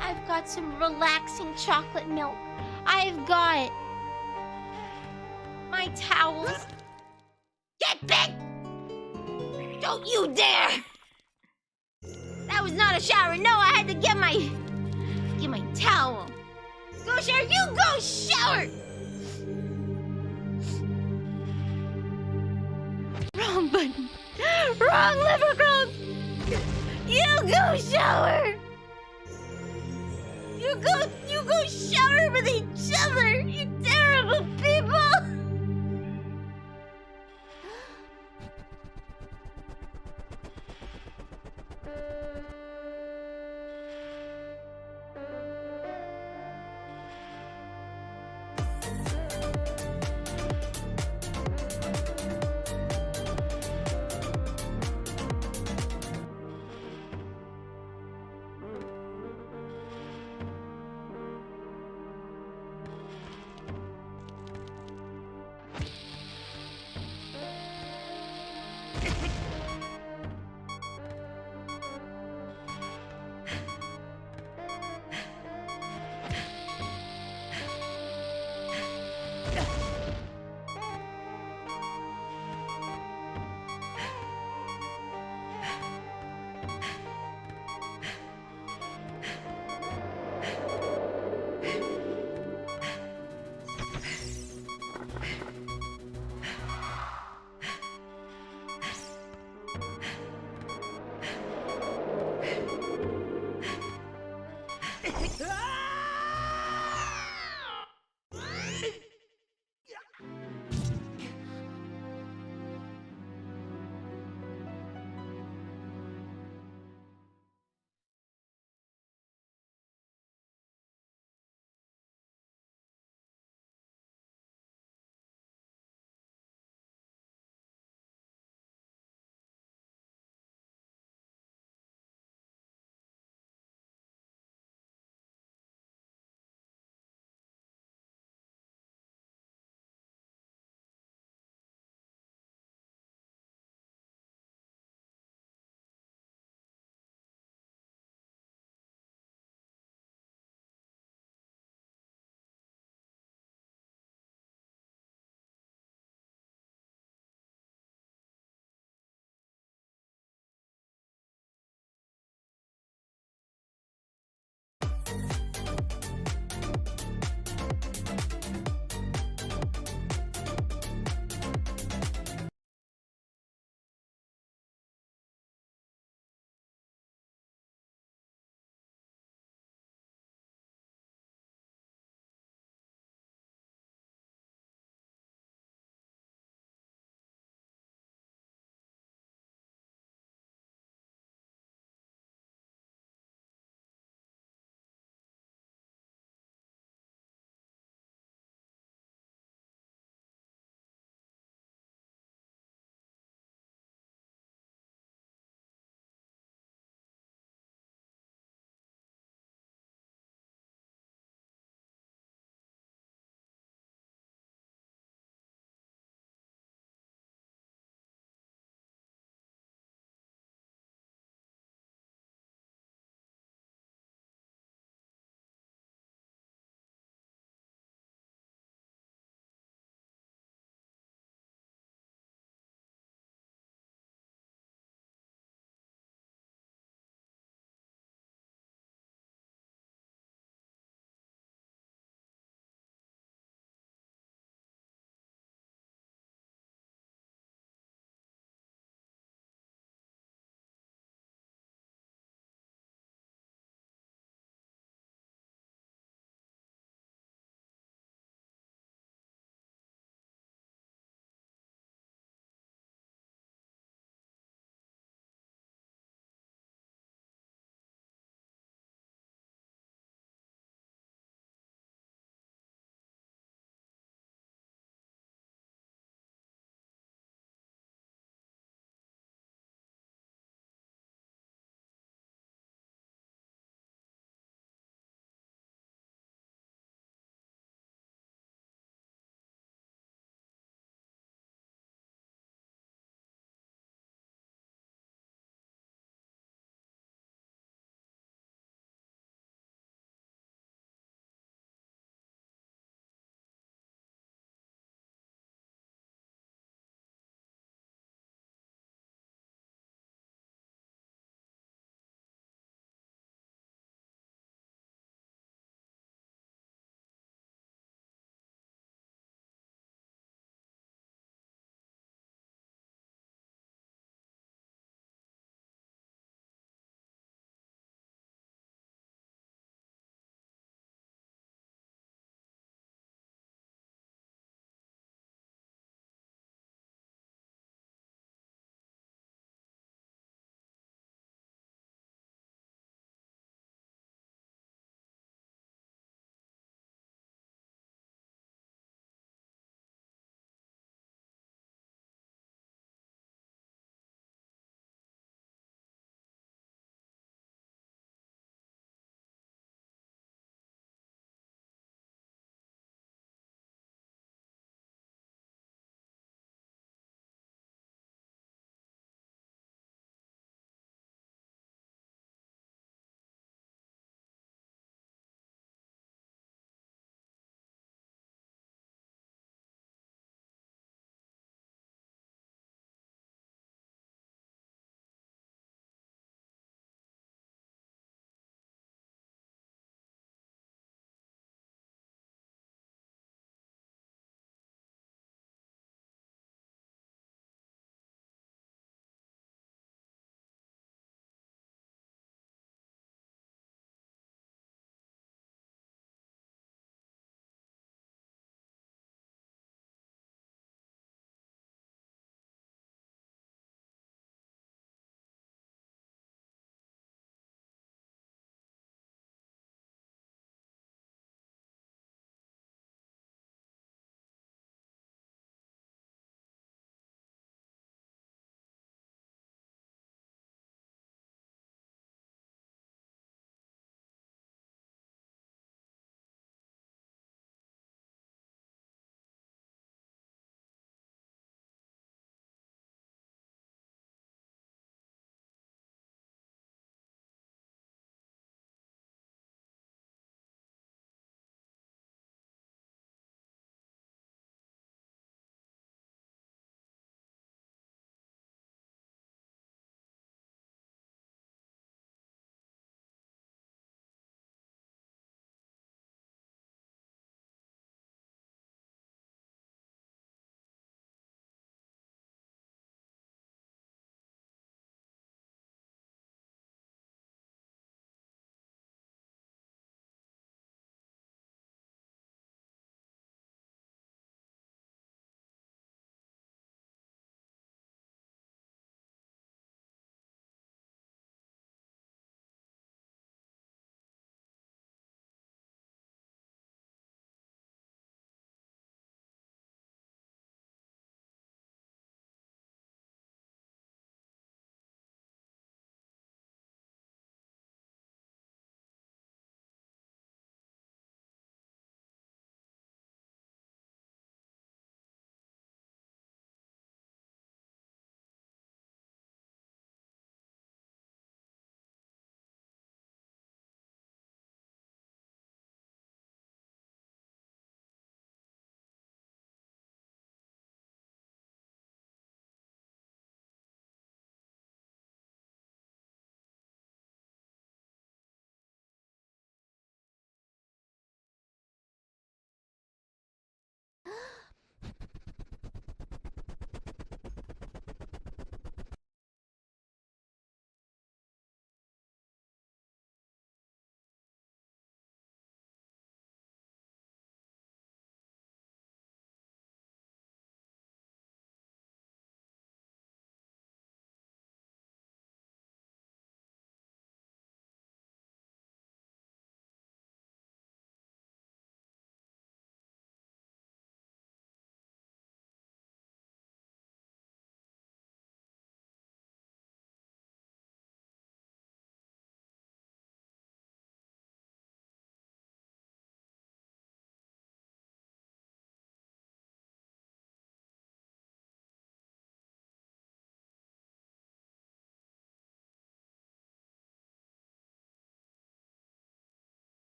I've got some relaxing chocolate milk. I've got my towels. Get back! Don't you dare! That was not a shower. No, I had to get my towel. Go shower. You go shower. Wrong button. Wrong liver crumb. You go shower. You go shower with each other, you terrible people!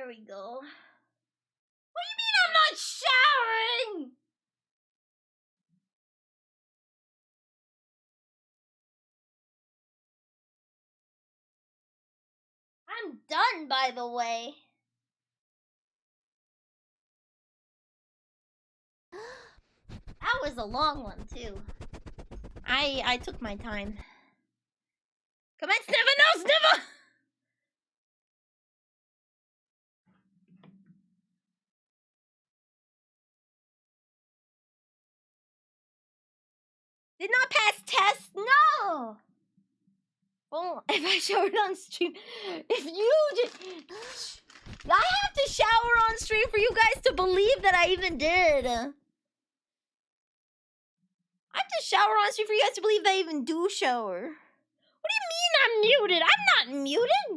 There we go. What do you mean I'm not showering? I'm done, by the way. That was a long one, too. I took my time. Come on, Sniffer! No, Sniffer! Did not pass test? No! Well, if I showered on stream, if you just... I have to shower on stream for you guys to believe that I even did. I have to shower on stream for you guys to believe that I even do shower. What do you mean I'm muted? I'm not muted.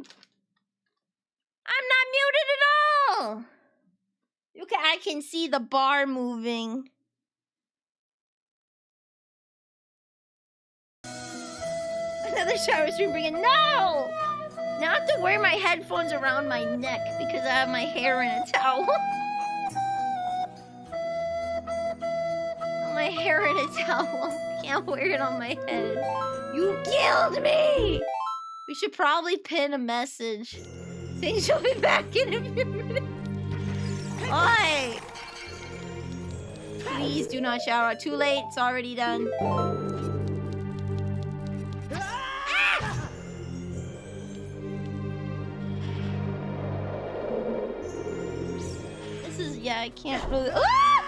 I'm not muted at all. Okay, I can see the bar moving. Another shower stream bringing. No! Now I have to wear my headphones around my neck because I have my hair in a towel. My hair in a towel. Can't wear it on my head. You killed me! We should probably pin a message saying she'll be back in a few minutes. Oi! Please do not shower. Too late. It's already done. Yeah, I can't really. Ah!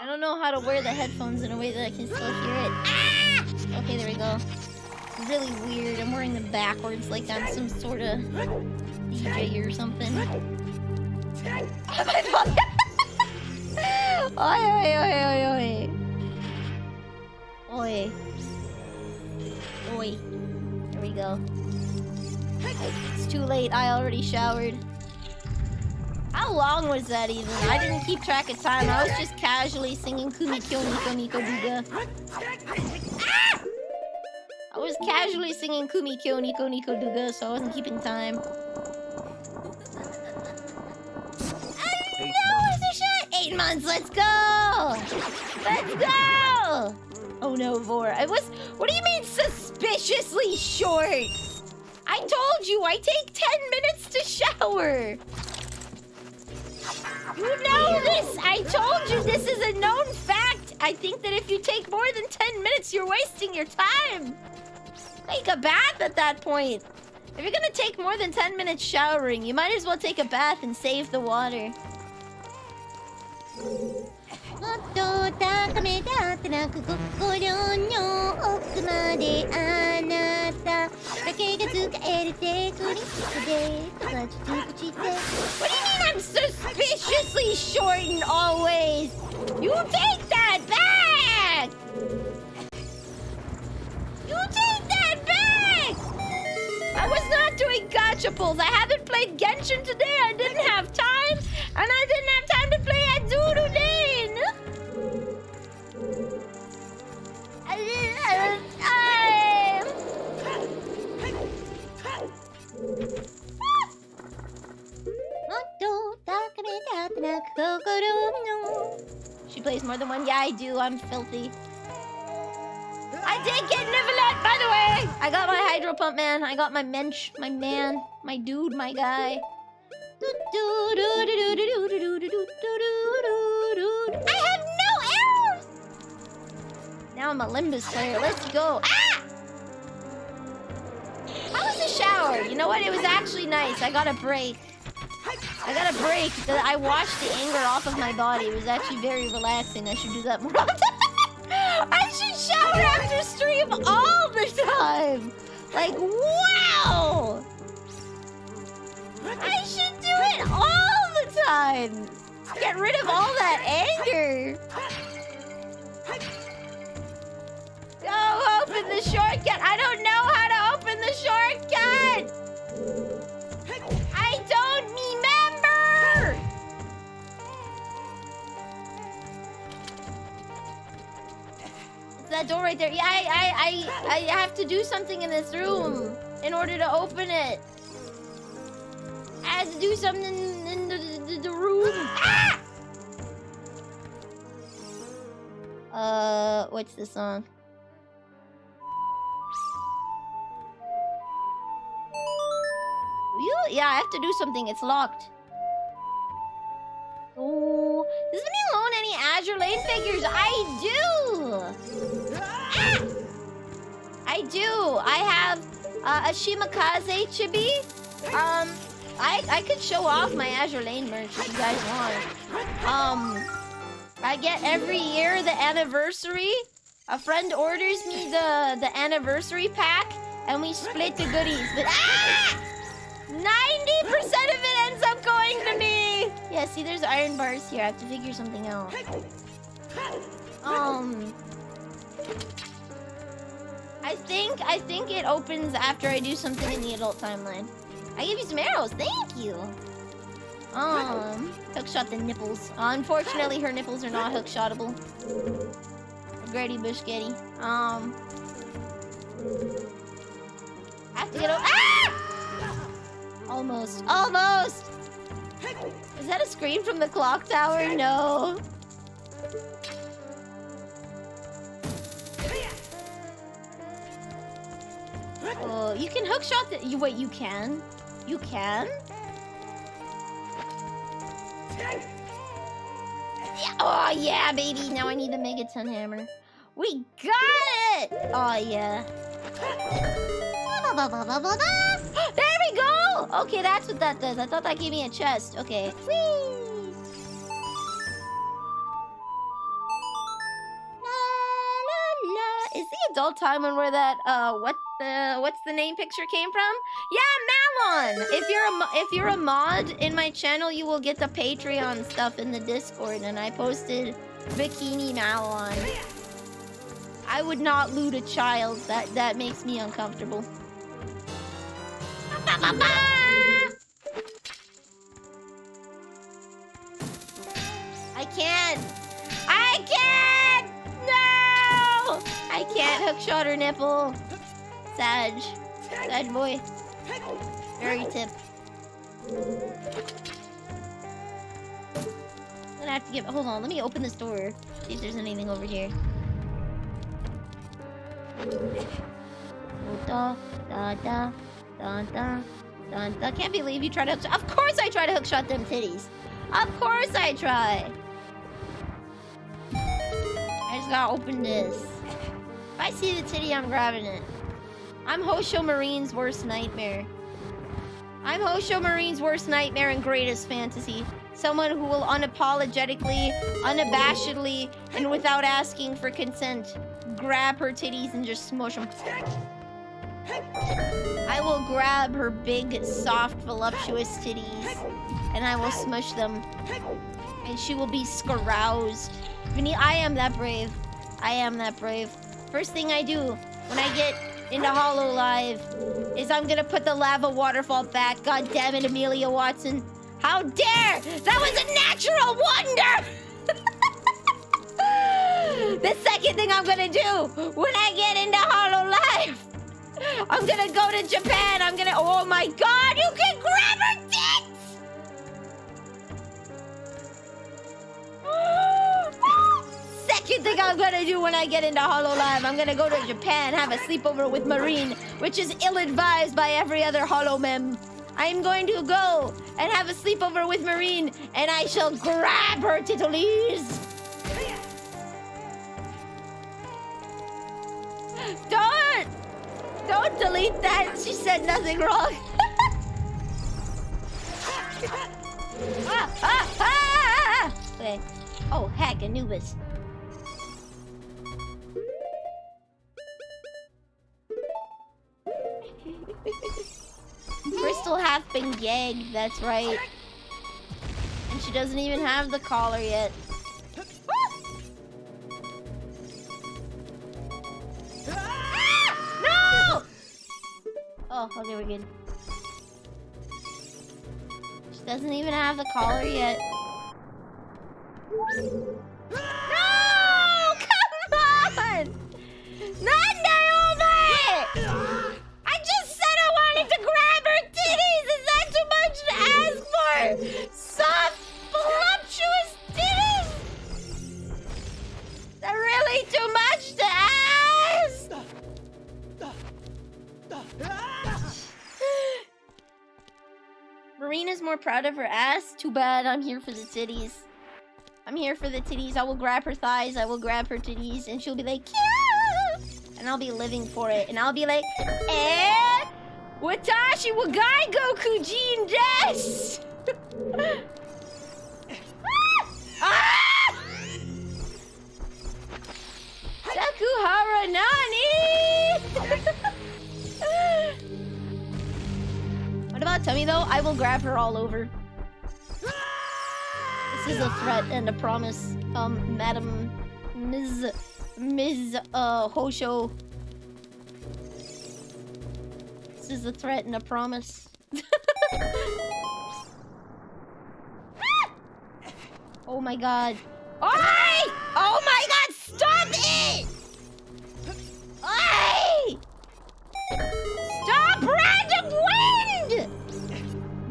I don't know how to wear the headphones in a way that I can still hear it. Ah! Okay, there we go. It's really weird. I'm wearing them backwards like I'm some sort of DJ or something. Oi, oi, oi, oi, oi. Oi. Oi. There we go. It's too late. I already showered. How long was that even? I didn't keep track of time. I was just casually singing Kumi Kyo Niko Niko Duga. Ah! I was casually singing Kumi Kyo Niko Niko Duga, so I wasn't keeping time. Where's the shot? 8 months, let's go! Let's go! Oh no, Vor. What do you mean suspiciously short? I told you, I take 10 minutes to shower. You know this! I told you this is a known fact! I think that if you take more than 10 minutes, you're wasting your time! Take a bath at that point! If you're gonna take more than 10 minutes showering, you might as well take a bath and save the water. What do you mean I'm suspiciously short and always? You take that back! You take that back! I was not doing gacha pulls. I haven't played Genshin today. I didn't have time. And I didn't have time to play at Zurudane. She plays more than one. Yeah, I do. I'm filthy. I did get Nivelet, by the way. I got my hydro pump, man. I got my mensch, my man, my dude, my guy. I have no arrows. Now I'm a Limbus player. Let's go. Ah! How was the shower? You know what? It was actually nice. I got a break. I washed the anger off of my body. It was actually very relaxing. I should do that more often. I should shower after stream all the time. Like, wow. I should do it all the time. Get rid of all that anger. Go open the shortcut. I don't know how to open the shortcut. I don't remember. It's that door right there. Yeah, I have to do something in this room in order to open it. I have to do something in the room. Ah! What's the song? Yeah, I have to do something. It's locked. Oh, does Vanille own any Azure Lane figures? I do. I do. I have a Shimakaze chibi. I could show off my Azure Lane merch if you guys want. I get every year the anniversary. A friend orders me the anniversary pack, and we split the goodies. But 90% of it ends up going to me. Yeah, see, there's iron bars here. I have to figure something out. I think it opens after I do something in the adult timeline. I give you some arrows. Thank you. Hookshot the nipples. Unfortunately, her nipples are not hookshotable. Grady Bushgetty. I have to get over. Almost. Almost! Is that a scream from the clock tower? No. Oh, you can hookshot the. Wait, you can? You can? Yeah. Oh, yeah, baby. Now I need the Megaton hammer. We got it! Oh, yeah. There we go! Okay, that's what that does. I thought that gave me a chest. Okay. Whee! Is the adult time one where that what's the name picture came from? Yeah, Malon. If you're a mod in my channel, you will get the Patreon stuff in the Discord, and I posted Bikini Malon. I would not loot a child. That makes me uncomfortable. I can't. I can't. No! I can't hookshot her nipple. Sag boy. Very tip. I'm gonna have to get. Hold on. Let me open this door. See if there's anything over here. Da da da da da da. I can't believe you tried to hookshot. Of course I try to hookshot them titties. Of course I try. I just gotta open this. If I see the titty, I'm grabbing it. I'm Hosho Marine's worst nightmare. I'm Hosho Marine's worst nightmare and greatest fantasy. Someone who will unapologetically, unabashedly, and without asking for consent, grab her titties and just smush them. I will grab her big, soft, voluptuous titties, and I will smush them. And she will be scaroused. I am that brave. I am that brave. First thing I do when I get into Hollow Live is I'm gonna put the lava waterfall back. God damn it, Amelia Watson. How dare! That was a natural wonder! The second thing I'm gonna do when I get into Hollow Live, I'm gonna go to Japan. I'm gonna. Oh my god, you can grab her tits! Second thing I'm gonna do when I get into Hollow Live, I'm gonna go to Japan, have a sleepover with Marine, which is ill-advised by every other Hollow mem. I'm going to go and have a sleepover with Marine, and I shall grab her titties. Don't delete that. She said nothing wrong. Okay. Oh, heck, Anubis. Crystal hath been gagged, that's right. And she doesn't even have the collar yet. No! Oh, okay, we're good. She doesn't even have the collar yet. No! Come on! Not Naomi! I just said I wanted to grab her titties! Is that too much to ask for? Soft, voluptuous titties! They're really too much to ask! Marina's more proud of her ass? Too bad, I'm here for the titties. I'm here for the titties. I will grab her thighs, I will grab her titties, and she'll be like, cute! And I'll be living for it. And I'll be like, eh? Watashi wa gai goku jin desu! Ah! Sakuhara nani? What about Tummy though? I will grab her all over. This is a threat and a promise. Madam Ms. Hosho. This is a threat and a promise. Oh my god. Oi! Oh my god, stop it! Oi! Stop random wind!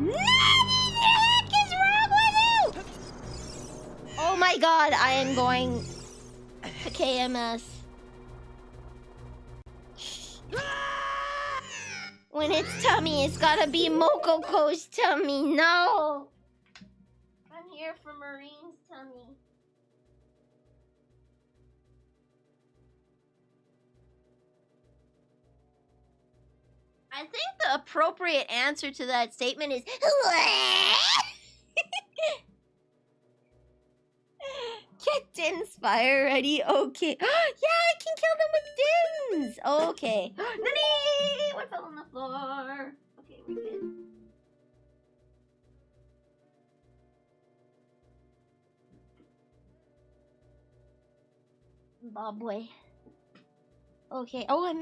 What the heck is wrong with you? Oh my god, I am going to KMS. When it's Tummy, it's gotta be Mokoko's tummy. No! I'm here for Marine's tummy. I think the appropriate answer to that statement is Get Din's fire ready. Okay. Yeah, I can kill them with Dins. Okay. Nani! What fell on the floor? Okay, we're good. Bobway. Okay. Oh, I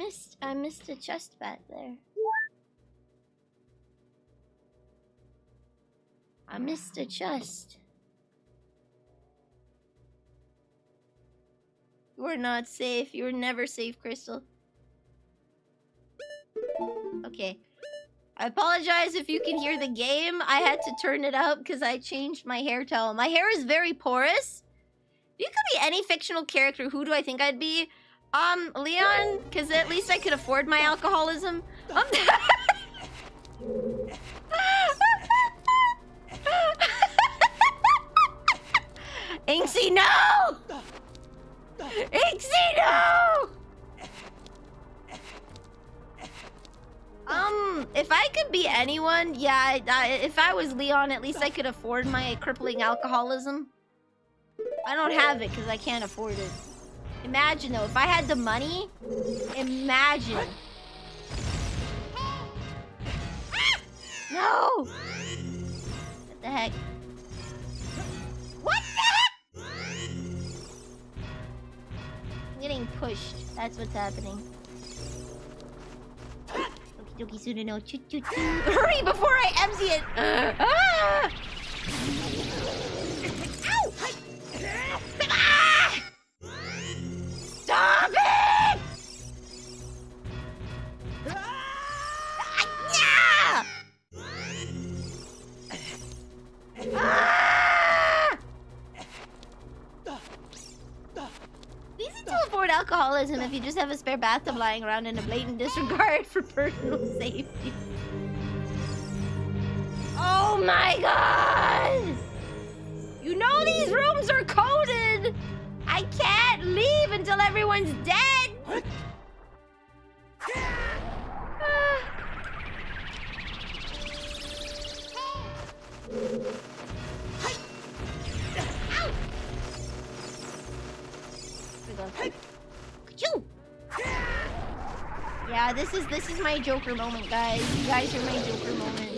missed a chest back there. I missed a chest. You are not safe. You are never safe, Crystal. Okay. I apologize if you can hear the game. I had to turn it up because I changed my hair towel. My hair is very porous. If you could be any fictional character, who do I think I'd be? Leon, because at least I could afford my alcoholism. Inksy, no! Inksy, no! If I could be anyone, yeah, if I was Leon, at least I could afford my crippling alcoholism. I don't have it because I can't afford it. Imagine though, if I had the money, imagine. No! What the heck? What the heck? I'm getting pushed. That's what's happening. Okie dokie, soon no. Choo choo choo. Hurry before I empty it! Ah! Ow! Ah! Stop it! Ah! Ah! Easy to afford alcoholism if you just have a spare bathtub lying around in a blatant disregard for personal safety. Oh my god! You know these rooms are coded! I can't leave until everyone's dead! Yeah, this is my Joker moment, guys. You guys are my Joker moment.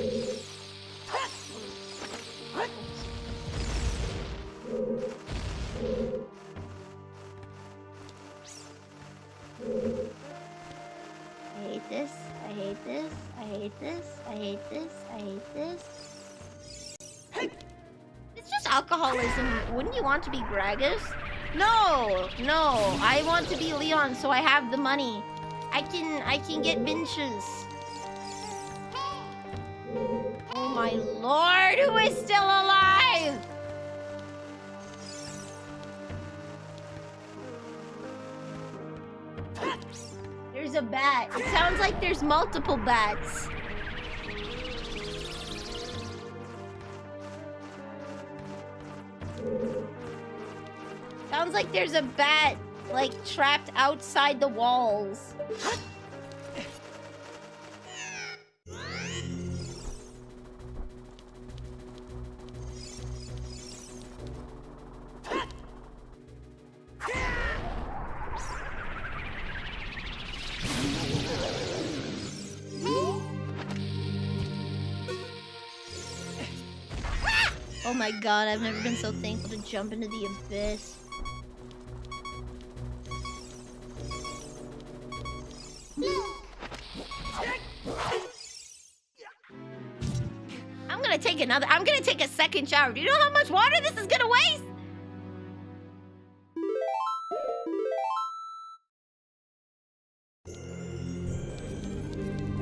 I hate this. I hate this. I hate this. I hate this. I hate this. It's just alcoholism. Wouldn't you want to be Gragas? No, no. I want to be Leon, so I have the money. I can get benches. Oh my lord, who is still alive? There's a bat. It sounds like there's multiple bats. Sounds like there's a bat, like, trapped outside the walls. Oh my god, I've never been so thankful to jump into the abyss. I'm gonna take a second shower. Do you know how much water this is gonna waste?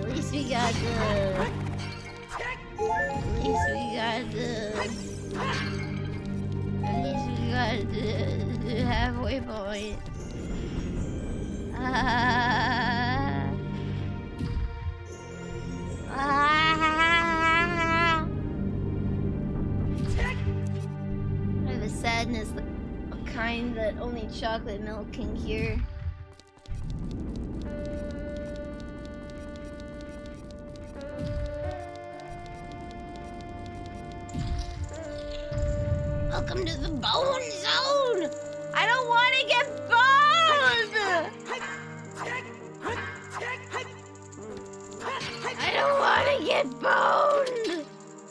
At least we got the... At least we got the halfway point. I have a sadness, a kind that only chocolate milk can cure. Welcome to the bone zone! I don't want to get boned! I don't want to get boned!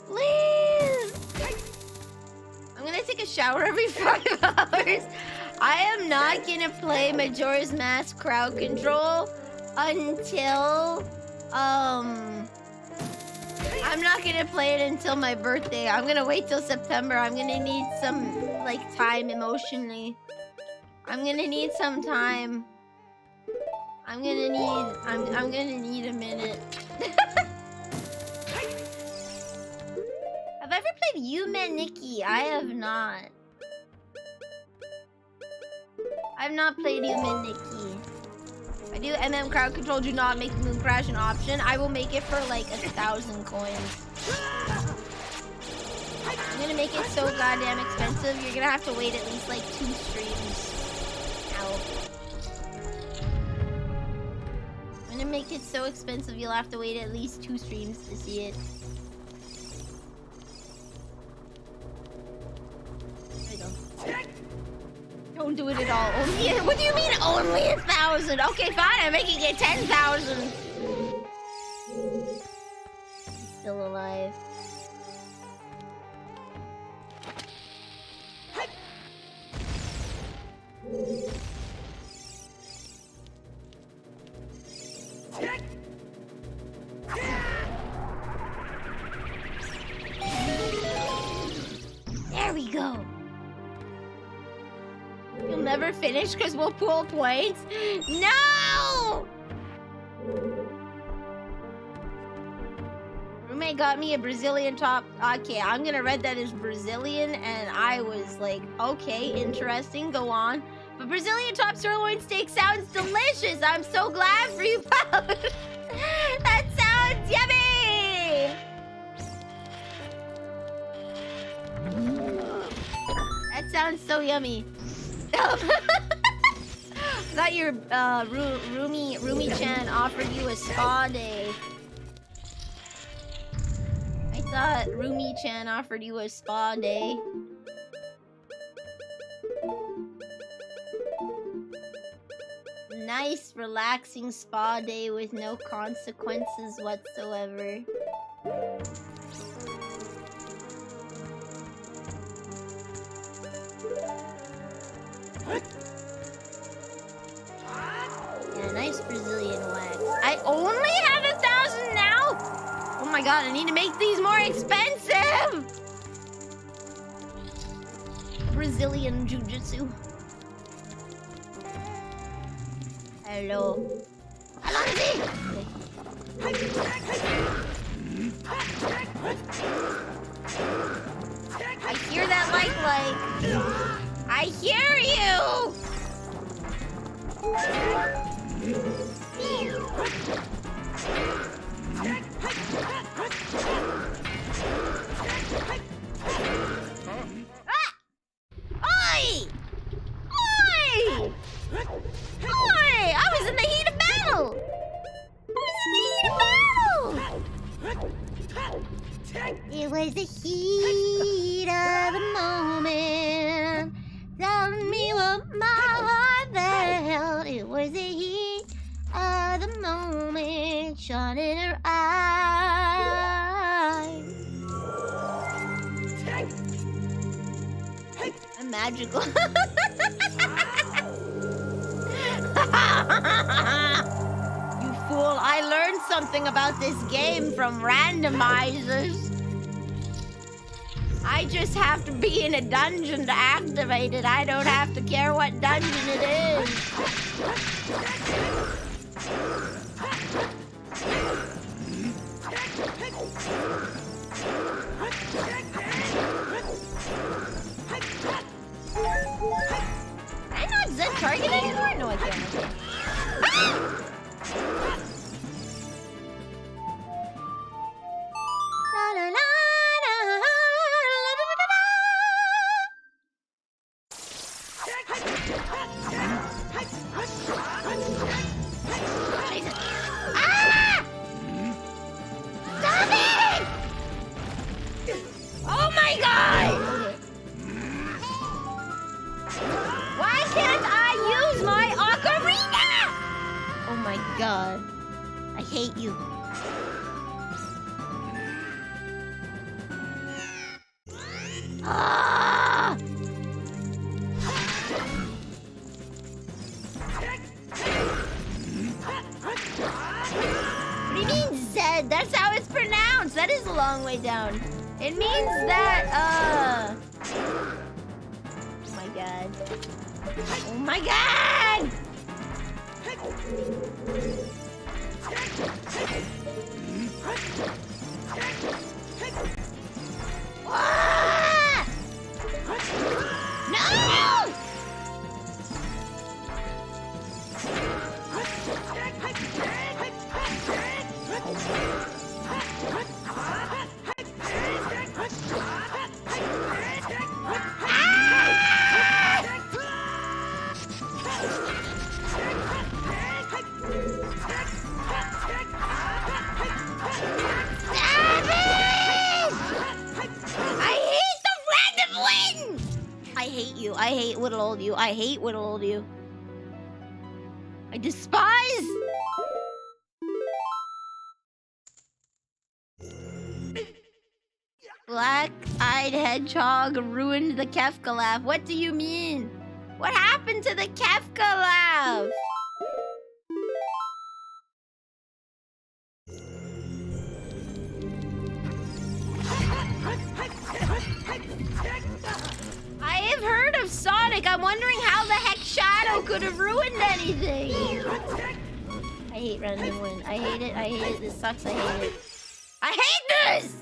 Please! I'm gonna take a shower every 5 hours. I am not gonna play Majora's Mask crowd control until, I'm not gonna play it until my birthday. I'm gonna wait till September. I'm gonna need some, like, time emotionally. I'm gonna need some time. I'm gonna need a minute. Have I ever played Yume Nikki? I have not. I've not played Yume Nikki. I do MM crowd control, do not make Moon Crash an option. I will make it for like 1,000 coins. I'm gonna make it so goddamn expensive, you're gonna have to wait at least like 2 streams. Ow. I'm gonna make it so expensive you'll have to wait at least 2 streams to see it. There we go. Don't do it at all. Only, what do you mean only 1,000? Okay, fine, I'm making it 10,000. Still alive. There we go. You'll never finish because we'll pool points? No! Roommate got me a Brazilian top. Okay, I'm gonna read that as Brazilian, and I was like, okay, interesting, go on. But Brazilian top sirloin steak sounds delicious. I'm so glad for you, pal. That sounds yummy! That sounds so yummy. Thought your Rumi-chan offered you a spa day. I thought Rumi-chan offered you a spa day. Nice, relaxing spa day with no consequences whatsoever. Yeah, nice Brazilian wax. I only have 1,000 now? Oh my god, I need to make these more expensive! Brazilian Jiu-Jitsu. Hello. Hello, I hear that like. I hear you! Ah! Oi! Oi! Oi! I was in the heat of battle! It was the heat of the moment. Telling me what my heart felt. It was the heat of the moment. Shone in her eyes. I'm magical. You fool, I learned something about this game from Randomizers. I just have to be in a dungeon to activate it. I don't have to care what dungeon it is. Can I not Zen target anymore? No, I can't. Ah! La, la, la, la, la, la, la, la, la. Jesus. Ah! Stop it! Oh my god! Why can't I use my Ocarina? Oh my god. I hate you. Ah! What do you mean, Zed? That's how it's pronounced. That is a long way down. It means that, oh my god. Oh my god! Ah! No! I hate you. I hate whittle old you. I hate whittle old you. I despise. Black-eyed hedgehog ruined the Kefka laugh. What do you mean? What happened to the Kefka laugh? I have heard of Sonic. I'm wondering how the heck Shadow could have ruined anything. I hate random win. I hate it. I hate it. This sucks. I hate it. I hate this!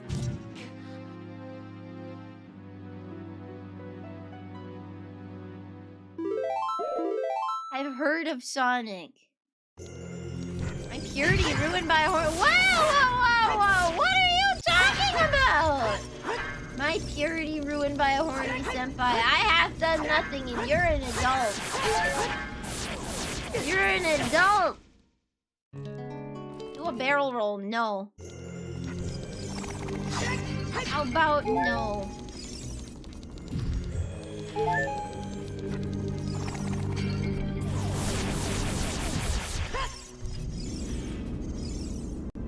I've heard of Sonic. My purity ruined by a horn. Whoa, whoa, whoa, whoa! What are you talking about? My purity ruined by a horny senpai. I have done nothing and you're an adult. You're an adult. Do a barrel roll. No. How about no?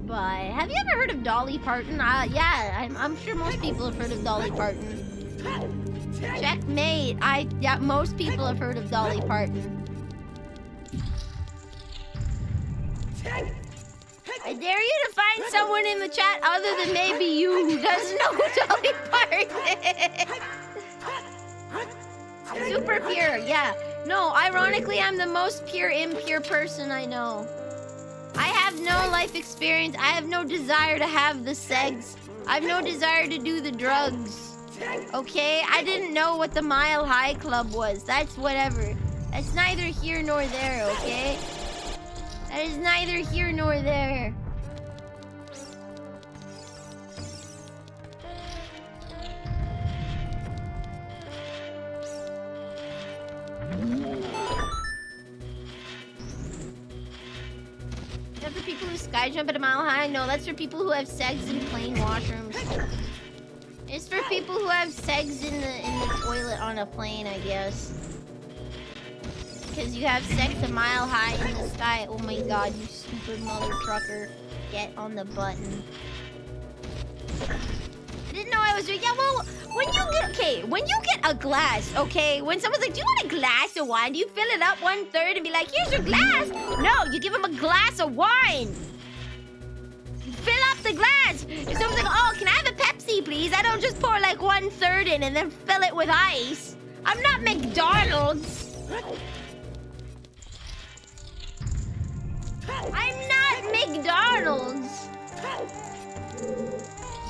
But have you ever heard of Dolly Parton? Yeah, I'm sure most people have heard of Dolly Parton. Checkmate. Yeah, most people have heard of Dolly Parton. I dare you to find someone in the chat other than maybe you who doesn't know who Dolly Parton is. Super pure, yeah. No, ironically, I'm the most pure, impure person I know. I have no life experience. I have no desire to have the sex I've no desire to do the drugs. Okay? I didn't know what the Mile High Club was. That's whatever. That's neither here nor there, okay? That is neither here nor there. Is that for people who sky jump at a mile high? No, that's for people who have segs in plain washrooms. It's for people who have segs in the toilet on a plane, I guess. Because you have sex a mile high in the sky. Oh my god, you stupid mother trucker. Get on the button. I didn't know I was doing. Yeah, well, when you get a glass, okay? When someone's like, do you want a glass of wine? Do you fill it up 1/3 and be like, here's your glass? No, you give them a glass of wine. You fill up the glass. If someone's like, oh, can I have a Pepsi, please? I don't just pour like 1/3 in and then fill it with ice. I'm not McDonald's. I'm not McDonald's.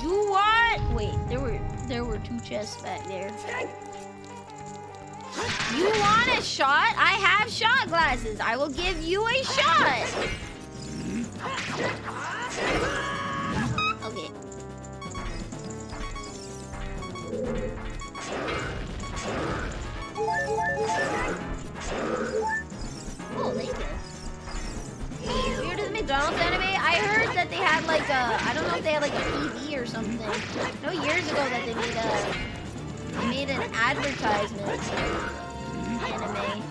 You want? Wait, there were 2 chests back there. You want a shot? I have shot glasses. I will give you a shot. Okay. Oh, thank you. Weird to the McDonald's anime. I heard that they had like a, I don't know if they had like a TV or something. No, years ago that they made an advertisement anime.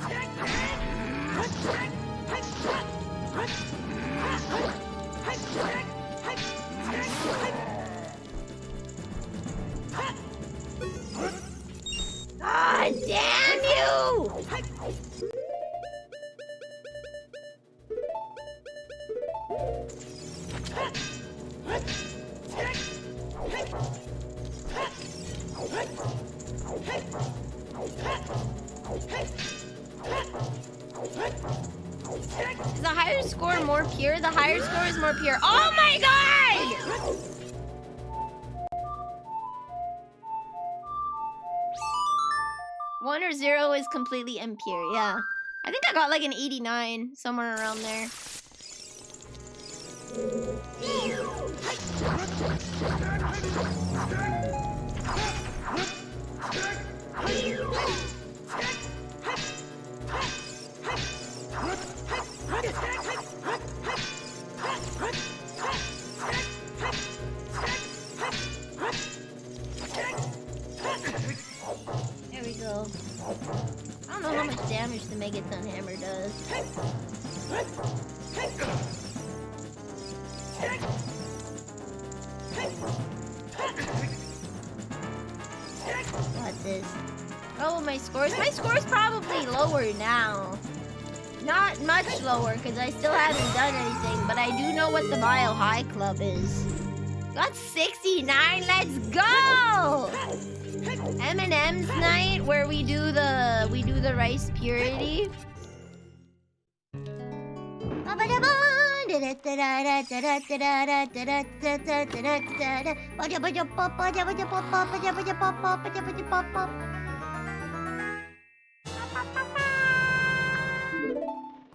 Ah, damn you! Is the higher score more pure? The higher score is more pure. Oh my god! 1 or 0 is completely impure, yeah. I think I got like an 89, somewhere around there. There we go. I don't know how much damage the Megaton Hammer does. What's this? Oh, my scores. My score's probably lower now. Not much lower, because I still haven't done anything, but I do know what the Mile High Club is. Got 69, let's go! M&M's night, where we do the rice purity.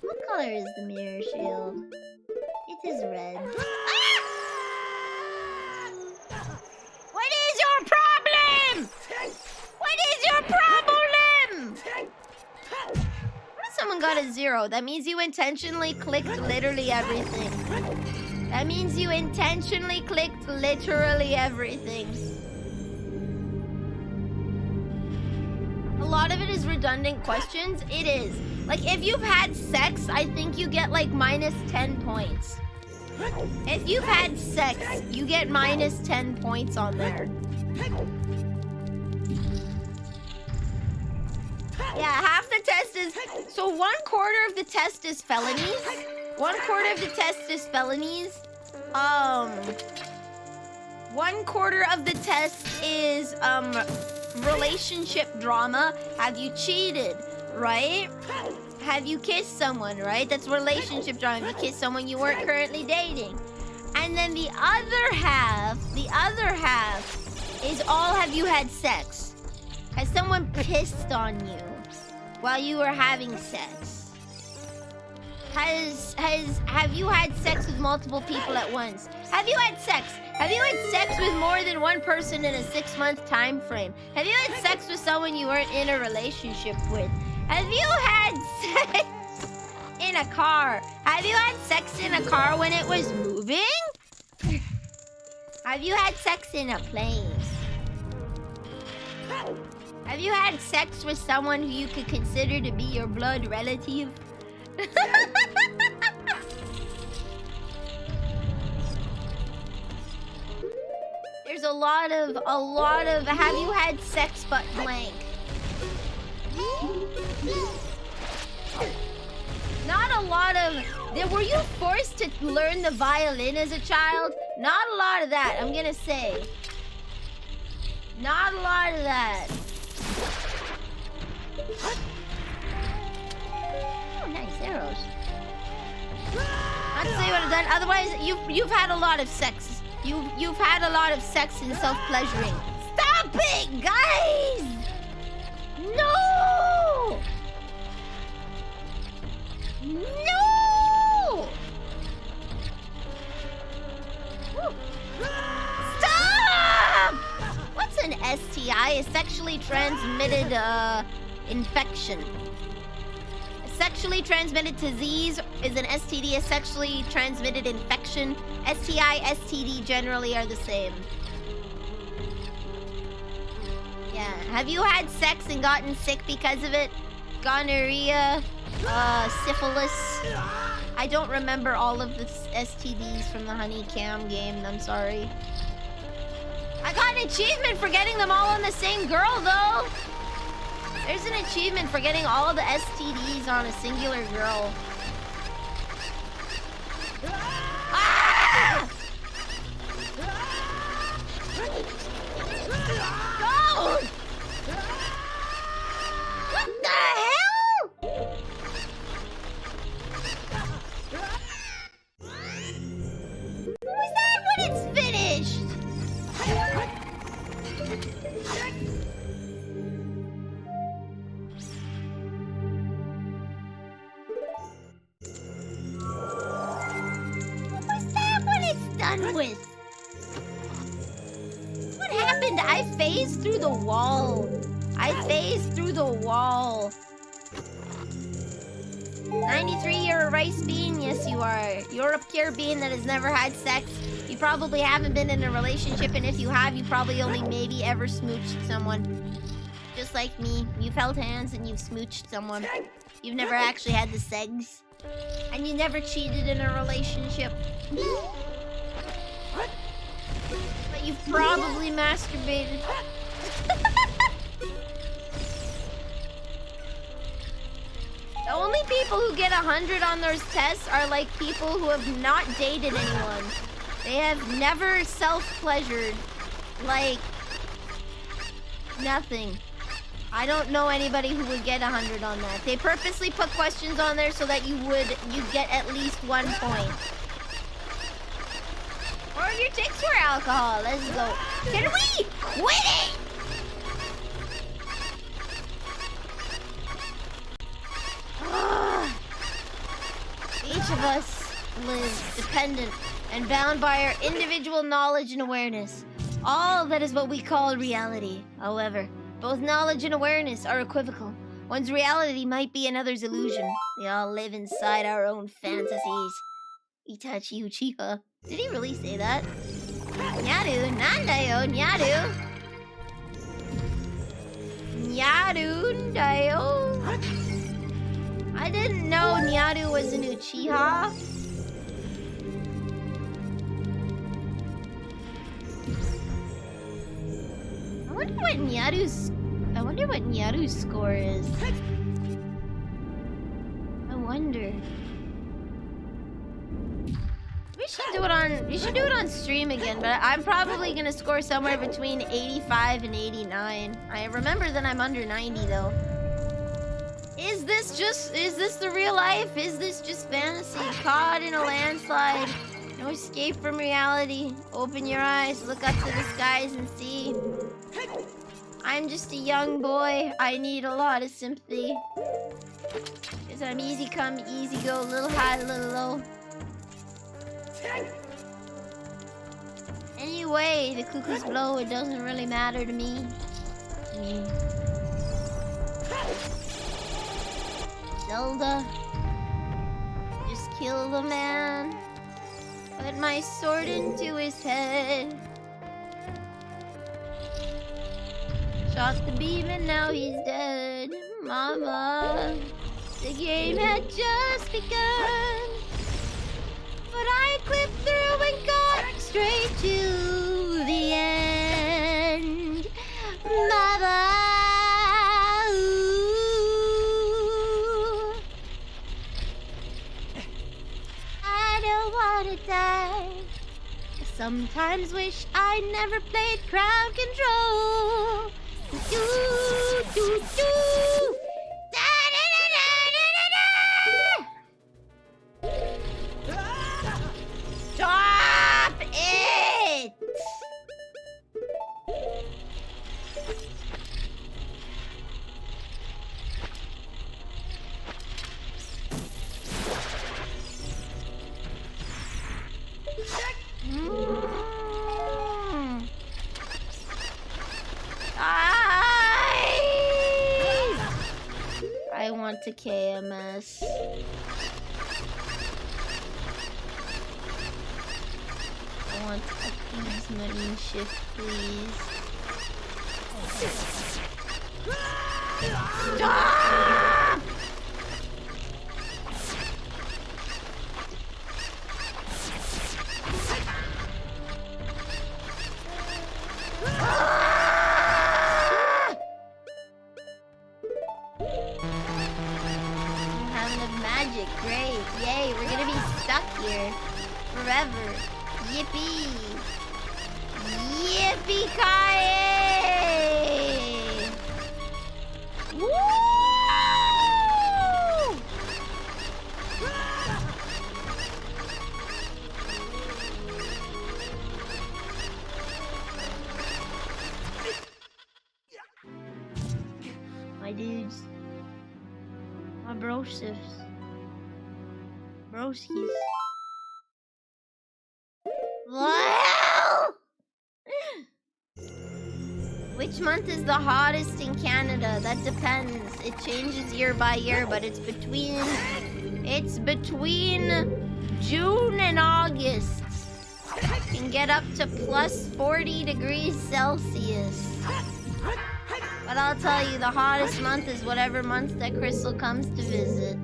What color is the mirror shield? It is red. What is your problem? What is your problem? What if someone got a 0? That means you intentionally clicked literally everything. That means you intentionally clicked literally everything. A lot of it is redundant questions. It is. Like, if you've had sex, I think you get, like, minus 10 points. If you've had sex, you get minus 10 points on there. Yeah, half the test is... So 1/4 of the test is felonies. 1/4 of the test is felonies. 1/4 of the test is, relationship drama. Have you cheated, right? Have you kissed someone, right? That's relationship drama. If you kissed someone you weren't currently dating. And then the other half is all have you had sex? Has someone pissed on you while you were having sex? Have you had sex with multiple people at once? Have you had sex? Have you had sex with more than one person in a 6-month time frame? Have you had sex with someone you weren't in a relationship with? Have you had sex in a car? Have you had sex in a car when it was moving? Have you had sex in a plane? Have you had sex with someone who you could consider to be your blood relative? There's a lot of have you had sex but blank? Not a lot of were you forced to learn the violin as a child? Not a lot of that, I'm gonna say. Not a lot of that. Oh, nice arrows. Not to say what I've done. Otherwise, you've had a lot of sex. You've had a lot of sex and self-pleasuring. Stop it, guys! No! No! Stop! What's an STI? A sexually transmitted infection. A sexually transmitted disease is an STD, a sexually transmitted infection. STI, STD generally are the same. Yeah. Have you had sex and gotten sick because of it? Gonorrhea, syphilis. I don't remember all of the STDs from the Honey Cam game, I'm sorry. I got an achievement for getting them all on the same girl, though. There's an achievement for getting all the STDs on a singular girl. Ah! Go! What the hell? Was that when it's finished? Was that when it's done with? What happened? I phased through the wall. I phased through the wall. 93, you're a rice bean? Yes, you are. You're a pure bean that has never had sex. You probably haven't been in a relationship, and if you have, you probably only maybe ever smooched someone. Just like me. You've held hands and you've smooched someone. You've never actually had the segs. And you never cheated in a relationship. But you've probably masturbated. The only people who get 100 on those tests are like people who have not dated anyone. They have never self-pleasured. Like, nothing. I don't know anybody who would get 100 on that. They purposely put questions on there so that you'd get at least 1 point. Or your ticks were alcohol. Let's go. Can we quit it? Each of us lives dependent and bound by our individual knowledge and awareness. All that is what we call reality. However, both knowledge and awareness are equivocal. One's reality might be another's illusion. We all live inside our own fantasies. Itachi Uchiha. Did he really say that? Nyaru, nandayo, nyaru. Nyaru, dayo. I didn't know Nyaru was an Uchiha. I wonder what Nyaru's score is. I wonder. We should do it on stream again, but I'm probably gonna score somewhere between 85 and 89. I remember that I'm under 90 though. Is this the real life? Is this just fantasy? Caught in a landslide No escape from reality. Open your eyes, look up to the skies and see. I'm just a young boy. I need a lot of sympathy. Cause I'm easy come, easy go, little high, little low. Anyway, the cuckoo's blow, it doesn't really matter to me. Zelda. Just kill the man. Put my sword into his head. Shot the beam and now he's dead. Mama, the game had just begun. But I clipped through and got straight to the end. Mama. I don't wanna die. Sometimes wish I never played crowd control. Do, do, do. Da, da, da, da, da, da. Stop it! I want to KMS. I want to use money shift, please. Stop! Magic, great, yay, we're gonna be stuck here forever. Yippee! Yippee-ki-yay! Woo! My dudes. My broskies. Wow! Which month is the hottest in Canada? That depends. It changes year by year, but it's between June and August. It can get up to plus 40 degrees Celsius. But I'll tell you, the hottest month is whatever month that Crystal comes to visit.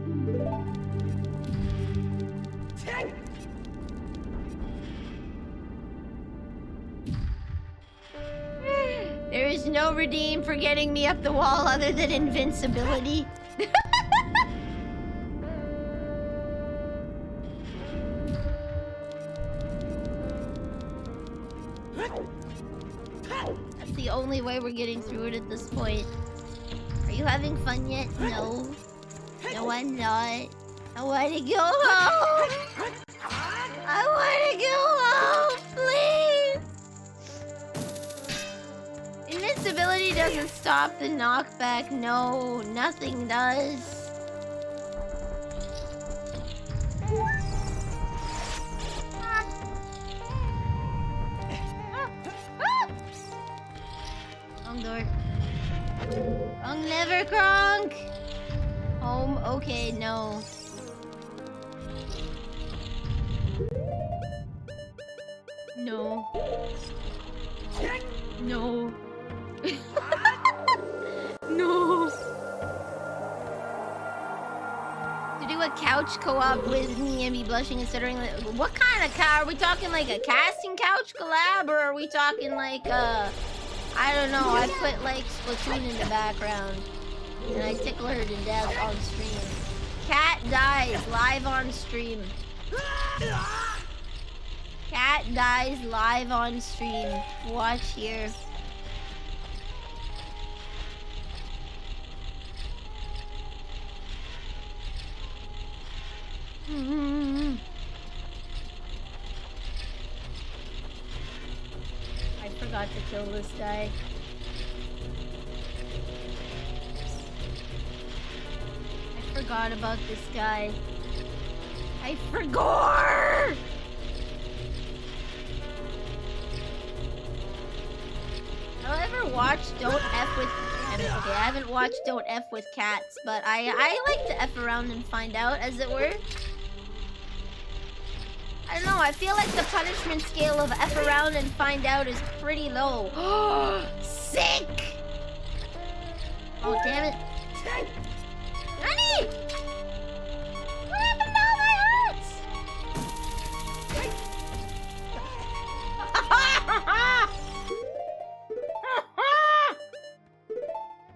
There is no redeem for getting me up the wall other than invincibility. That's the only way we're getting through it at this point. Are you having fun yet? No. No, I'm not. I want to go home. I want to go home, please. Invincibility doesn't stop the knockback. No, nothing does. Wrong door. Wrong lever, Kronk. Home. Okay, no. No. No. No. To do a couch co-op with me and be blushing considering what kind of cow? Are we talking like a casting couch collab, or are we talking like I don't know, I put like Splatoon in the background and I tickle her to death on stream. Cat dies live on stream. Cat dies live on stream. Watch here. kill this guy. I forgot about this guy. I forgot! I ever watched Don't F with... Okay, I haven't watched Don't F with Cats, but I like to F around and find out, as it were. I don't know, I feel like the punishment scale of F around and find out is pretty low. Sick! Oh, damn it. Honey! What happened to all my hearts?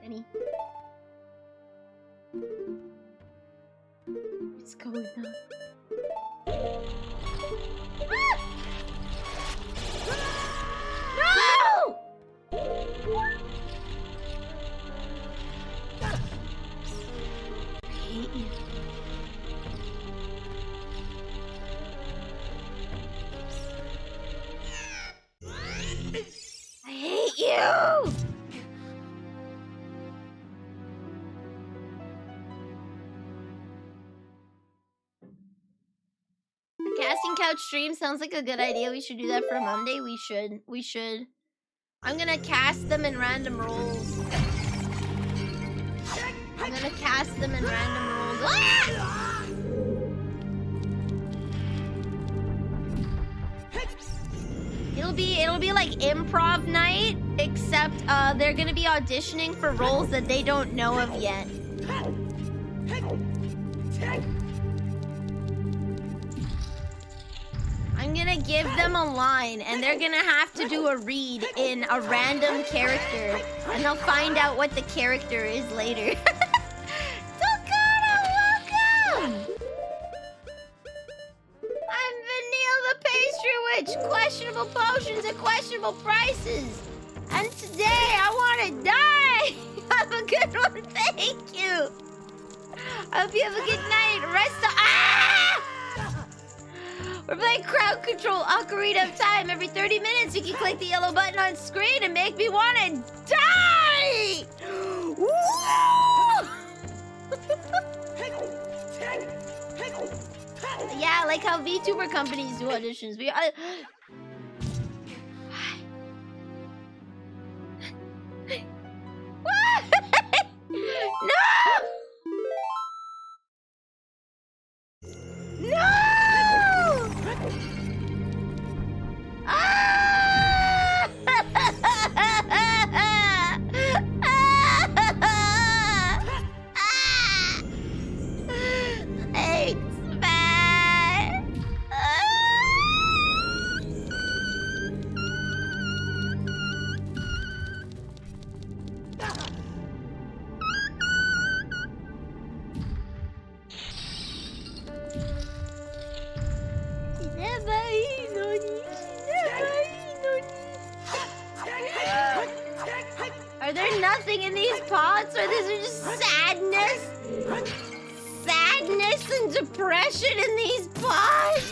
Honey. What's going on? No! I hate you. I hate you! Casting couch stream sounds like a good idea. We should do that for Monday. We should. I'm gonna cast them in random roles. I'm gonna cast them in random roles. Ah! It'll be like improv night, except they're gonna be auditioning for roles that they don't know of yet. I'm gonna give them a line, and they're gonna have to do a read in a random character, and they'll find out what the character is later. Takara, welcome! I'm Vanille the Pastry Witch. Questionable potions at questionable prices. And today I wanna die! Have a good one, thank you! I hope you have a good night. Rest up. Ah! We're playing crowd control Ocarina of Time. Every 30 minutes, you can click the yellow button on screen and make me want to die! Woo! Yeah, I like how VTuber companies do auditions. No! No! Ah! Thanks, man. Are there nothing in these pots, or these are just sadness? Sadness and depression in these pots?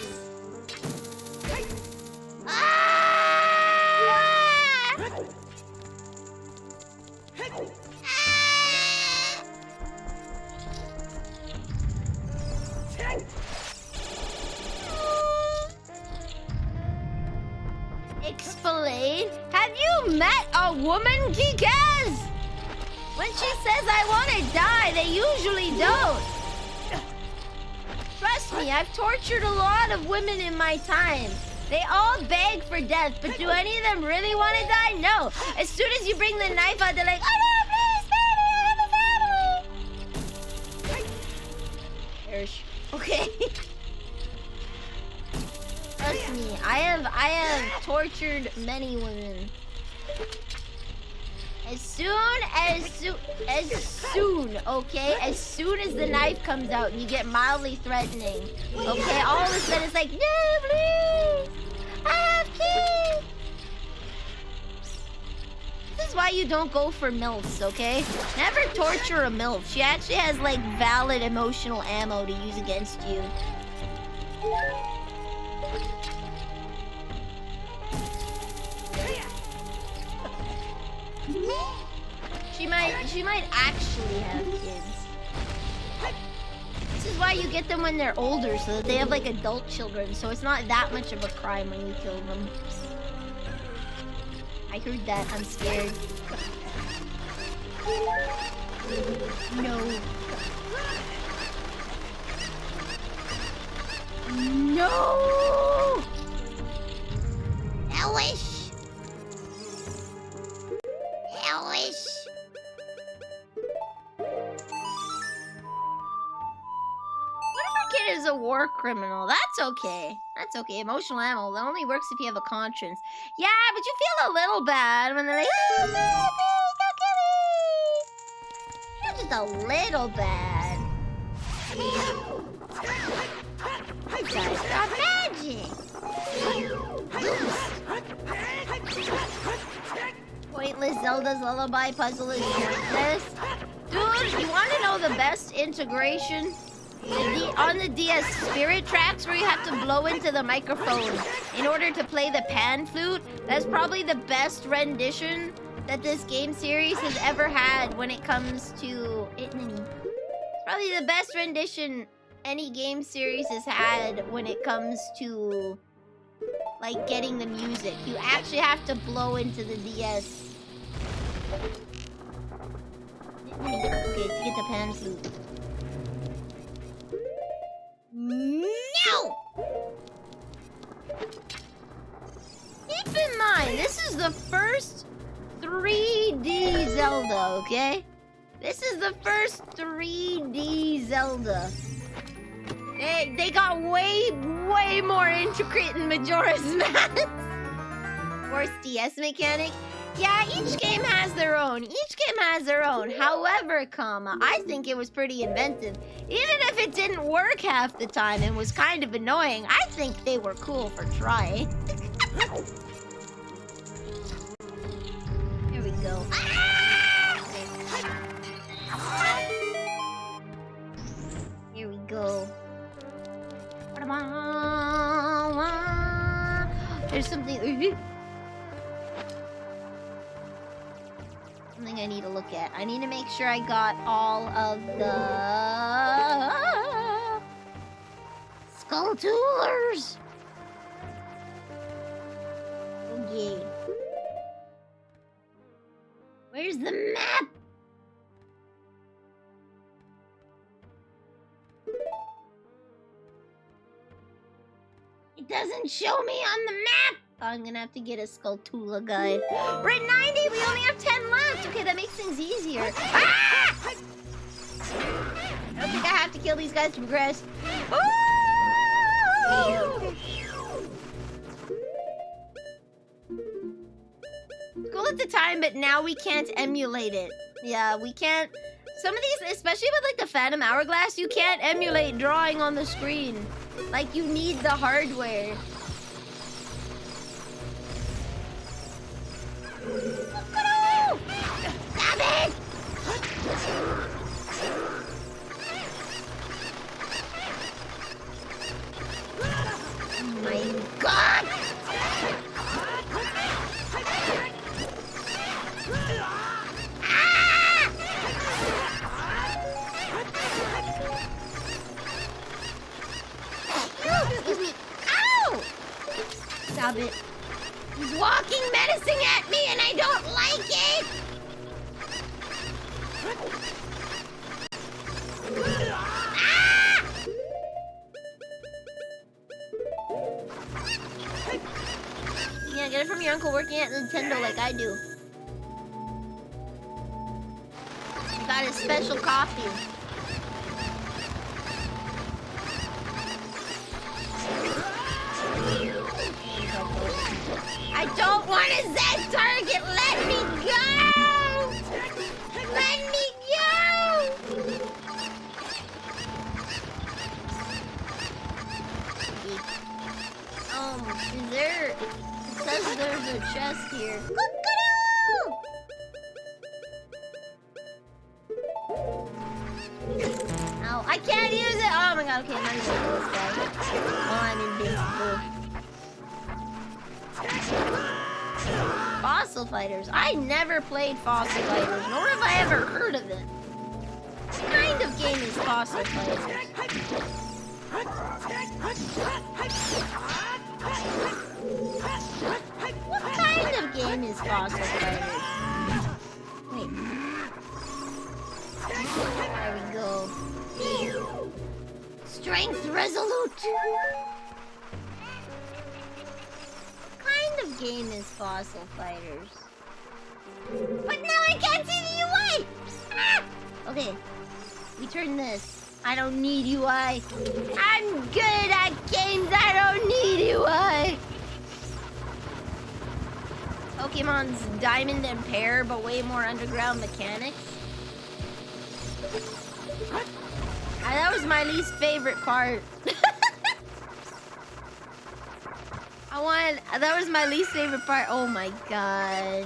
Ah! Explain? Have you met a woman, Geekaz? When she says I want to die, they usually don't. Trust me, I've tortured a lot of women in my time. They all beg for death, but do any of them really want to die? No. As soon as you bring the knife out, they're like, oh no, please, spare me, I have a family. Perish. Okay. Trust me, I have tortured many women. As soon, okay? As soon as the knife comes out and you get mildly threatening, okay? All of a sudden it's like, no, please! I have kids! This is why you don't go for MILFs, okay? Never torture a MILF. She actually has, like, valid emotional ammo to use against you. She might actually have kids. This is why you get them when they're older, so that they have like adult children, so it's not that much of a crime when you kill them. I heard that. I'm scared. No. No! Hellish! Hellish! What if our kid is a war criminal? That's okay. That's okay. Emotional ammo. That only works if you have a conscience. Yeah, but you feel a little bad when they're like, oh, no, please, don't kill me. You're just a little bad. You guys got magic. Pointless. Zelda's lullaby puzzle is pointless. Dude, you want to know the best integration? On the DS Spirit tracks where you have to blow into the microphone in order to play the pan flute. That's probably the best rendition that this game series has ever had when it comes to... It's probably the best rendition any game series has had when it comes to, like, getting the music. You actually have to blow into the DS. Okay, to get the pan flute. No! Keep in mind, this is the first 3D Zelda, okay? This is the first 3D Zelda. They got way more intricate in Majora's Mask. Worse DS mechanic. Yeah, each game has their own. However, I think it was pretty inventive. Even if it didn't work half the time and was kind of annoying, I think they were cool for trying. Here we go. Here we go. There's something... Something I need to look at. I need to make sure I got all of the... Skulltoolers! Okay. Where's the map? It doesn't show me on the map! I'm gonna have to get a Skulltula guide. We're at 90! We only have 10 left! Okay, that makes things easier. Ah! I don't think I have to kill these guys to progress. Ooh! Cool at the time, but now we can't emulate it. Yeah, we can't. Some of these, especially with like the Phantom Hourglass, you can't emulate drawing on the screen. Like, you need the hardware. Stop it! Oh my god! Excuse me. Ow! Stop it. He's walking menacing at me and I don't like it! Ah! Yeah, get it from your uncle working at Nintendo like I do. He got his special coffee. I don't want a Z target! Let me go! Let me go! Is there... It says there's a chest here. Cuckoo! Ow, I can't use it! Oh my god, okay, I'm not using this guy. Oh, I'm invincible. Fossil Fighters. I never played Fossil Fighters, nor have I ever heard of it. What kind of game is Fossil Fighters? What kind of game is Fossil Fighters? Wait. There we go. Strength Resolute. What kind of game is Fossil Fighters? But now I can't see the UI! Ah! Okay. We turn this. I don't need UI. I'm good at games. I don't need UI. Pokemon's Diamond and Pear, but way more underground mechanics. That was my least favorite part. That was my least favorite part. Oh my god.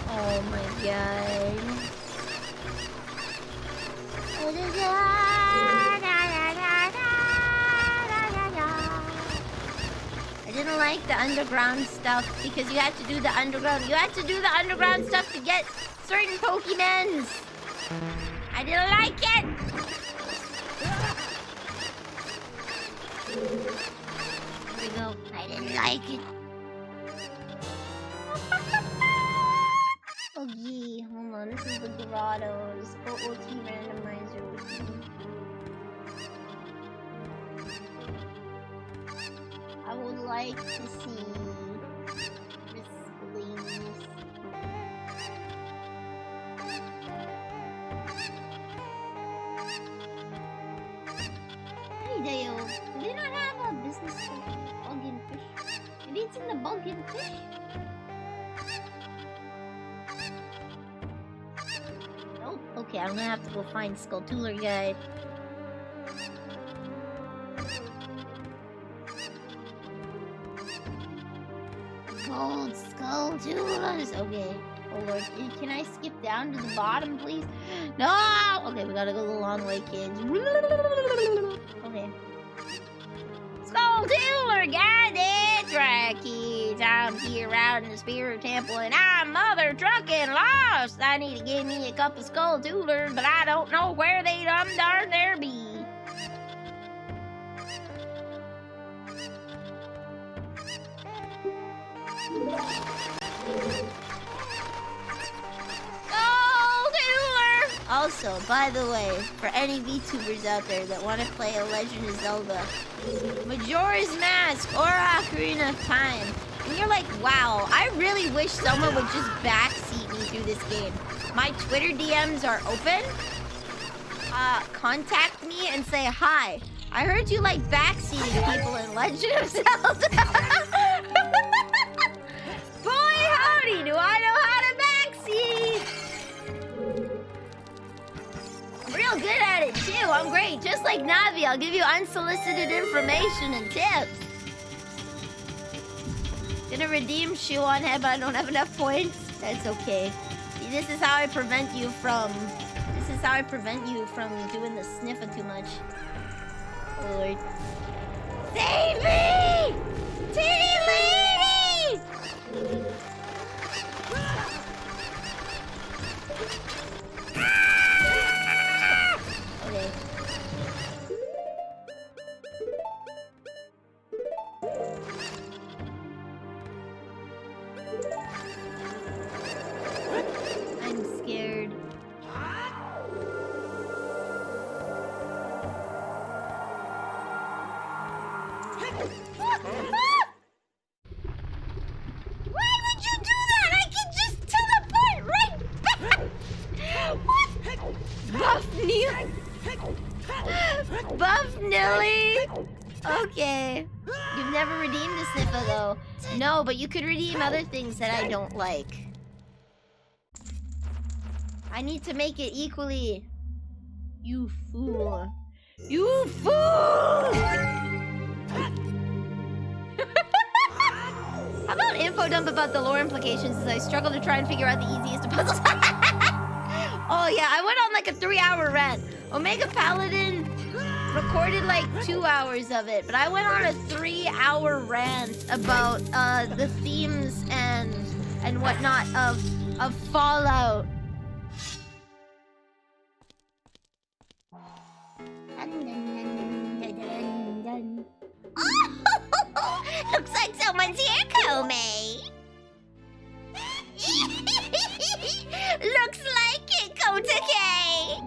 Oh my god. I didn't like the underground stuff because you had to do the underground. You had to do the underground stuff to get certain Pokemons. I didn't like it. Here we go. I didn't like it. Oh yeah, hold on. This is the Grottos. OoT Randomizers. I would like to see this please. Hey Dale, do they not have a business bug and fish? Maybe it's in the bug and fish? Nope. Okay, I'm gonna have to go find Skulltooler guy. Gold Skulltoolers. Okay. Oh lord. Can I skip down to the bottom, please? No! Okay, we gotta go the long way, kids. Okay. Skulltooler guy, that's right, kids. I'm here out in the Spirit Temple, and I'm mother trucking lost. I need to get me a couple Skulltoolers, but I don't know where they darn there be. Also, by the way, for any VTubers out there that want to play a Legend of Zelda, Majora's Mask or Ocarina of Time, and you're like, wow, I really wish someone would just backseat me through this game. My Twitter DMs are open. Contact me and say, hi, I heard you like backseating people in Legend of Zelda. Boy, howdy, do I know how to backseat. Real good at it too. I'm great. Just like Navi, I'll give you unsolicited information and tips. Gonna redeem shoe on head, but I don't have enough points. That's okay. See, this is how I prevent you from doing the sniffing too much. Oh Lord. Save me! Titty lady! Okay. I'm scared. Why would you do that? I can just teleport right back! What? Buff Nilly! Okay. You've never redeemed a Sniffa though. No, but you could redeem other things that I don't like. I need to make it equally. You fool. You fool! How about info dump about the lore implications as I struggle to try and figure out the easiest of puzzles? Oh yeah, I went on like a 3-hour rant. Omega Paladin recorded like 2 hours of it, but I went on a 3-hour rant about the themes and whatnot of Fallout. Oh, looks like someone's here, Komei. Looks like it, Kotake.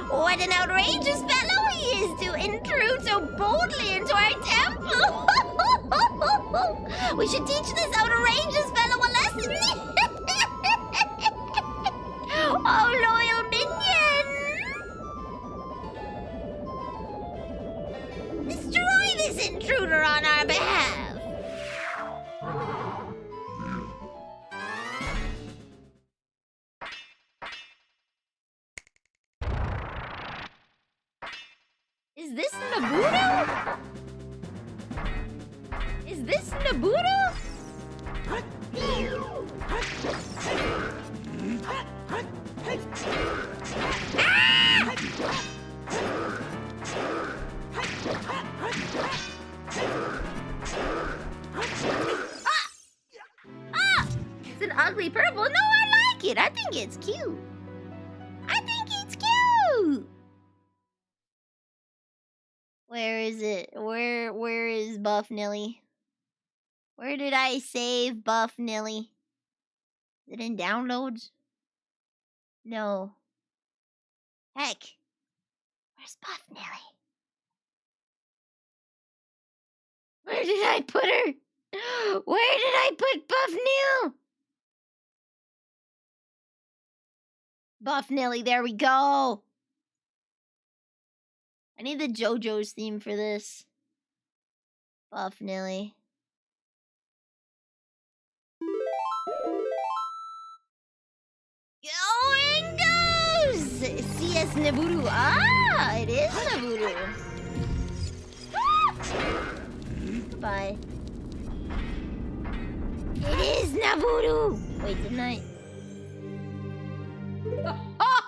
What an outrageous fellow he is to intrude so boldly into our temple. We should teach this outrageous fellow a lesson. Oh, loyal minion! Destroy this intruder on our behalf. Is this Nabuto? Is this Nabuto? Ah! Ah! It's an ugly purple. No, I like it. I think it's cute. I think it's cute. Where is it? Where is Buff Nilly? Where did I save Buff Nilly? Is it in downloads? No. Heck. Where's Buff Nilly? Where did I put her? Where did I put Buff Nil? Buff Nilly, there we go. I need the JoJo's theme for this. Buff Nilly. Going goes! CS Naburu. Ah, it is Naburu. Bye. It is Naburu. Wait, didn't I? Oh!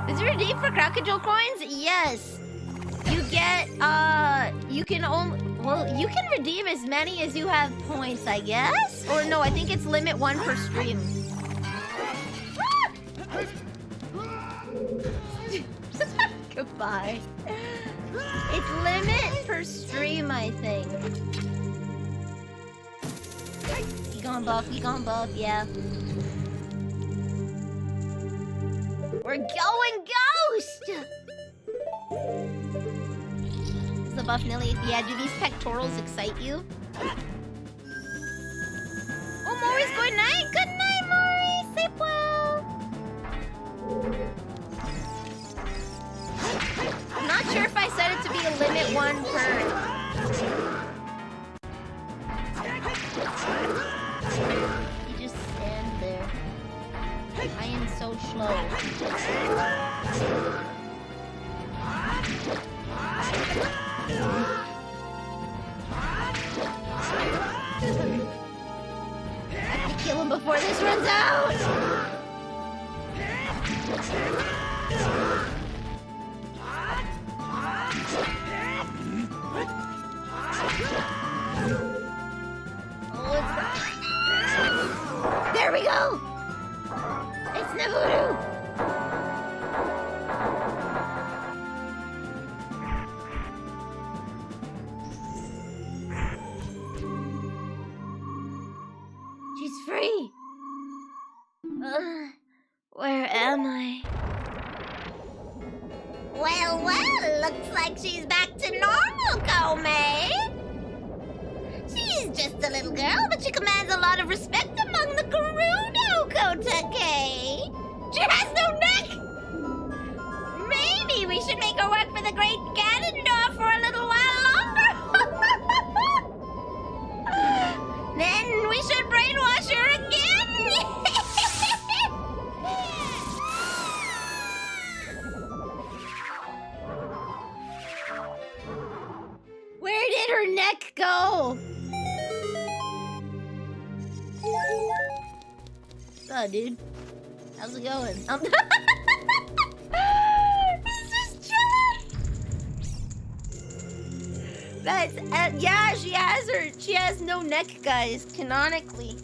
Is it redeemed for crocodile coins? Yes. You get, you can only, well, you can redeem as many as you have points, I guess? Or no, I think it's limit 1 per stream. Goodbye. It's limit per stream, I think. You gone buff, yeah. We're going ghost! Is the Buff Nilly? Yeah, do these pectorals excite you? Oh, Maury's good night! Good night, Maury! Sleep well! I'm not sure if I set it to be a limit 1 per... You just stand there. I am so slow. I have to kill him before this runs out! Oh, there we go! It's Naburu! She's free! Where am I? Well, looks like she's back to normal, Komei! She's just a little girl, but she commands a lot of respect among the Gerudo, Kotake! She has no neck! Maybe we should make her work for the great Ganondorf for a little while longer! Then we should brainwash her again! Where did her neck go? up, dude? How's it going? He's just chilling. That's yeah. She has no neck, guys. Canonically.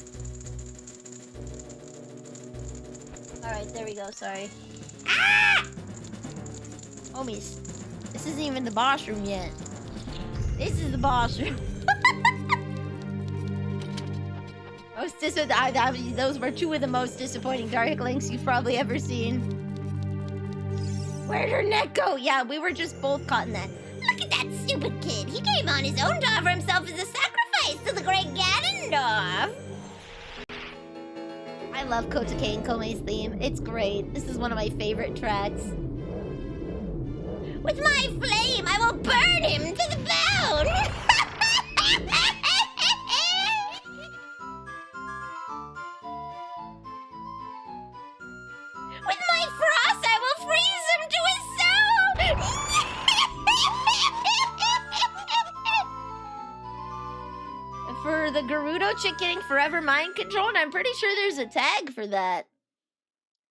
All right, there we go. Sorry. Ah! Homies, this isn't even the boss room yet. This is the boss room. Those were two of the most disappointing Dark Links you've probably ever seen. Where'd her neck go? Yeah, we were just both caught in that. Look at that stupid kid. He came on his own to offer himself as a sacrifice to the great Ganondorf. I love Kotake and Komei's theme. It's great. This is one of my favorite tracks. With my flame, I will burn him to the bone! With my frost, I will freeze him to his soul! For the Gerudo chick getting forever mind controlled, I'm pretty sure there's a tag for that.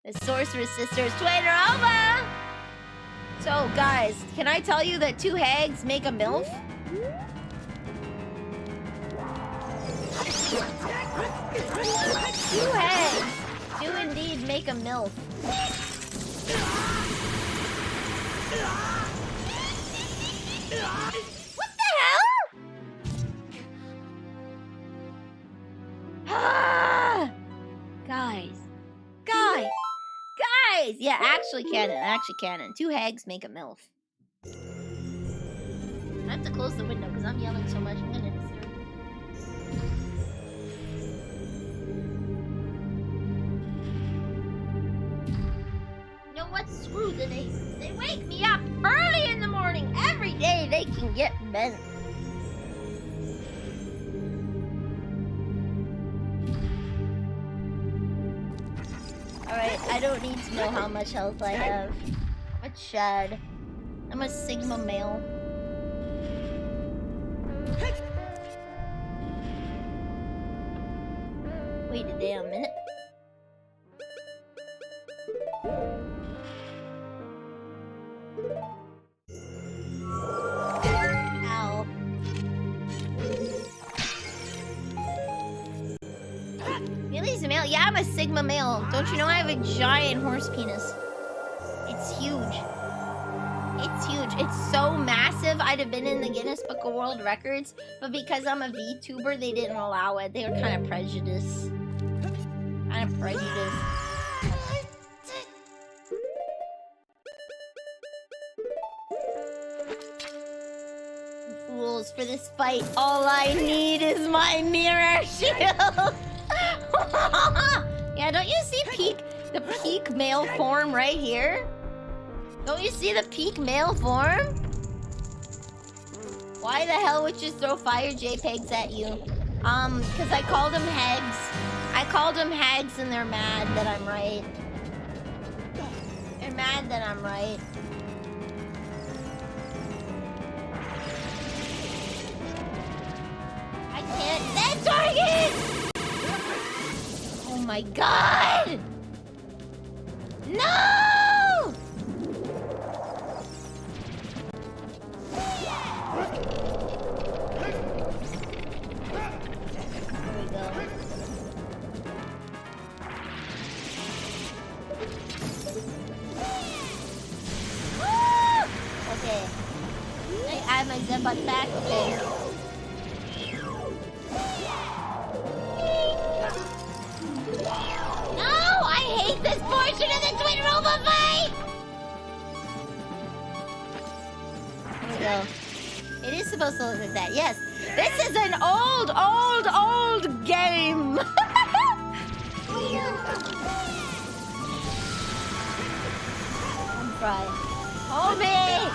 The Sorceress Sisters, Twitter over! So, guys, can I tell you that 2 hags make a MILF? 2 hags do indeed make a MILF. What the hell? Ah! Guys. Yeah, actually canon. 2 hags make a MILF. I have to close the window because I'm yelling so much. I'm gonna disturb. You know what? Screw the neighbors. They wake me up early in the morning. Every day they can get bent. Alright, I don't need to know how much health I have. I'm a Chad. I'm a Sigma male. Wait a damn minute. Ow. Millie's a male? Yeah, I'm a Sigma male. Don't you know I have a giant horse penis? It's huge. It's huge. It's so massive, I'd have been in the Guinness Book of World Records, but because I'm a VTuber, they didn't allow it. They were kind of prejudiced. Fools, for this fight, all I need is my mirror shield! Yeah, don't you see the peak male form right here? Don't you see the peak male form? Why the hell would you throw fire JPEGs at you? Because I called them hags. I called them hags and they're mad that I'm right. They're mad that I'm right. I can't set target! Oh my god! No! Okay. I have my Zebot back. Okay. No! I hate this portion of the Twin Robot fight! There we go. It is supposed to look like that, yes. This is an old game! I'm fried. Homie!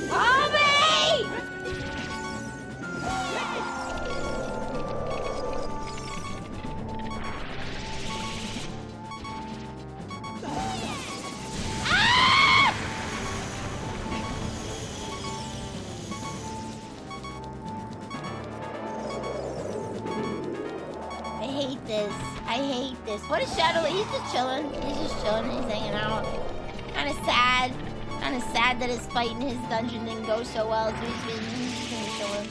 Homie! Ah! I hate this. I hate this. What is Shadow? He's just chilling. He's just chilling. He's hanging out. Kind of sad. Kind of sad that his fight in his dungeon didn't go so well. So he's been chilling.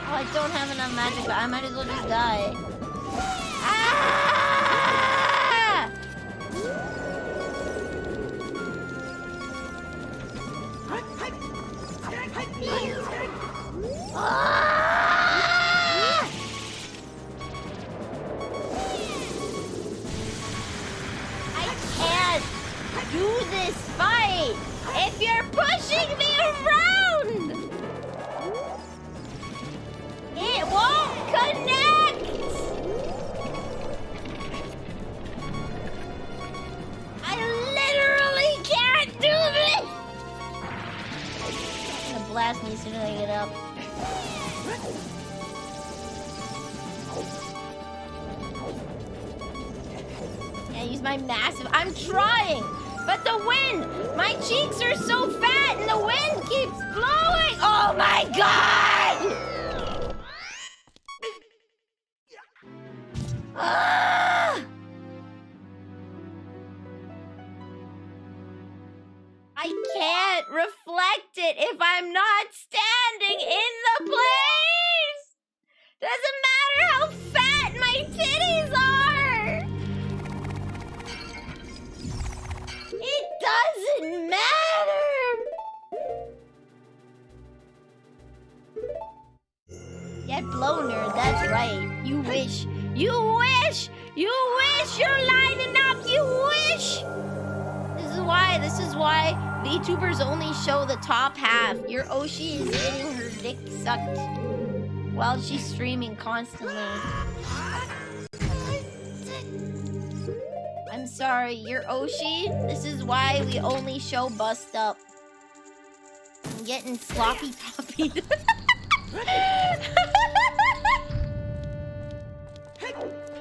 I don't have enough magic, but I might as well just die. Ah! Ah! I can't do this fight if you're pushing me around! It won't connect! I literally can't do this! It's gonna blast me as soon as I get up. Yeah, use my massive... I'm trying! But the wind! My cheeks are so fat and the wind keeps blowing! Oh my god! I can't reflect it if I'm not standing in the place! Doesn't matter how fat my titties are! It doesn't matter! Get blown, nerd, that's right. You wish. You wish! You wish you're lining up! You wish! This is why VTubers only show the top half. Your Oshi is getting her dick sucked while she's streaming constantly. I'm sorry, your Oshi, this is why we only show bust up. I'm getting sloppy poppied.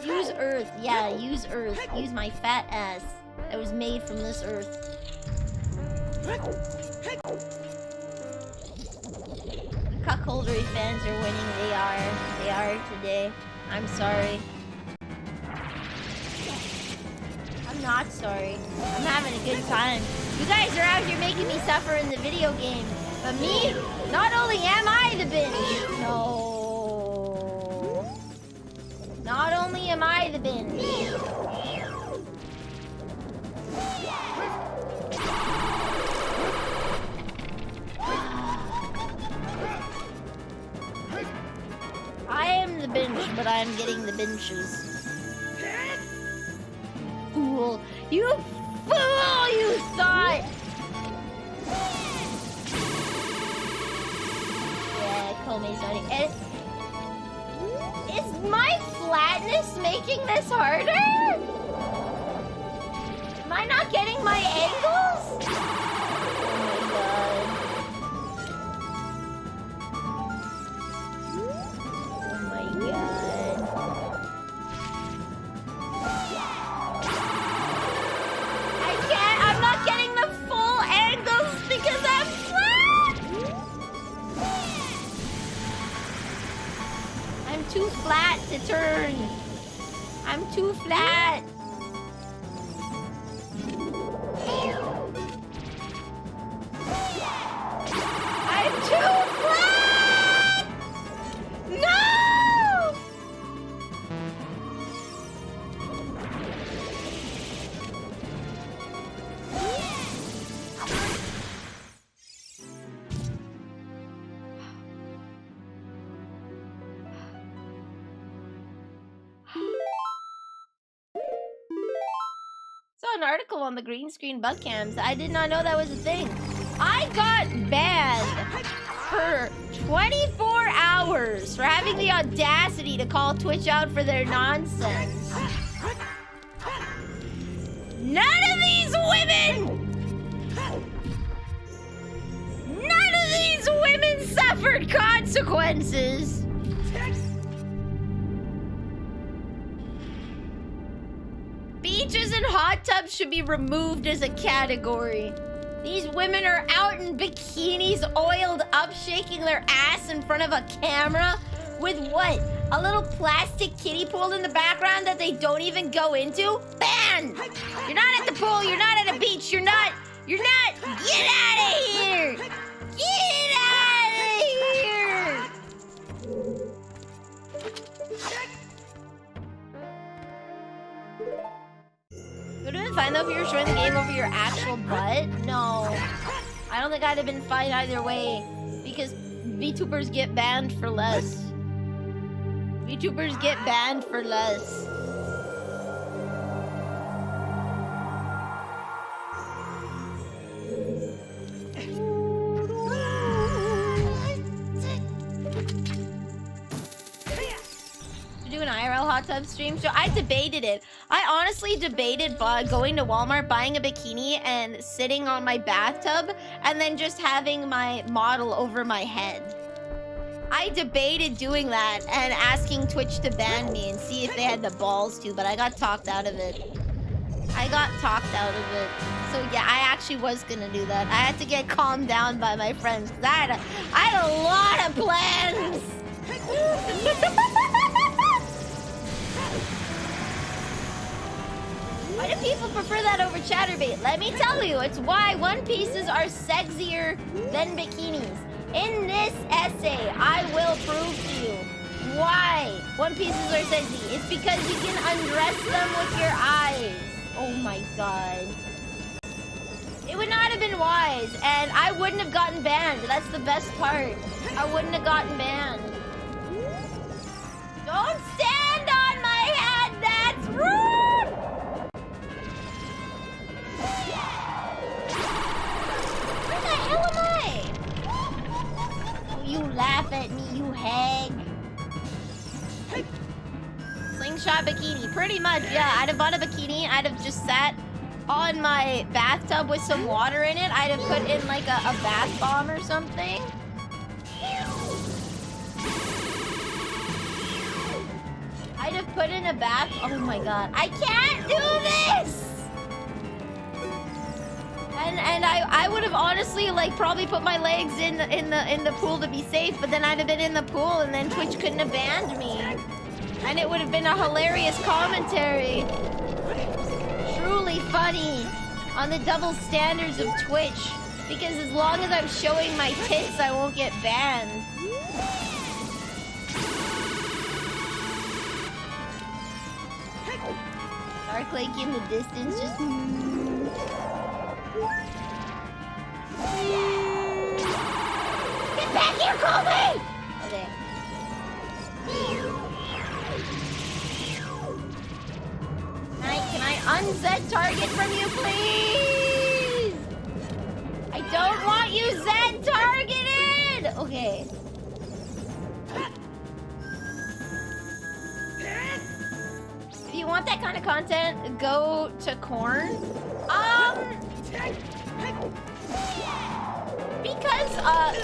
Use earth, yeah, use earth. Use my fat ass that was made from this earth. The cuckoldry fans are winning. They are today. I'm sorry. I'm not sorry. I'm having a good time. You guys are out here making me suffer in the video game. But me, not only am I the binge. No. Not only am I the binge. I am the binge, but I'm getting the binges. Fool! You fool! You thought! Yeah, call me Sonic. Is my flatness making this harder? Am I not getting my angles? Oh my god. I can't, I'm not getting the full angles because I'm flat! I'm too flat to turn. I'm too flat. I'm too flat! No! Saw an article on the green screen bug cams. I did not know that was a thing. I got banned for 24 hours for having the audacity to call Twitch out for their nonsense. None of these women suffered consequences. Bitches in hot tubs should be removed as a category. These women are out in bikinis, oiled up, shaking their ass in front of a camera with what? A little plastic kiddie pool in the background that they don't even go into? Banned! You're not at the pool, you're not at a beach, you're not, get out of here! Get out of here! Would have been fine though if you were showing the game over your actual butt? No. I don't think I'd have been fine either way. Because VTubers get banned for less. VTubers get banned for less. Do an IRL hot tub stream. So I debated it. I honestly debated going to Walmart, buying a bikini, and sitting on my bathtub, and then just having my model over my head. I debated doing that and asking Twitch to ban me and see if they had the balls to, but I got talked out of it. So yeah, I actually was gonna do that. I had to get calmed down by my friends because I had a lot of plans. Why do people prefer that over chatterbait? Let me tell you, it's why One Pieces are sexier than bikinis. In this essay, I will prove to you why One Pieces are sexy. It's because you can undress them with your eyes. Oh my god. It would not have been wise, and I wouldn't have gotten banned. That's the best part. I wouldn't have gotten banned. Don't stand on my head! That's rude! Where the hell am I? Oh, you laugh at me, you hag. Slingshot bikini. Pretty much, yeah. I'd have bought a bikini. I'd have just sat on my bathtub with some water in it. I'd have put in like a bath bomb or something. I'd have put in a bath. Oh my god. I can't do this! And I would have honestly like probably put my legs in the pool to be safe, but then I'd have been in the pool and then Twitch couldn't have banned me. And it would have been a hilarious commentary. Truly funny on the double standards of Twitch. Because as long as I'm showing my tits, I won't get banned. Dark Lake in the distance, just... Get back here, Colby! Okay. Can I unset target from you, please? I don't want you Zed targeted! Okay. If you want that kind of content, go to Corn. Because,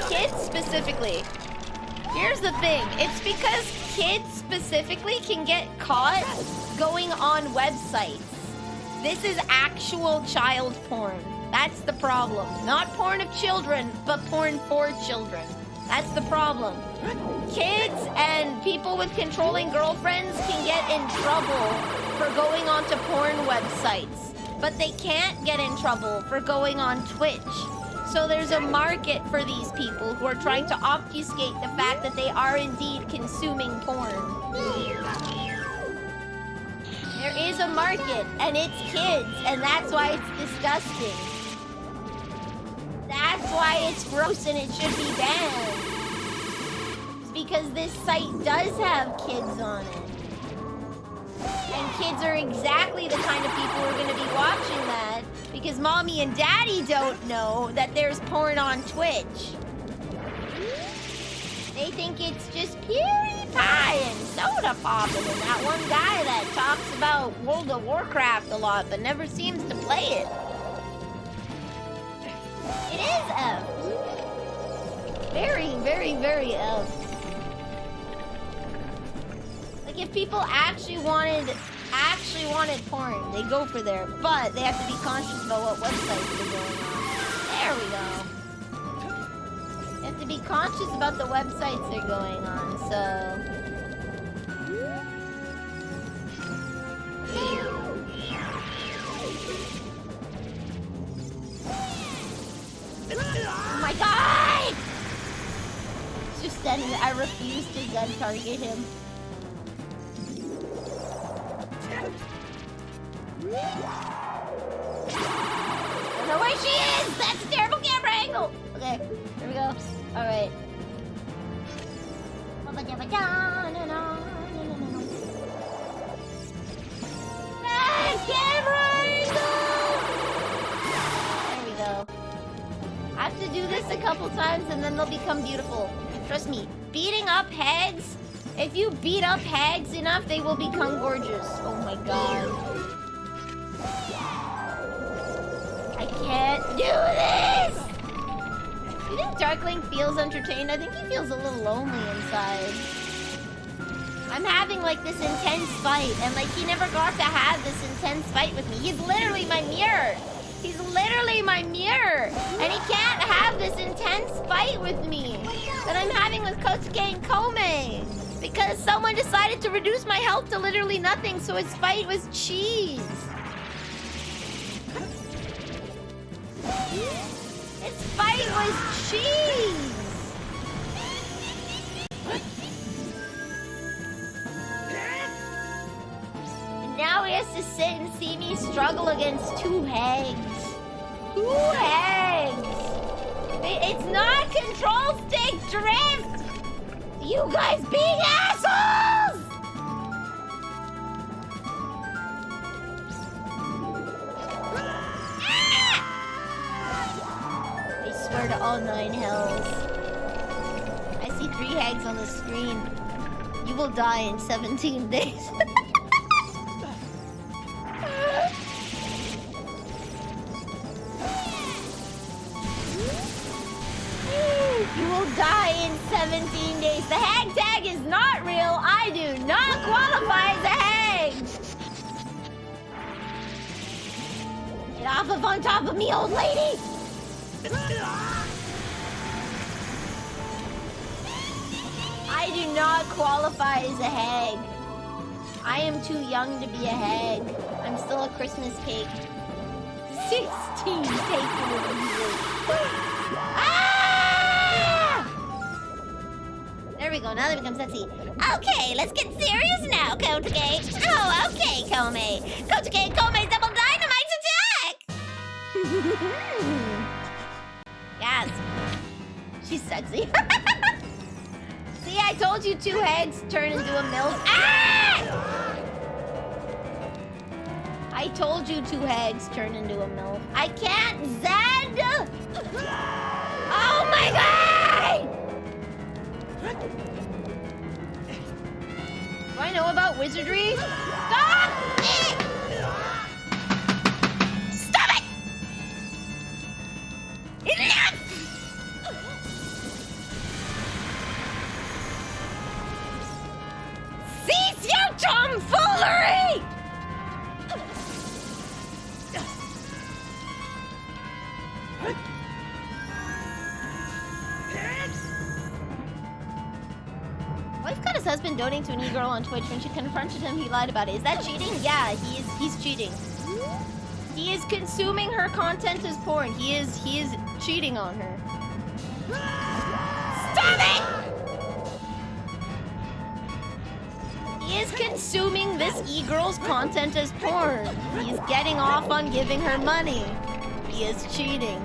kids specifically. Here's the thing. It's because kids specifically can get caught going on websites. This is actual child porn. That's the problem. Not porn of children, but porn for children. That's the problem. Kids and people with controlling girlfriends can get in trouble for going onto porn websites, but they can't get in trouble for going on Twitch. So there's a market for these people who are trying to obfuscate the fact that they are indeed consuming porn. There is a market, and it's kids, and that's why it's disgusting. That's why it's gross and it should be banned. It's because this site does have kids on it. And kids are exactly the kind of people who are going to be watching that because mommy and daddy don't know that there's porn on Twitch. They think it's just PewDiePie and Soda Poppin' and that one guy that talks about World of Warcraft a lot but never seems to play it. It is F. Very, very, very F. Like, if people actually wanted actually wanted porn, they go for there. But they have to be conscious about what websites they're going on. There we go. They have to be conscious about the websites they're going on, so... Oh my god! He's just standing there. I refuse to gun target him. I don't know where she is! That's a terrible camera angle! Okay, here we go. Alright. Camera angle! There we go. I have to do this a couple times and then they'll become beautiful. Trust me, beating up hags, if you beat up hags enough, they will become gorgeous. Oh my god. I can't do this! You think Darkling feels entertained? I think he feels a little lonely inside. I'm having like this intense fight and like he never got to have this intense fight with me. He's literally my mirror. He's literally my mirror. And he can't have this intense fight with me that I'm having with Kosuke and Kome. Because someone decided to reduce my health to literally nothing, so his fight was cheese. His fight was cheese. And now he has to sit and see me struggle against two hags. Two hags! It's not control stick drift! You guys being assholes! I swear to all 9 hells. I see 3 hags on the screen. You will die in 17 days. You will die in 17 days. The hag tag is not real. I do not qualify as a hag. Get off of on top of me, old lady. I do not qualify as a hag. I am too young to be a hag. I'm still a Christmas cake. 16 cake. There we go, now they become sexy. Okay, let's get serious now, Kosuke. Oh, okay, Kome. Kosuke and Kome's double dynamite attack! Yes. She's sexy. See, I told you 2 hags turn into a MILF. Ah! I told you 2 hags turn into a MILF. I can't, Zed! Oh my god! Do I know about wizardry? Stop it! Stop it! Enough! Cease your tomfoolery! Wife got his husband donating to an e-girl on Twitch. When she confronted him, he lied about it. Is that cheating? Yeah, he's cheating. He is consuming her content as porn. He is cheating on her. Stop it! He is consuming this e-girl's content as porn. He's getting off on giving her money. He is cheating.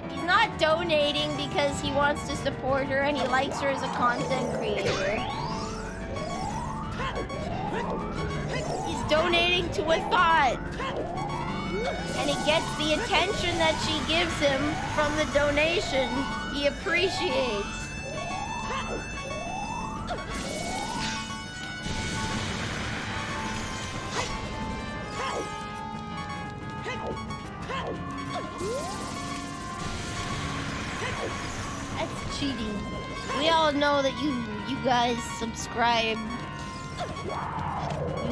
He's not donating because he wants to support her and he likes her as a content creator. He's donating to a thought. And he gets the attention that she gives him from the donation. He appreciates. That's cheating. We all know that you guys subscribe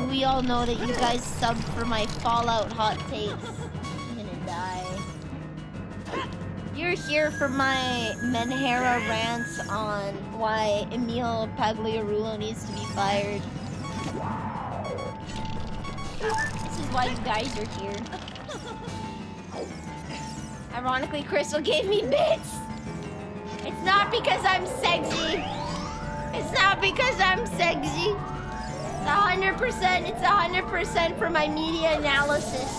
We all know that you guys subbed for my Fallout hot takes. I'm gonna die. You're here for my Menhera rants on why Emil Pagliarulo needs to be fired. This is why you guys are here. Ironically, Crystal gave me bits! It's not because I'm sexy! It's not because I'm sexy! It's 100%, it's 100% for my media analysis.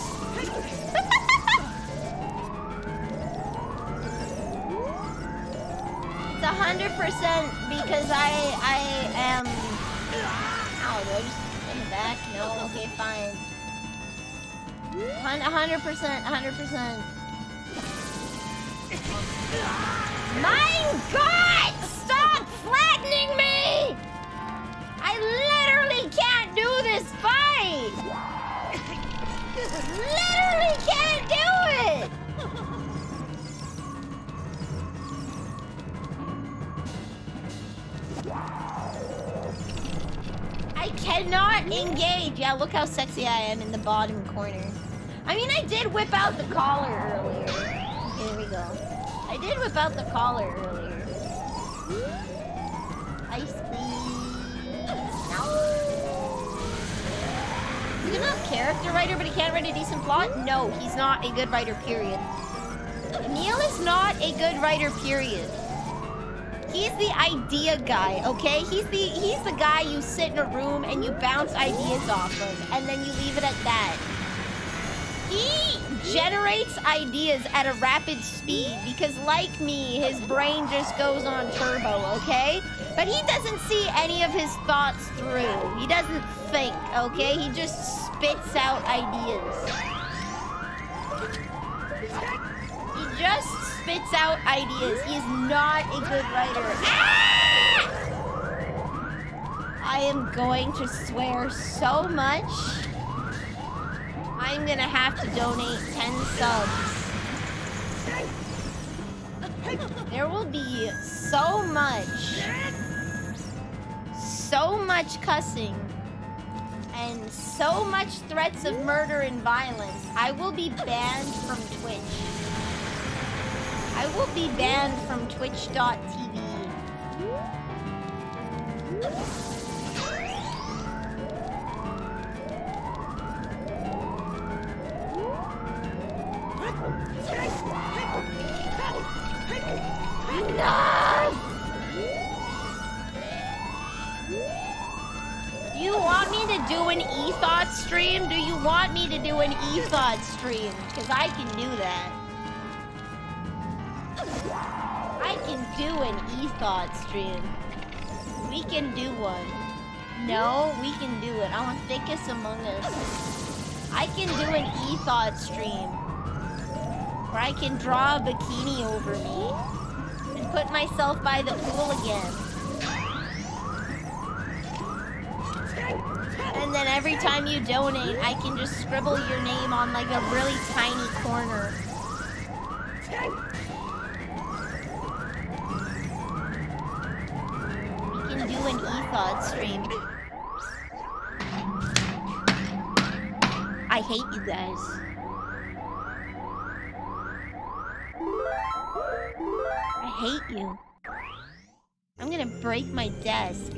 It's 100% because I am... Oh, do I just in the back? No? Okay, fine. 100%, 100%. My God! Stop flattening me! I literally can't do this fight! Literally can't do it! I cannot engage. Yeah, look how sexy I am in the bottom corner. I mean, I did whip out the collar earlier. Okay, there we go. I did whip out the collar earlier. Ice please. No. He's a good enough character writer, but he can't write a decent plot? No, he's not a good writer, period. Neil is not a good writer, period. He's the idea guy, okay? He's the guy you sit in a room and you bounce ideas off of, and then you leave it at that. He generates ideas at a rapid speed because, like me, his brain just goes on turbo, okay? But he doesn't see any of his thoughts through. He doesn't think, okay? He just spits out ideas. He just spits out ideas. He is not a good writer. Ah! I am going to swear so much. I'm gonna have to donate 10 subs. There will be so much cussing, and so much threats of murder and violence. I will be banned from Twitch. I will be banned from twitch.tv. Enough! Do you want me to do an e-thought stream? Do you want me to do an e-thought stream? Because I can do that. I can do an e-thought stream. We can do one. No, we can do it. I want Thickest Among Us. I can do an e-thought stream. Where I can draw a bikini over me. And put myself by the pool again. And then every time you donate, I can just scribble your name on like a really tiny corner. We can do an e-thought stream. I hate you guys. I hate you. I'm gonna break my desk.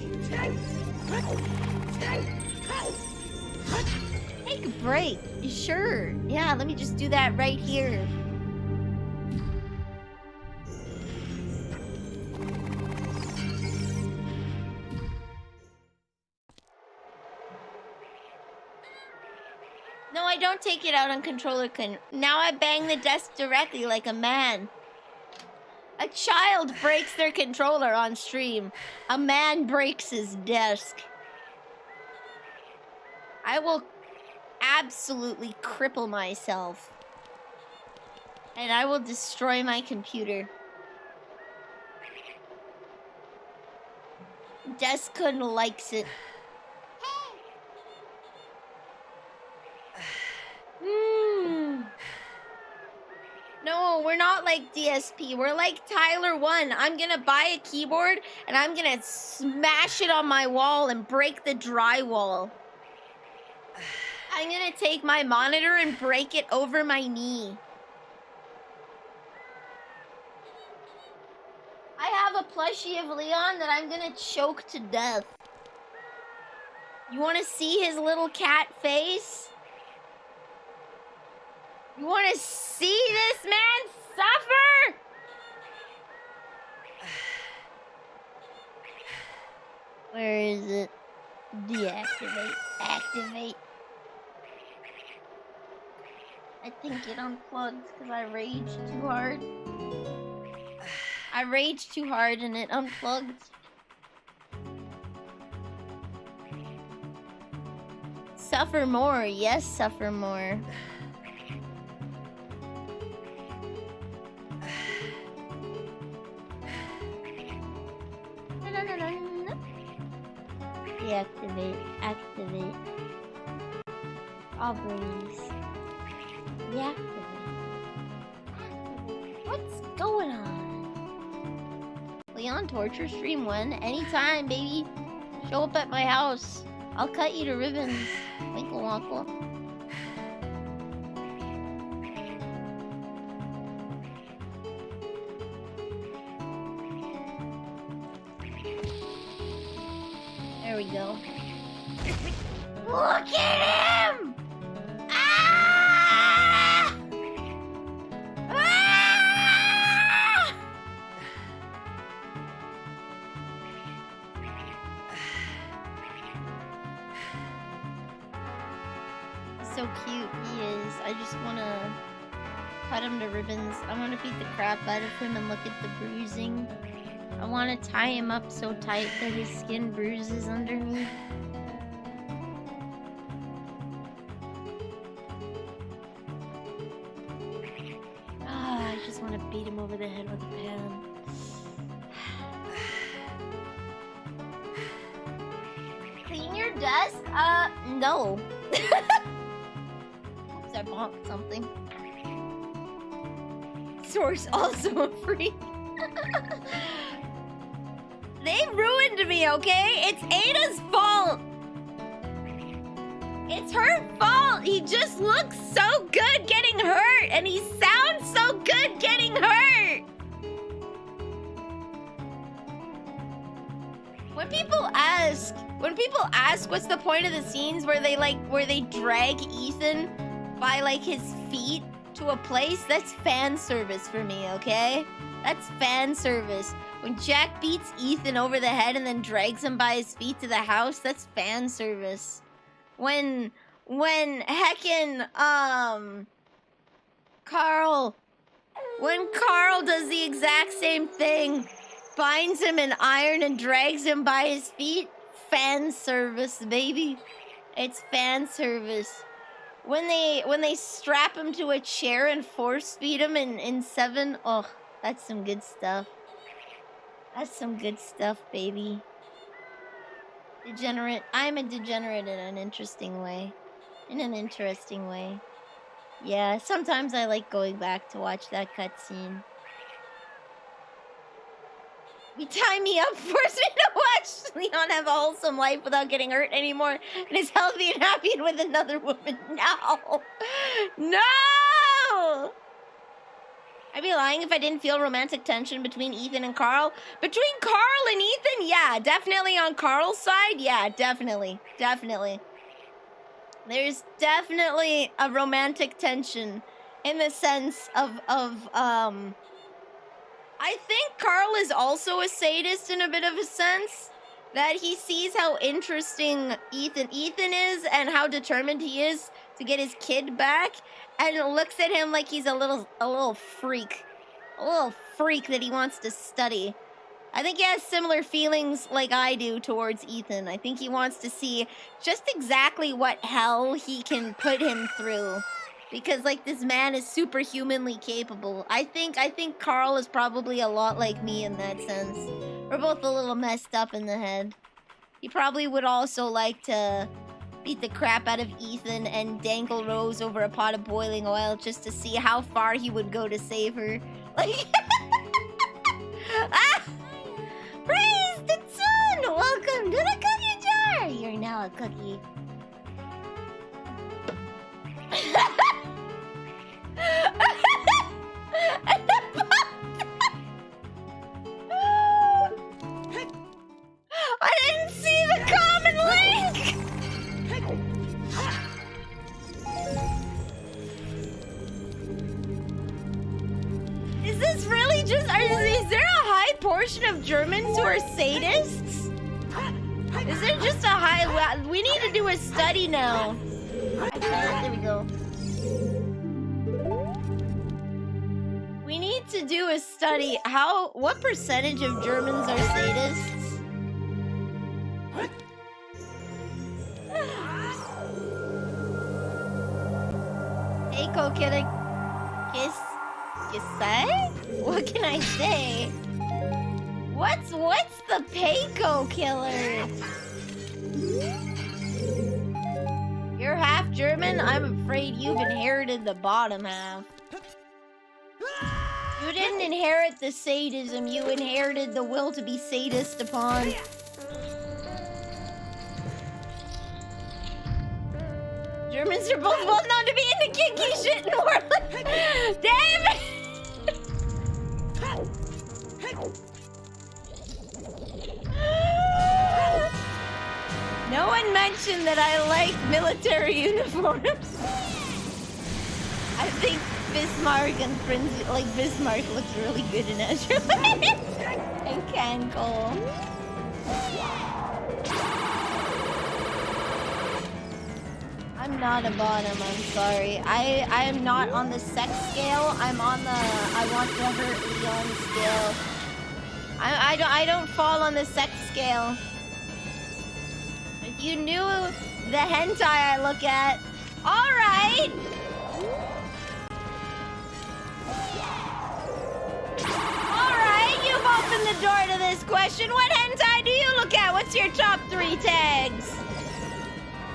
Take a break. Sure. Yeah, let me just do that right here. No, I don't take it out on controller. Now I bang the desk directly like a man. A child breaks their controller on stream. A man breaks his desk. I will absolutely cripple myself. And I will destroy my computer. Deskun likes it. No, No, we're not like DSP. We're like Tyler 1. I'm gonna buy a keyboard and I'm gonna smash it on my wall and break the drywall. I'm gonna take my monitor and break it over my knee. I have a plushie of Leon that I'm gonna choke to death. You wanna see his little cat face? You wanna see this man suffer? Where is it? Deactivate. Activate. I think it unplugged because I raged too hard. I raged too hard and it unplugged. Suffer more. Yes, suffer more. Deactivate. Activate. Aubrey's. Deactivate. What's going on? Leon torture stream 1 anytime, baby. Show up at my house. I'll cut you to ribbons. Winkle wankle. There we go. Look at him! Ah! Ah! So cute he is. I just wanna cut him to ribbons. I wanna beat the crap out of him and look at the bruising. I wanna tie him up so tight that his skin bruises underneath. Ah, I just wanna beat him over the head with a pan. Clean your desk? No. Oops, I bonked something. Source also a freak. They ruined me, okay? It's Ada's fault. It's her fault. He just looks so good getting hurt, and he sounds so good getting hurt. When people ask what's the point of the scenes where they drag Ethan by like his feet to a place, that's fan service for me, okay? That's fan service. When Jack beats Ethan over the head and then drags him by his feet to the house, that's fan service. When heckin' Carl does the exact same thing, binds him in iron and drags him by his feet, fan service, baby. It's fan service. When they strap him to a chair and force feed him in 7, oh, that's some good stuff. That's some good stuff, baby. Degenerate. I'm a degenerate in an interesting way. In an interesting way. Yeah, sometimes I like going back to watch that cutscene. You tie me up, force me to watch Leon have a wholesome life without getting hurt anymore, and is healthy and happy with another woman. No! No! I'd be lying if I didn't feel romantic tension between Ethan and Carl. Between Carl and Ethan? Yeah, definitely on Carl's side. Yeah, definitely. Definitely. There's definitely a romantic tension in the sense of I think Carl is also a sadist in a bit of a sense. That he sees how interesting Ethan is and how determined he is to get his kid back, and looks at him like he's a little freak. A little freak that he wants to study. I think he has similar feelings like I do towards Ethan. I think he wants to see just exactly what hell he can put him through. Because, like, this man is superhumanly capable. I think Carl is probably a lot like me in that sense. We're both a little messed up in the head. He probably would also like to beat the crap out of Ethan and dangle Rose over a pot of boiling oil just to see how far he would go to save her. Like, ah! Praise the sun! Welcome to the cookie jar! You're now a cookie. I didn't see the common link! Is this really just... is there a high portion of Germans who are sadists? Is there just a high... we need to do a study now. There we go. We need to do a study. What percentage of Germans are sadists? Eiko, can I kiss say? What can I say? What's the Peiko killer? You're half German? I'm afraid you've inherited the bottom half. You didn't inherit the sadism, you inherited the will to be sadist upon. Germans are both well known to be into kinky shit in Orland. Damn it! No one mentioned that I like military uniforms. I think Bismarck and Bismarck looks really good in Azure. And Cancol. I'm not a bottom, I'm sorry. I am not on the sex scale. I'm on the I want to hurt Leon scale. I don't fall on the sex scale. If you knew the hentai I look at. Alright! Alright, you've opened the door to this question. What hentai do you look at? What's your top 3 tags?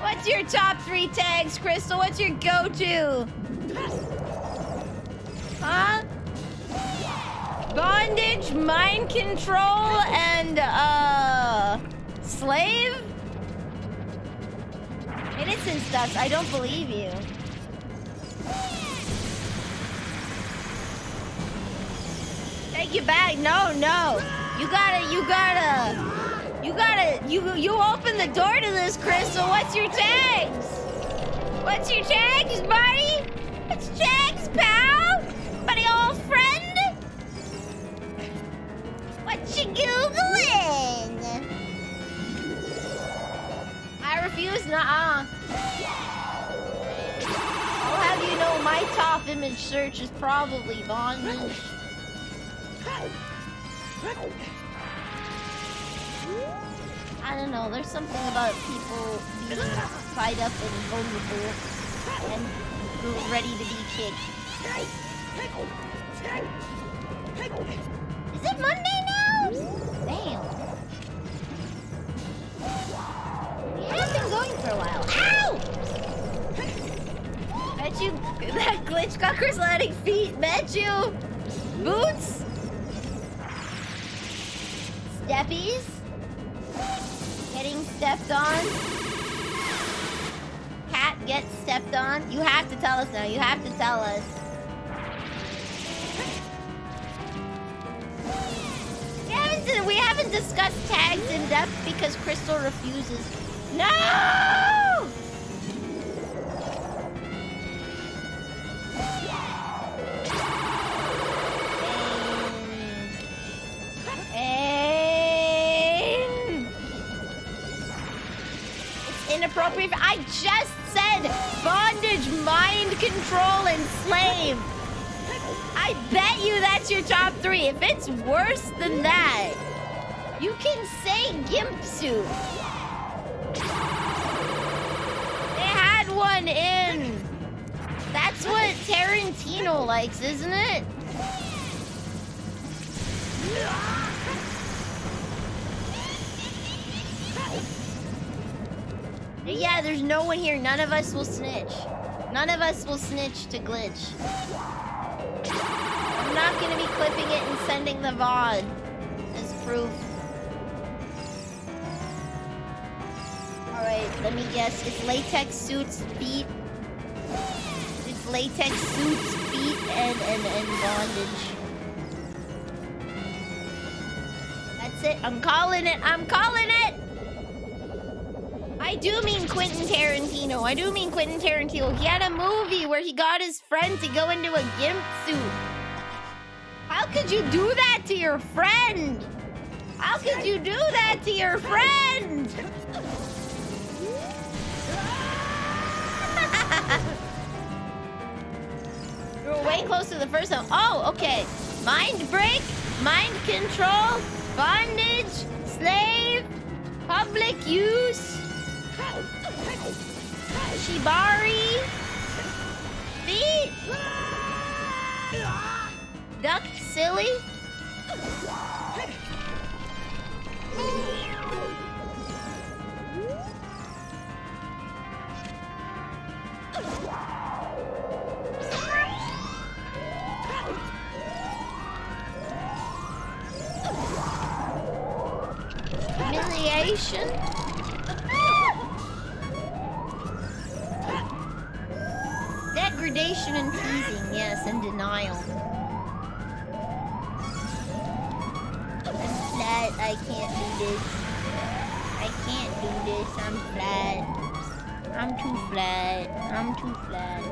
What's your top 3 tags, Crystal? What's your go-to? Huh? Bondage, mind control, and, slave? Innocence dust, I don't believe you. Take you back. No. You open the door to this, Crystal. What's your tags? What's your tags, buddy? What's your tags, pal? Buddy old friend? What you Googling? I refuse, nuh-uh. I'll have you know my top image search is probably bondage. I don't know, there's something about people being tied up and vulnerable and ready to be kicked. Is it Monday now? Damn. We have been going for a while. Ow! Bet you that glitch got Chryslatic feet. Bet you. Boots? Steppies? Getting stepped on? Cat gets stepped on? You have to tell us now. You have to tell us. We haven't discussed tags in depth because Crystal refuses. No! It's inappropriate. I just said bondage, mind control, and slave. I bet you that's your top 3. If it's worse than that, you can say gimp suit. They had one in. That's what Tarantino likes, isn't it? Yeah, there's no one here. None of us will snitch. None of us will snitch to Glitch. I'm not gonna be clipping it and sending the VOD as proof. Alright, let me guess. It's latex suits, feet. It's latex suits, feet, and bondage. That's it. I'm calling it. I'm calling it! I do mean Quentin Tarantino. I do mean Quentin Tarantino. He had a movie where he got his friend to go into a gimp suit. How could you do that to your friend? How could you do that to your friend? You were way close to the first one. Oh, okay. Mind break, mind control, bondage, slave, public use, shibari, feet, duck silly. Humiliation. Degradation and teasing, yes, and denial. I'm flat, I can't do this. I can't do this, I'm flat. I'm too flat. I'm too flat.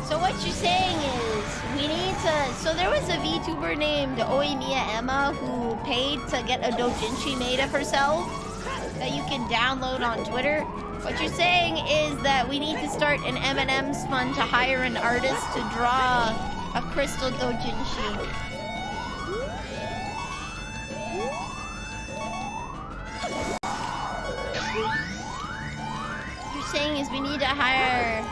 So what you're saying is, we need to... So there was a VTuber named Oimiya Emma who paid to get a doujinshi made of herself that you can download on Twitter. What you're saying is that we need to start an M&M's fund to hire an artist to draw a crystal doujinshi. What you're saying is we need to hire...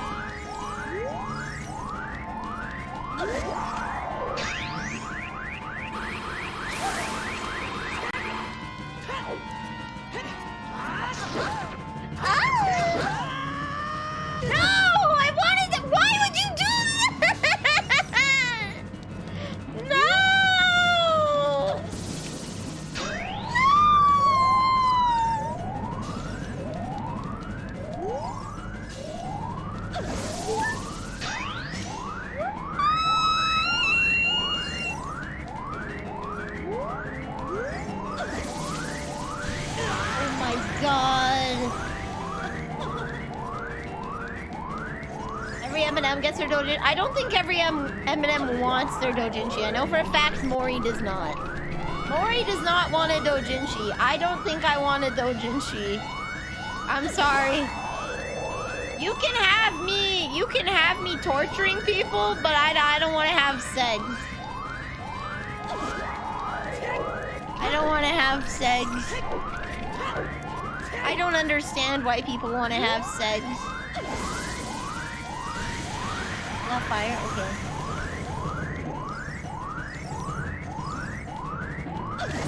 Gets her doujinshi. I don't think every M&M wants their doujinshi. I know for a fact Mori does not. Mori does not want a doujinshi. I don't think I want a doujinshi. I'm sorry. You can have me torturing people, but I don't want to have sex. I don't want to have sex. I don't understand why people want to have sex. Fire, okay.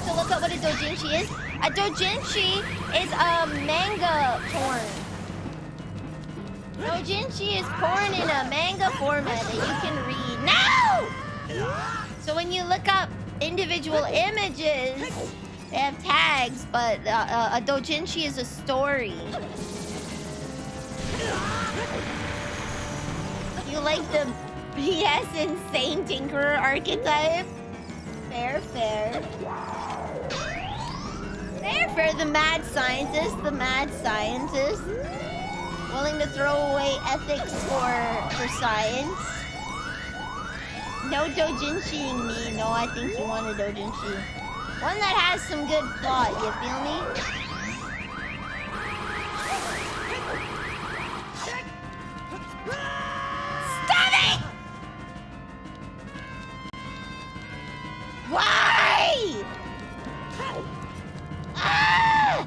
So look up what a doujinshi is. A doujinshi is a manga porn. Doujinshi is porn in a manga format that you can read. No! So when you look up individual images, they have tags, but a doujinshi is a story. You like the BS insane tinkerer archetype? Fair, fair. Fair, fair. The mad scientist, willing to throw away ethics for science. No doujinshi-ing me. No, I think you want a doujinshi. One that has some good plot, you feel me? Why? Ah!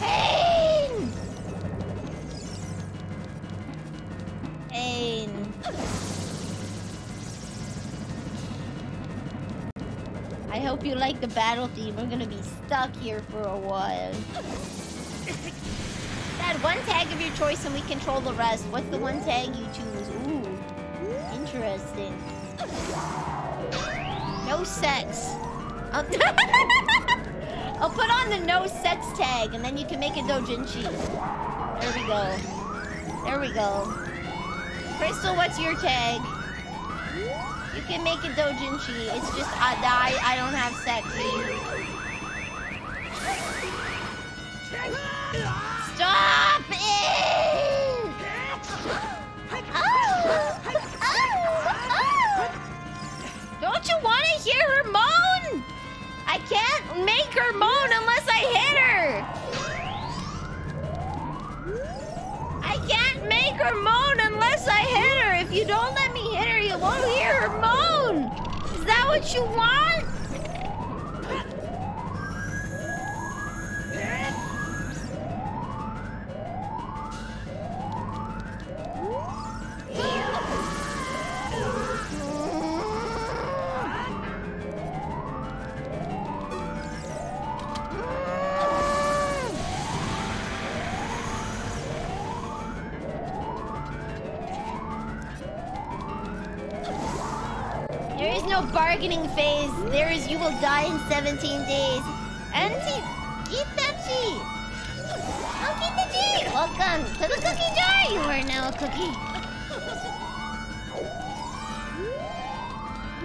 Pain! Pain. I hope you like the battle theme. We're gonna be stuck here for a while. Dad, one tag of your choice and we control the rest. What's the one tag you choose? Ooh, interesting. No sex. I'll put on the no sex tag and then you can make a doujinshi. There we go. There we go. Crystal, what's your tag? You can make a doujinshi. It's just I don't have sex. Stop it! Don't you want to hear her moan? I can't make her moan unless I hit her. I can't make her moan unless I hit her. If you don't let me hit her, you won't hear her moan. Is that what you want? There is no bargaining phase. There is you will die in 17 days. Auntie, eat Pepsi. Cookie Pepsi. Welcome to the cookie jar. You are now a cookie.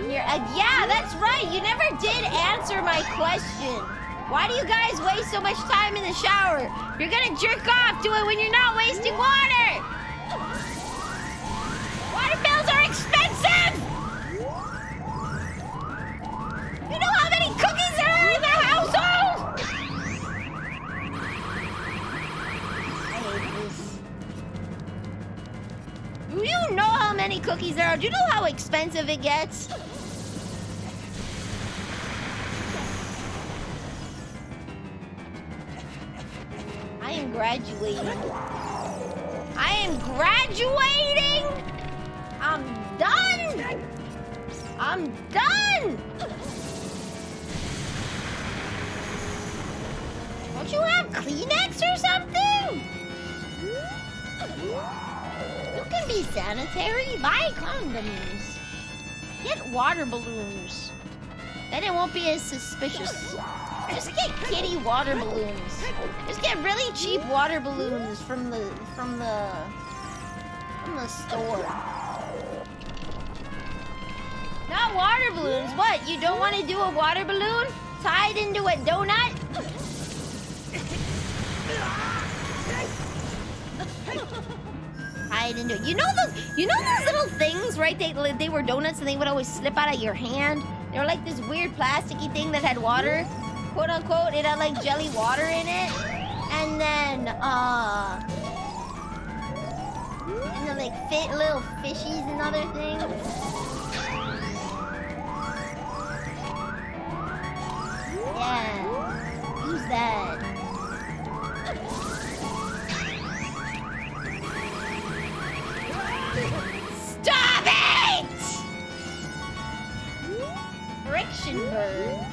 Yeah, that's right. You never did answer my question. Why do you guys waste so much time in the shower? You're gonna jerk off. Do it when you're not wasting water. Water bills are expensive. You know how many cookies there are in the household? I hate this. Do you know how many cookies there are? Do you know how expensive it gets? I am graduating. I am graduating! I'm done! I'm done! Don't you have Kleenex or something? You can be sanitary. Buy condoms. Get water balloons. Then it won't be as suspicious. Just get kitty water balloons. Just get really cheap water balloons from the store. Not water balloons. What? You don't want to do a water balloon tied into a donut? Tied into it. You know those little things, right? They were donuts and they would always slip out of your hand. They were like this weird plasticky thing that had water, quote unquote. It had like jelly water in it, and then like fit little fishies and other things. Yeah, use that. Stop it! Friction burn.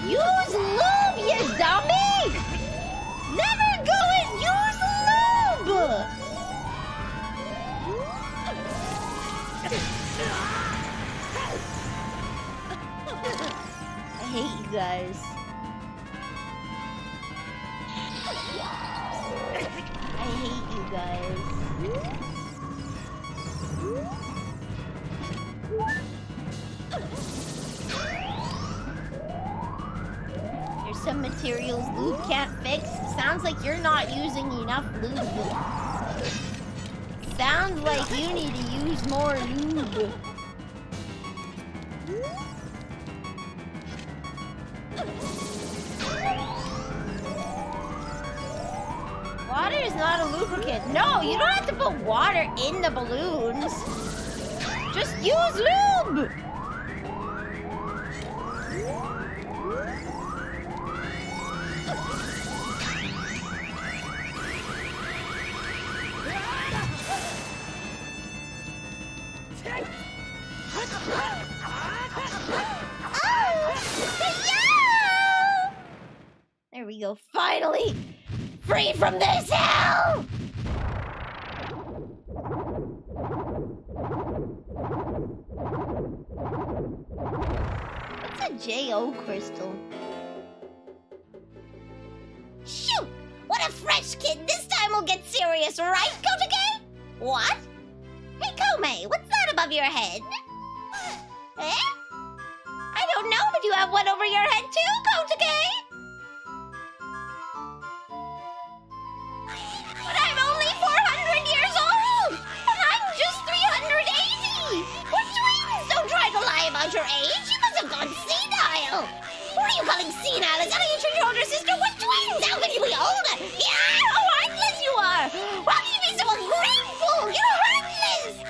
Use lube, you dummy! Never go and use lube! I hate you guys. I hate you guys. There's some materials lube can't fix. Sounds like you're not using enough lube. Sounds like you need to use more lube. Water is not a lubricant. No, you don't have to put water in the balloons. Just use lube. free from this hell! What's a J.O. crystal? Shoot! What a fresh kid! This time we'll get serious, right, Kotake? What? Hey, Kome, what's that above your head? Eh? I don't know, but you have one over your head too, Kotake! But I'm only 400 years old! And I'm just 380! We're twins! Don't try to lie about your age! You must have gone senile! What are you calling senile? Is that how you treat your older sister? We're twins! How can you be older? Yeah, how heartless you are! Why can you be so ungrateful? You're heartless!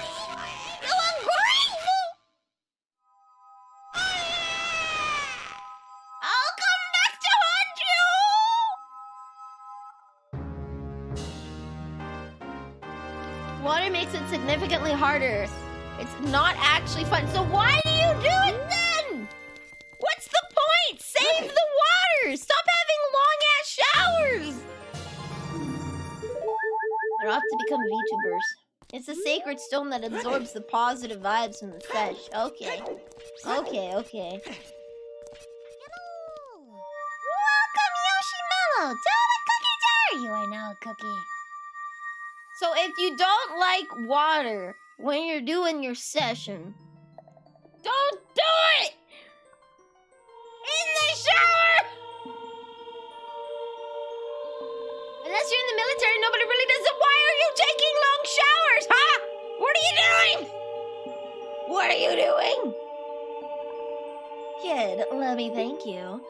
So ungrateful! I'll come back to haunt you! Water makes it significantly harder. It's not actually fun. So why do you do it then? What's the point? Save the water! Stop having long-ass showers! They're off to become VTubers. It's a sacred stone that absorbs the positive vibes from the sesh. Okay. Okay. Welcome, Yoshimello! Tell the cookie jar you are now a cookie. So if you don't like water when you're doing your session, don't do it! In the shower! Unless you're in the military, nobody really does it. Why are you taking long showers, huh? What are you doing? What are you doing? Kid, let me thank you.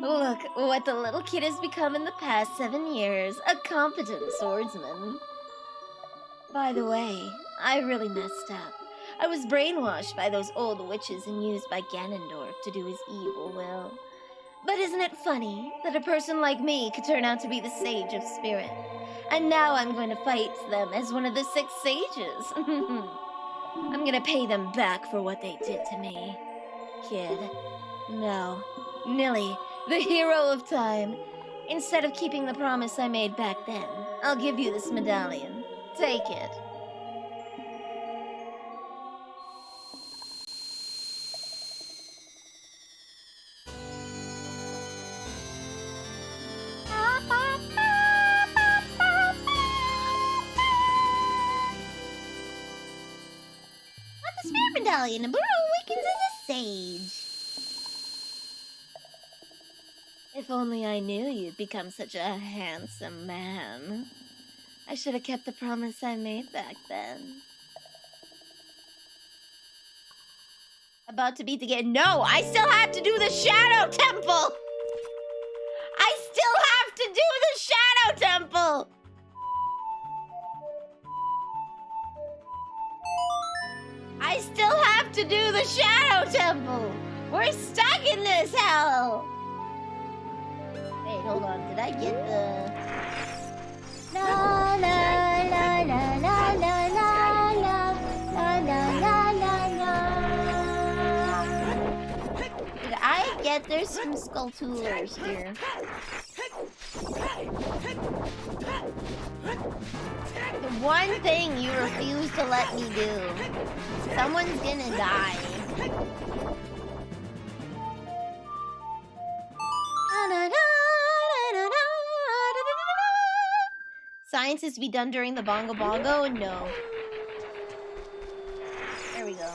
Look what the little kid has become in the past 7 years. A competent swordsman. By the way, I really messed up. I was brainwashed by those old witches and used by Ganondorf to do his evil will. But isn't it funny that a person like me could turn out to be the sage of spirit? And now I'm going to fight them as one of the 6 sages. I'm gonna pay them back for what they did to me. Kid. No. Nilly, the hero of time. Instead of keeping the promise I made back then, I'll give you this medallion. Take it. What the spirit medallion? Naburo awakens as a sage. If only I knew you'd become such a handsome man. I should have kept the promise I made back then. About to beat the game. No, I still have to do the Shadow Temple! I still have to do the Shadow Temple! I still have to do the Shadow Temple! We're stuck in this hell! Wait, hold on. Did I get the... La la la la la la la la la la la la. Did I get... There's some sculptures here. The one thing you refuse to let me do. Someone's gonna die. Science is to be done during the bongo bongo? No. There we go.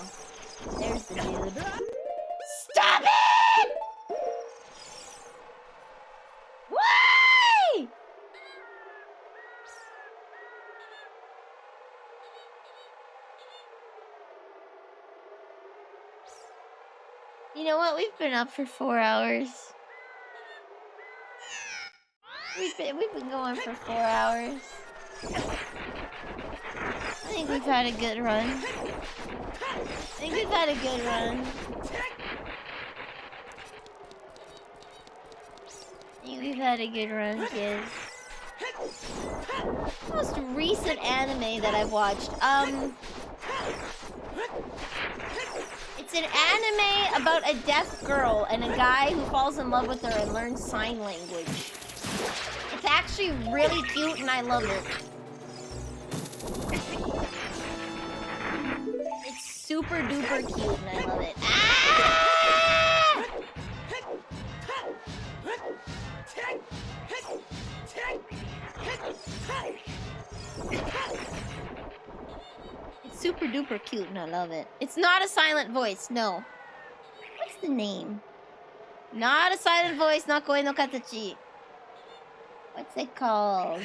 There's the dude. Stop it! Why? You know what? We've been up for 4 hours. We've been going for 4 hours. I think we've had a good run. Kids. Most recent anime that I've watched. It's an anime about a deaf girl and a guy who falls in love with her and learns sign language. It's actually really cute and I love it. It's super duper cute and I love it. Ah! It's super duper cute and I love it. It's not a silent voice, no. What's the name? Not a silent voice, not koi no katachi. What's it called?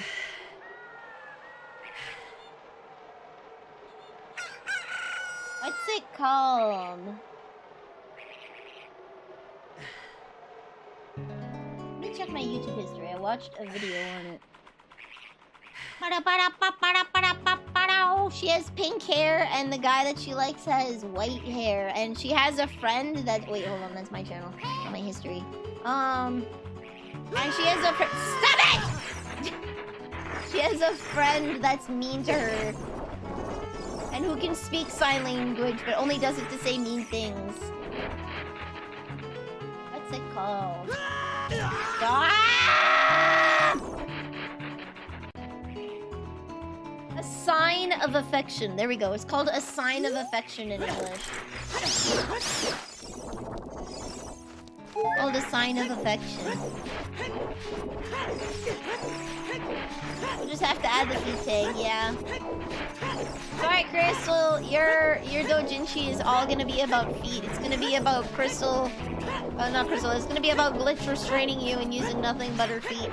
What's it called? Let me check my YouTube history. I watched a video on it. She has pink hair, and the guy that she likes has white hair, and she has a friend that. Wait, hold on, that's my channel, not my history. And she has a stop it! She has a friend that's mean to her, and who can speak sign language, but only does it to say mean things. What's it called? Stop! A sign of affection. There we go. It's called a sign of affection in English. Called a sign of affection. We'll just have to add the feet tag, yeah. Sorry, Crystal. Your doujinshi is all gonna be about feet. It's gonna be about Crystal. Not Crystal. It's gonna be about Glitch restraining you and using nothing but her feet.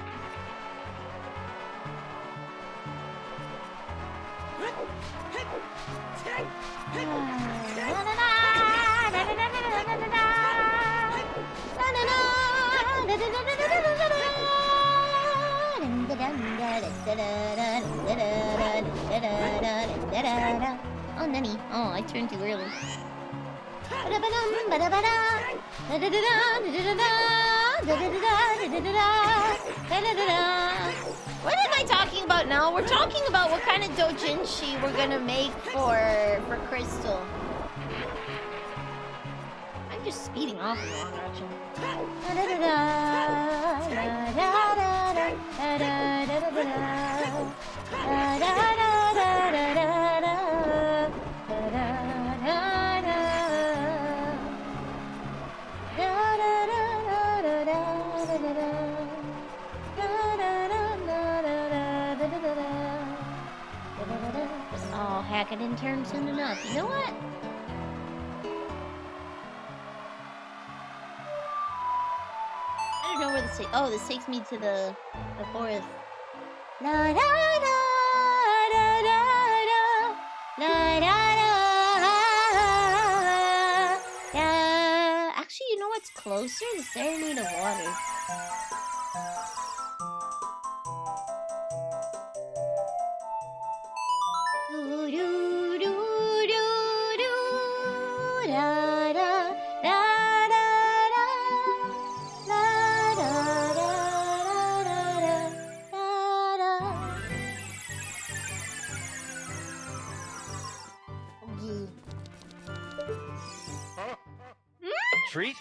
Oh, Nani. Oh, I turned too early. What am I talking about now? We're talking about what kind of doujinshi we're gonna make for Crystal. I'm just speeding off in the wrong direction. Oh, heck, I didn't turn soon enough. You know what? I don't know where this takes. Oh, this takes me to the forest. La da da da da da la da da. Actually, you know what's closer? The Serenade of Water. Treat?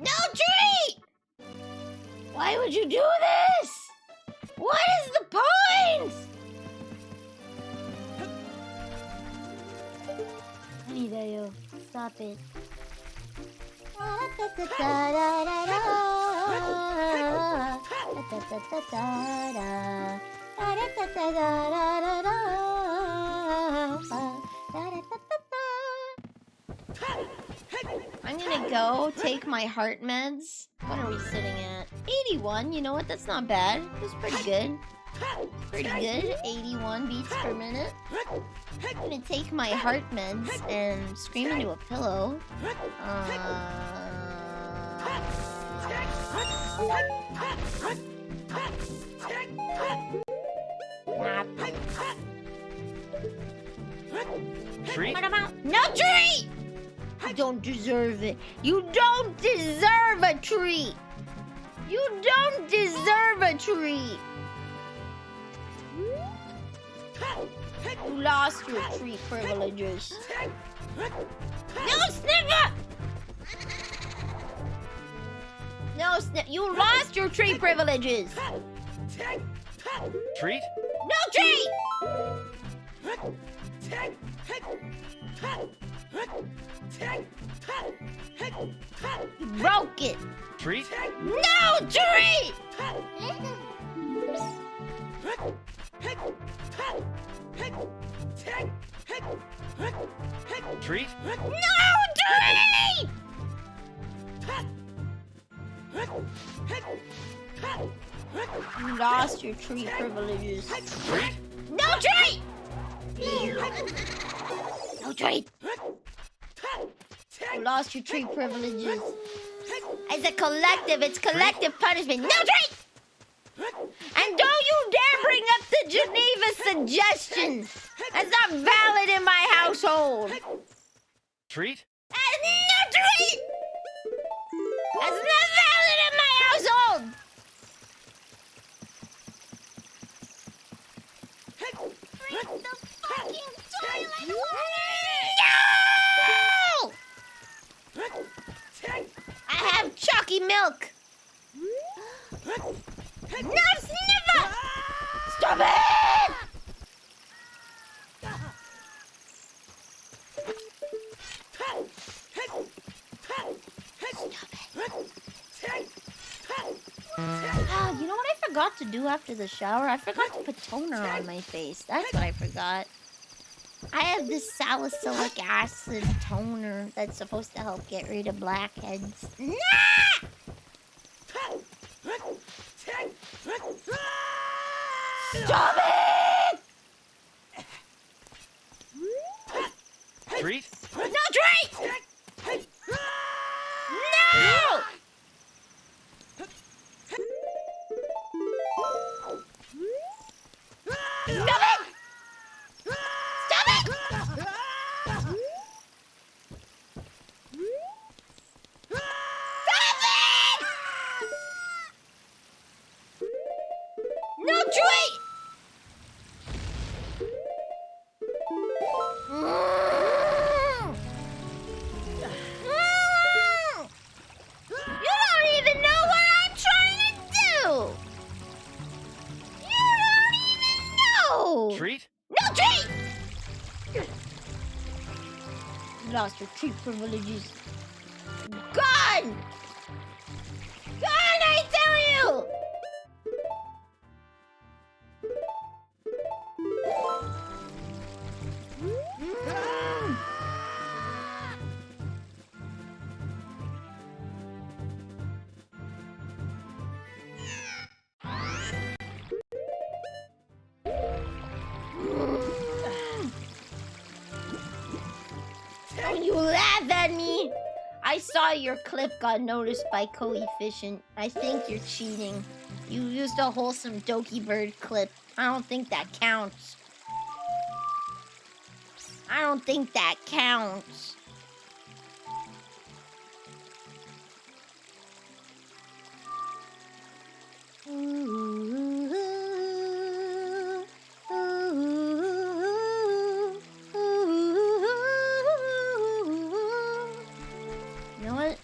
No treat! Why would you do this? What is the point? Hanidayo, stop it. I'm gonna go take my heart meds. What are we sitting at? 81. You know what? That's not bad. That's pretty good. Pretty good. 81 beats per minute. I'm gonna take my heart meds and scream into a pillow. Treat? No treat! You don't deserve it. You don't deserve a treat. You don't deserve a treat. You lost your treat privileges. No, Sniffer! No, you lost your treat privileges. Treat? No treat! You broke it! Treat? No treat! Treat? No treat! You lost your treat privileges. Treat? No treat! No treat! You lost your treat privileges. As a collective, it's collective punishment. No treat! And don't you dare bring up the Geneva suggestion. That's not valid in my household. Treat? That's no treat! That's not valid in my household. Bring the fucking toilet away! No! I have chalky milk. No, sniffer! Stop it! Oh, you know what I forgot to do after the shower? I forgot to put toner on my face. That's what I forgot. I have this salicylic acid toner that's supposed to help get rid of blackheads. Nah! Stop it! Treat? No treat! No! Stop it! Stop it! Stop it! No treat! You don't even know what I'm trying to do! You don't even know! Treat? No treat! You lost your treat privileges. Gone! Gone, I tell you! Don't you laugh at me! I saw your clip got noticed by Coefficient. I think you're cheating. You used a wholesome Doki Bird clip. I don't think that counts. I don't think that counts. You know what?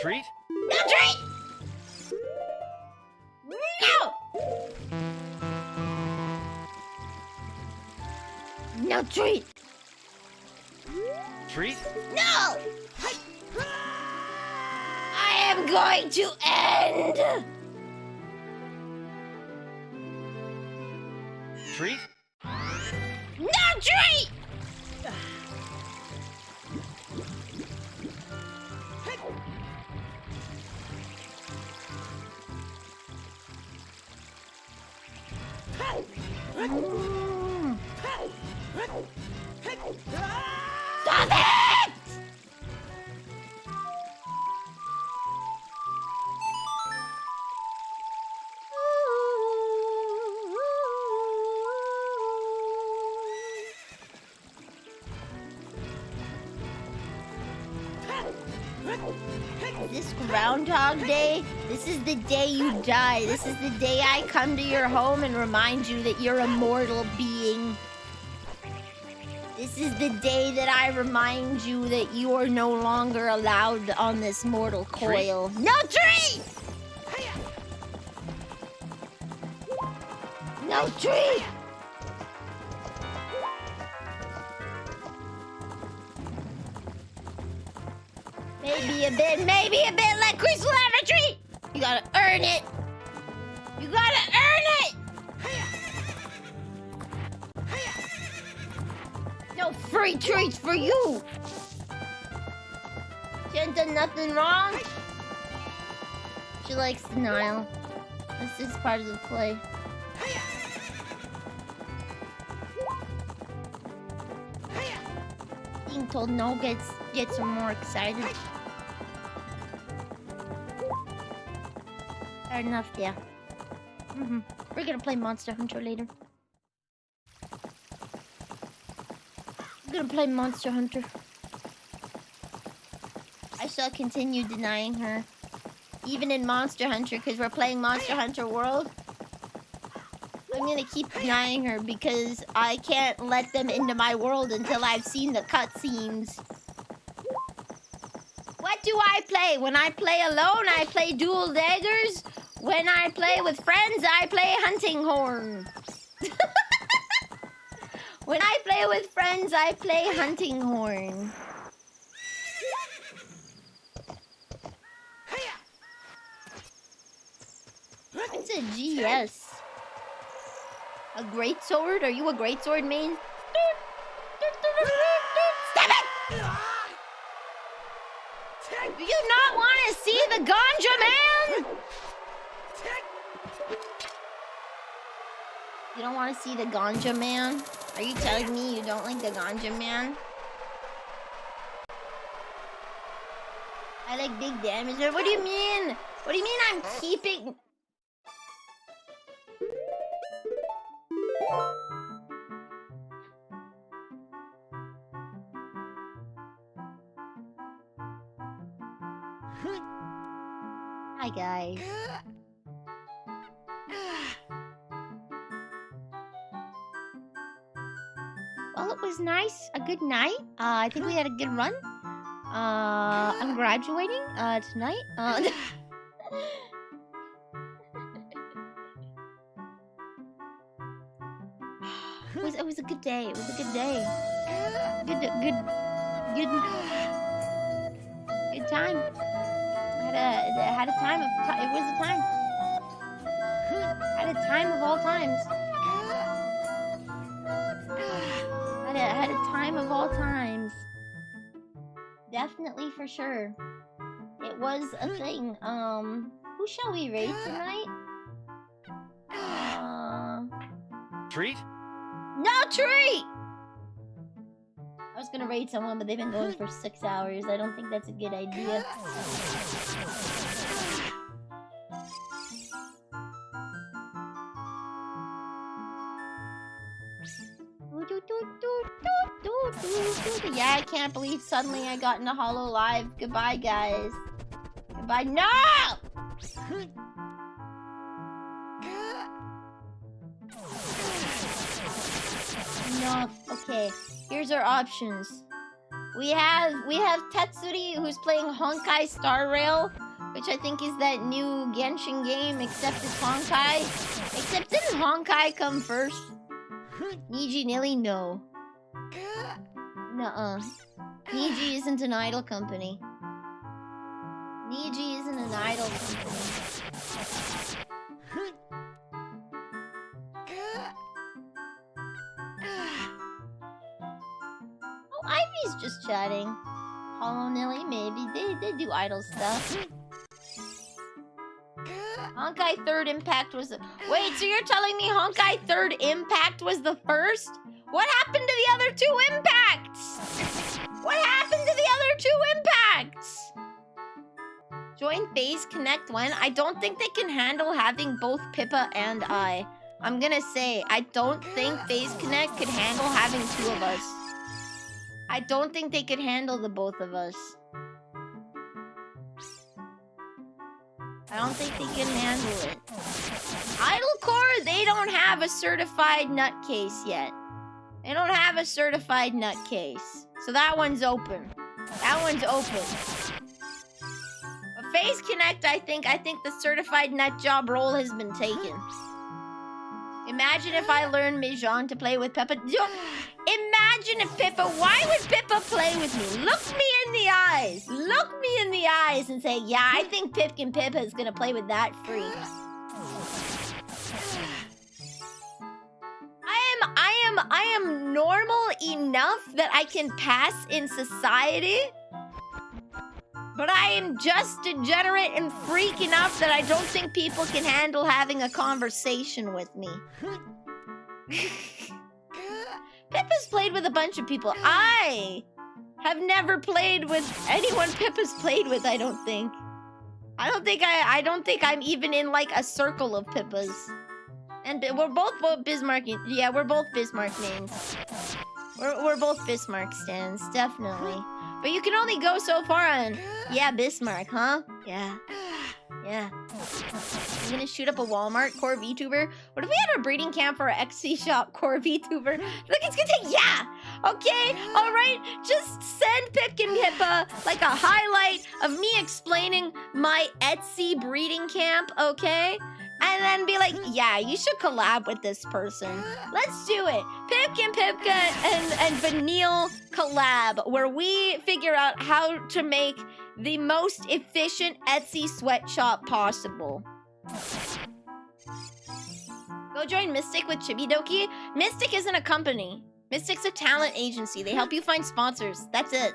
Treat? No treat! No! No treat! Treat? No! I am going to end! Treat? No treat! Stop it! This Groundhog Day, this is the day you die. This is the day I come to your home and remind you that you're a mortal being. This is the day that I remind you that you are no longer allowed on this mortal coil. No tree! No tree! Maybe a bit, let Crystal have a treat! You gotta earn it! You gotta earn it! No free treats for you! She ain't done nothing wrong. She likes denial. This is part of the play. Being told no gets her more excited. Fair enough, yeah. We're gonna play Monster Hunter later. We're gonna play Monster Hunter. I shall continue denying her. Even in Monster Hunter, because we're playing Monster Hunter World. I'm gonna keep denying her because I can't let them into my world until I've seen the cutscenes. What do I play? When I play alone, I play dual daggers. When I play with friends, I play hunting horn. When I play with friends, I play hunting horn. What's a GS? A greatsword? Are you a greatsword main? Stop it! Do you not want to see the ganja man? You don't want to see the ganja man? Are you telling me you don't like the ganja man? I like big damage. What do you mean? What do you mean I'm keeping... Hi, guys. Well, it was nice. A good night. I think we had a good run. I'm graduating tonight. It was a good day. It was a good day. Good time. Had a time of it was a time. Had a time of all times. Had a time of all times. Definitely for sure. It was a thing. Who shall we raid tonight? Treat? No treat! I was gonna raid someone, but they've been going for 6 hours. I don't think that's a good idea. Yeah, I can't believe suddenly I got into Hollow Live. Goodbye, guys. Goodbye. No! No. Okay. Here's our options. We have Tetsuri, who's playing Honkai Star Rail, which I think is that new Genshin game, except it's Honkai. Except didn't Honkai come first? Niji Nilly? No. Nuh-uh. Niji isn't an idol company. Niji isn't an idol company. Oh, Ivy's just chatting. Hollow Nilly, maybe. They do idol stuff. Honkai Third Impact was the... Wait, so you're telling me Honkai Third Impact was the first? What happened to the other two impacts? What happened to the other two impacts? Join Phase Connect when? I don't think they can handle having both Pippa and I. I'm gonna say, I don't think Phase Connect could handle having two of us. I don't think they could handle the both of us. I don't think they can handle it. Idlecore, they don't have a certified nutcase yet. They don't have a certified nutcase. So that one's open. That one's open. But Phase Connect, I think the certified nut job role has been taken. Imagine if I learned Mijan to play with Pippa. Imagine if Pippa, why would Pippa play with me? Look me in the eyes. Look me in the eyes and say, yeah, I think Pipkin Pippa is gonna play with that freak. I am normal enough that I can pass in society. But I am just degenerate and freak enough that I don't think people can handle having a conversation with me. Pippa's played with a bunch of people. I have never played with anyone Pippa's played with, I don't think. I don't think I'm even in like a circle of Pippas. And we're both Bismarck. Yeah, we're both Bismarck names. We're both Bismarck stands, definitely. But you can only go so far on, yeah, Bismarck, huh? Yeah. Yeah. I'm gonna shoot up a Walmart core VTuber. What if we had a breeding camp for an XC shop core VTuber? Look, it's gonna take, yeah! Okay, alright, just send Pipkin Pippa like a highlight of me explaining my Etsy breeding camp, okay? And then be like, yeah, you should collab with this person. Let's do it. Pipkin Pipka and Vanille collab, where we figure out how to make the most efficient Etsy sweatshop possible. Go join Mystic with Chibidoki. Mystic isn't a company. Mystic's a talent agency. They help you find sponsors. That's it.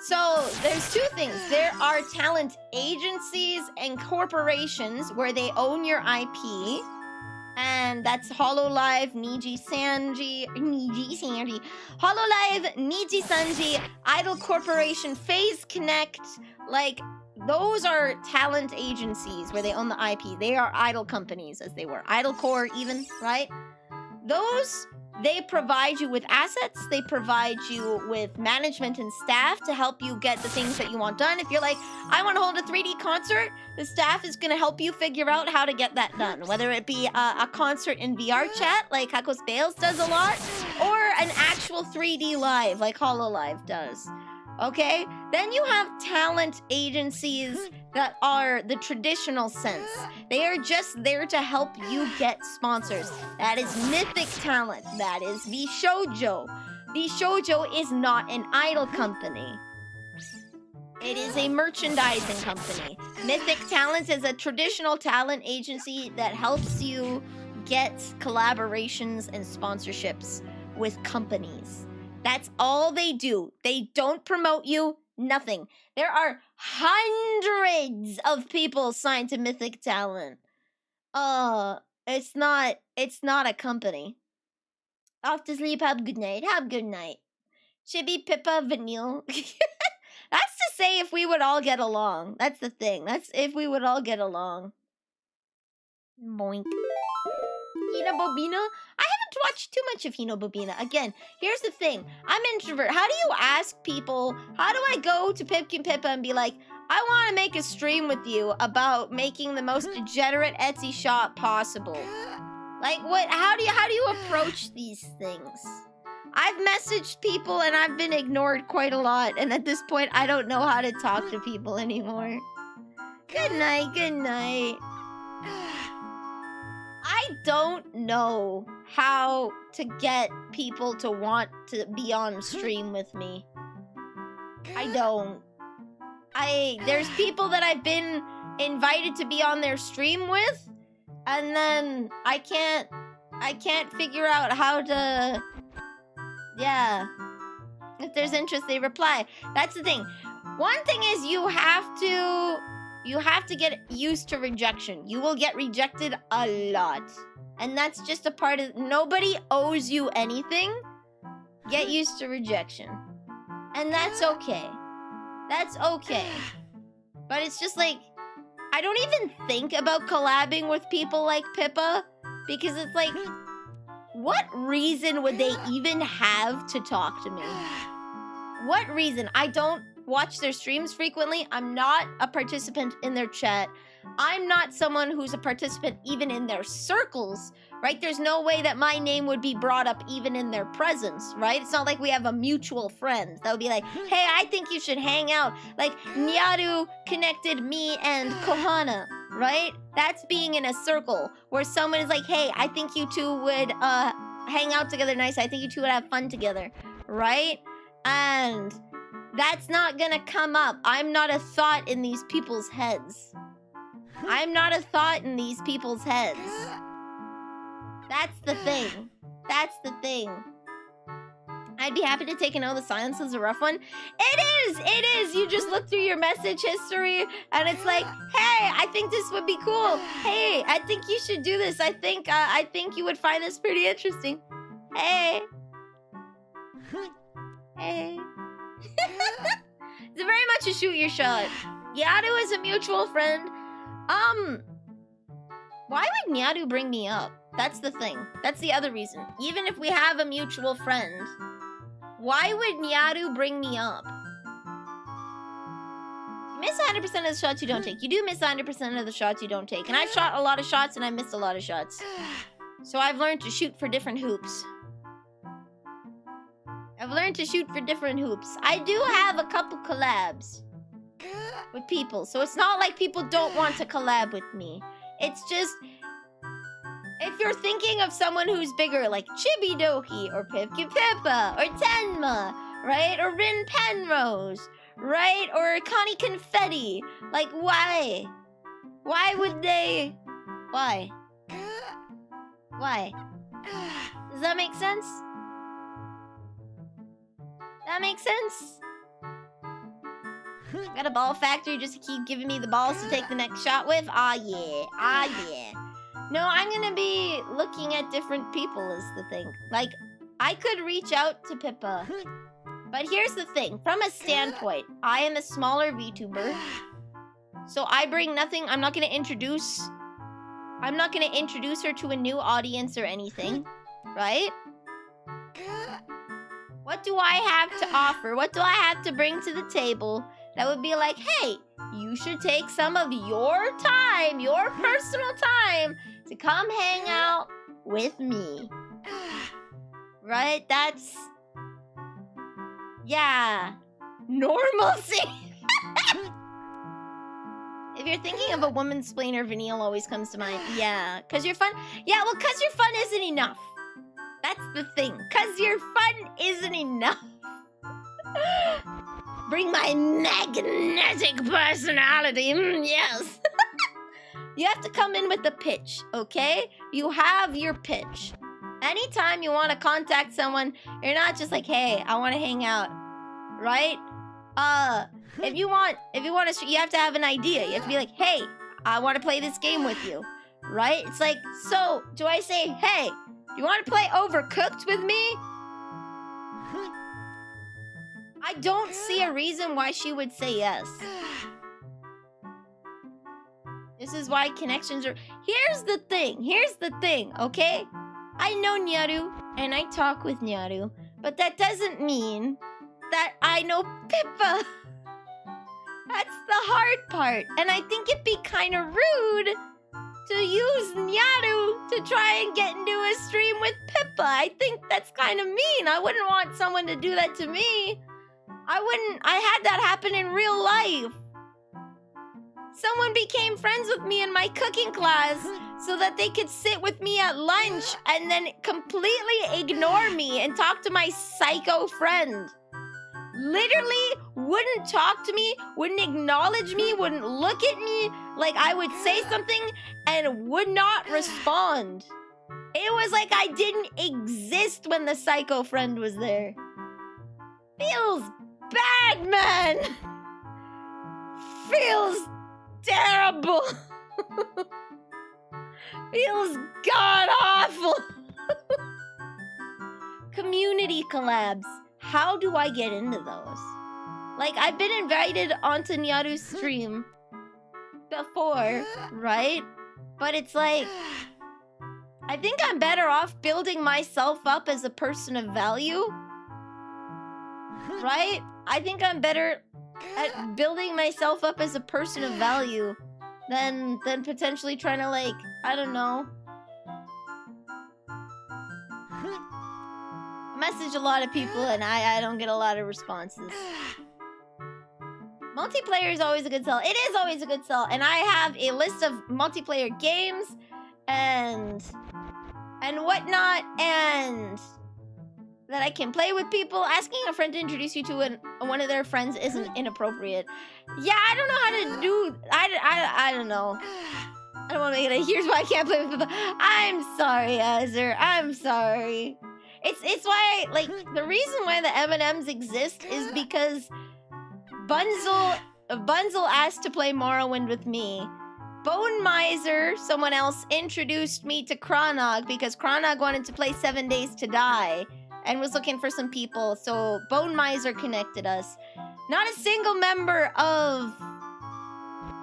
So, there's two things. There are talent agencies and corporations where they own your IP. And that's Hololive, Niji Sanji, Hololive, Niji Sanji, Idol Corporation, Phase Connect. Like, those are talent agencies where they own the IP. They are idol companies, as they were. Idol Core, even, right? Those... they provide you with assets, they provide you with management and staff to help you get the things that you want done. If you're like, I want to hold a 3D concert, the staff is going to help you figure out how to get that done. Whether it be a concert in VR chat, like Hakos Bales does a lot, or an actual 3D live, like Hololive does. Okay? Then you have talent agencies that are the traditional sense. They are just there to help you get sponsors. That is Mythic Talent. That is VShojo. VShojo is not an idol company. It is a merchandising company. Mythic Talent is a traditional talent agency that helps you get collaborations and sponsorships with companies. That's all they do. They don't promote you, nothing. There are hundreds of people signed to Mythic Talent. It's not a company. Off to sleep, have a good night, have a good night. Chibi, Pippa, Vanille. That's to say if we would all get along. That's the thing. That's if we would all get along. Boink. Hinabobina? I haven't watched too much of Hinabobina. Again, here's the thing. I'm introvert. How do you ask people, how do I go to Pipkin Pippa and be like, I want to make a stream with you about making the most degenerate Etsy shop possible? Like, what? How do you approach these things? I've messaged people and I've been ignored quite a lot, and at this point, I don't know how to talk to people anymore. Good night, good night. I don't know how to get people to want to be on stream with me. I don't. There's people that I've been invited to be on their stream with, and then I can't figure out how to, yeah. If there's interest, they reply. That's the thing. One thing is you have to get used to rejection. You will get rejected a lot. And that's just a part of, nobody owes you anything. Get used to rejection. And that's okay. That's okay. But it's just like, I don't even think about collabing with people like Pippa, because it's like, what reason would they even have to talk to me? What reason? I don't watch their streams frequently. I'm not a participant in their chat. I'm not someone who's a participant even in their circles, right? There's no way that my name would be brought up even in their presence, right? It's not like we have a mutual friend that would be like, hey, I think you should hang out. Like, Nyaru connected me and Kohana, right? That's being in a circle where someone is like, hey, I think you two would hang out together nice. I think you two would have fun together, right? And that's not gonna come up. I'm not a thought in these people's heads. I'm not a thought in these people's heads. That's the thing. That's the thing. I'd be happy to take an O. The silence is a rough one. It is! It is! You just look through your message history and it's like, hey, I think this would be cool. Hey, I think you should do this. I think you would find this pretty interesting. Hey. Hey. It's very much a shoot your shot. Nyadu is a mutual friend. Why would Nyadu bring me up? That's the thing. That's the other reason. Even if we have a mutual friend, why would Nyadu bring me up? You miss 100% of the shots you don't take. You do miss 100% of the shots you don't take. And I've shot a lot of shots and I missed a lot of shots. So I've learned to shoot for different hoops. I've learned to shoot for different hoops. I do have a couple collabs with people. So it's not like people don't want to collab with me. It's just, if you're thinking of someone who's bigger, like Chibidoki, or Pipki Pippa, or Tenma, right? Or Rin Penrose, right? Or Connie Confetti. Like, why? Why would they? Why? Why? Does that make sense? That makes sense? Got a ball factory just to keep giving me the balls to take the next shot with? Ah, yeah. Ah, yeah. No, I'm gonna be looking at different people is the thing. Like, I could reach out to Pippa. But here's the thing. From a standpoint, I am a smaller VTuber. So I bring nothing. I'm not gonna introduce her to a new audience or anything. Right? What do I have to offer? What do I have to bring to the table that would be like, hey, you should take some of your time, your personal time, to come hang out with me. Right? That's... yeah. Normalcy. If you're thinking of a woman's splainer, Vanille always comes to mind. Yeah. Cause you're fun? Yeah, well, cause your fun isn't enough. That's the thing. Cause your fun isn't enough. Bring my magnetic personality. Yes. You have to come in with the pitch, okay? You have your pitch. Anytime you want to contact someone, you're not just like, hey, I want to hang out, right? If you want to, you have to have an idea. You have to be like, hey, I want to play this game with you, right? It's like, so do I say, hey, you want to play Overcooked with me? I don't see a reason why she would say yes. This is why connections are... Here's the thing, okay? I know Nyadu, and I talk with Nyadu, but that doesn't mean that I know Pippa. That's the hard part, and I think it'd be kind of rude to use Nyadu to try and get into a stream with Pippa. I think that's kind of mean. I wouldn't want someone to do that to me. I had that happen in real life. Someone became friends with me in my cooking class so that they could sit with me at lunch and then completely ignore me and talk to my psycho friend. Literally wouldn't talk to me, wouldn't acknowledge me, wouldn't look at me like I would say something and would not respond. It was like I didn't exist when the psycho friend was there. Feels bad, man. Feels terrible. Feels god-awful. Community collabs. How do I get into those? Like, I've been invited onto Nyaru's stream before, right? But it's like, I think I'm better off building myself up as a person of value. Right? I think I'm better at building myself up as a person of value than potentially trying to, like, I don't know. Message a lot of people and I don't get a lot of responses. Multiplayer is always a good sell. It is always a good sell. And I have a list of multiplayer games and whatnot, and that I can play with people. Asking a friend to introduce you to one of their friends isn't inappropriate. Yeah, I don't know how to do... I don't know. I don't want to make it a... Here's why I can't play with people. I'm sorry, Azur. I'm sorry. It's why, like, the reason why the M&Ms exist is because Bunzel asked to play Morrowind with me. Bone Miser, someone else, introduced me to Kronog because Kronog wanted to play 7 Days to Die and was looking for some people, so Bone Miser connected us. Not a single member of...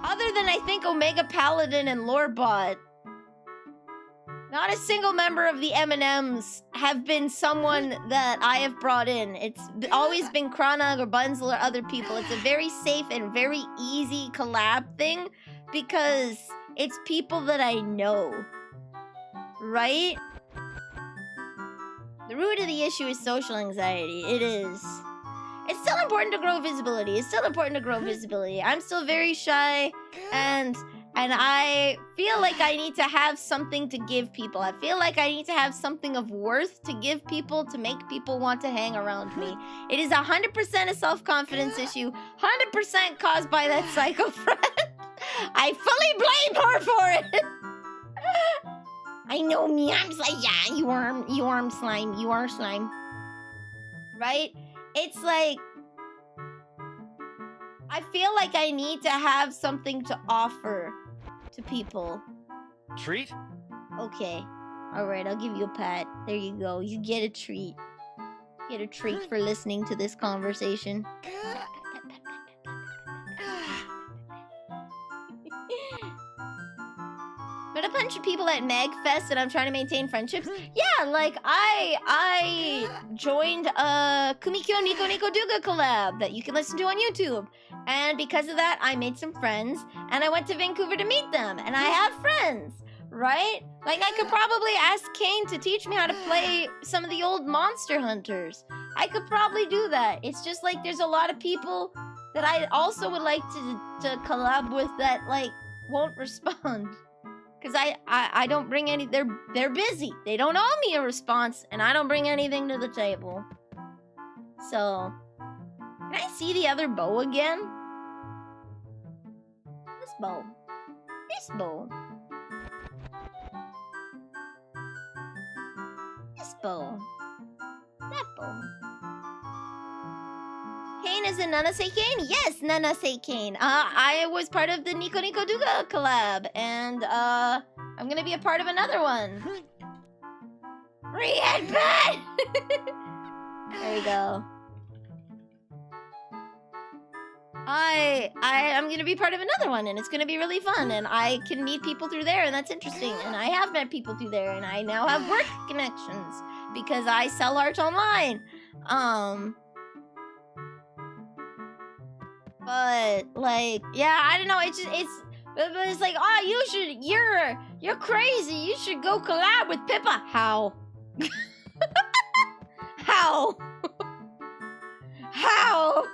Other than, I think, Omega Paladin and Lorebot, not a single member of the M&Ms have been someone that I have brought in. It's always been Kronog or Bunzel or other people. It's a very safe and very easy collab thing because it's people that I know. Right? The root of the issue is social anxiety. It is. It's still important to grow visibility. It's still important to grow visibility. I'm still very shy, and I feel like I need to have something to give people. I feel like I need to have something of worth to give people to make people want to hang around me. It is 100% a self-confidence issue, 100% caused by that psycho friend. I fully blame her for it. I know me, I'm like, yeah, you are slime. Right? It's like, I feel like I need to have something to offer to people. Treat? Okay. Alright, I'll give you a pat. There you go. You get a treat. Get a treat for listening to this conversation. Met a bunch of people at MagFest and I'm trying to maintain friendships. Yeah, like I joined a Kumikyo Nico Nico Duga collab that you can listen to on YouTube. And because of that, I made some friends and I went to Vancouver to meet them and I have friends, right? Like I could probably ask Kane to teach me how to play some of the old Monster Hunters. I could probably do that. It's just like there's a lot of people that I also would like to collab with that like won't respond. Cause I don't bring any. They're busy. They don't owe me a response, and I don't bring anything to the table. So, can I see the other bow again? This bow. This bow. This bow. That bow. Kane is in Nanase Kane? Yes, Nanase Kane. I was part of the Nico Nico Duga collab, and I'm gonna be a part of another one. Re-head bed! There we go. I'm gonna be part of another one, and it's gonna be really fun, and I can meet people through there, and that's interesting, and I have met people through there, and I now have work connections, because I sell art online. But like, yeah, I don't know. It's like, oh, you're crazy. You should go collab with Pippa. How? How? How?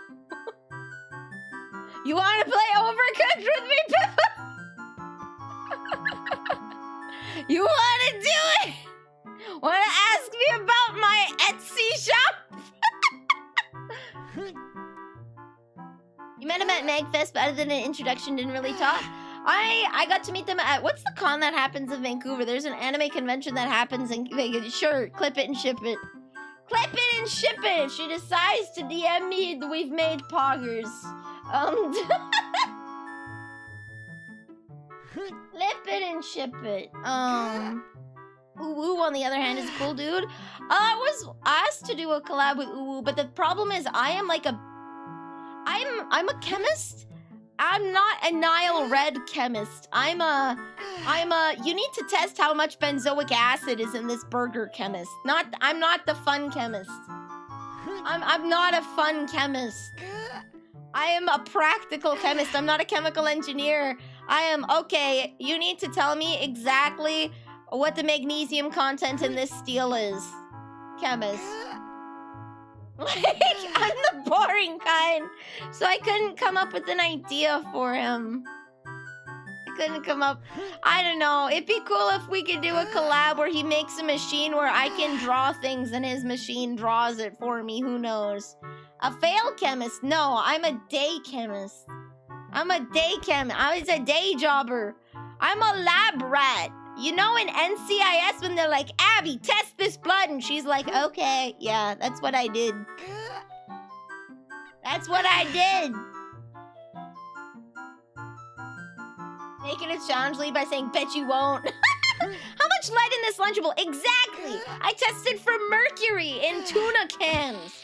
You want to play Overcooked with me, Pippa? You want to do it? Want to ask me about my Etsy shop? You met him at MagFest, but other than an introduction, didn't really talk. I got to meet them at, what's the con that happens in Vancouver? There's an anime convention that happens in Vegas. Sure, clip it and ship it. Clip it and ship it! If she decides to DM me, we've made poggers. Clip it and ship it. Uwu, on the other hand, is a cool dude. I was asked to do a collab with Uwu, but the problem is I'm a chemist. I'm not a Nile Red chemist. I'm a you need to test how much benzoic acid is in this burger chemist. I'm not the fun chemist. I'm not a fun chemist. I am a practical chemist. I'm not a chemical engineer. I am, okay, you need to tell me exactly what the magnesium content in this steel is. Chemist. Like, I'm the boring kind. So I couldn't come up with an idea for him. I couldn't come up. I don't know. It'd be cool if we could do a collab where he makes a machine where I can draw things and his machine draws it for me. Who knows? A fail chemist? No, I'm a day chemist. I'm a day chemist. I was a day jobber. I'm a lab rat. You know in NCIS when they're like, Abby, test this blood. And she's like, okay. Yeah, that's what I did. That's what I did. Making a challenge lead by saying, bet you won't. How much lead in this Lunchable? Exactly. I tested for mercury in tuna cans.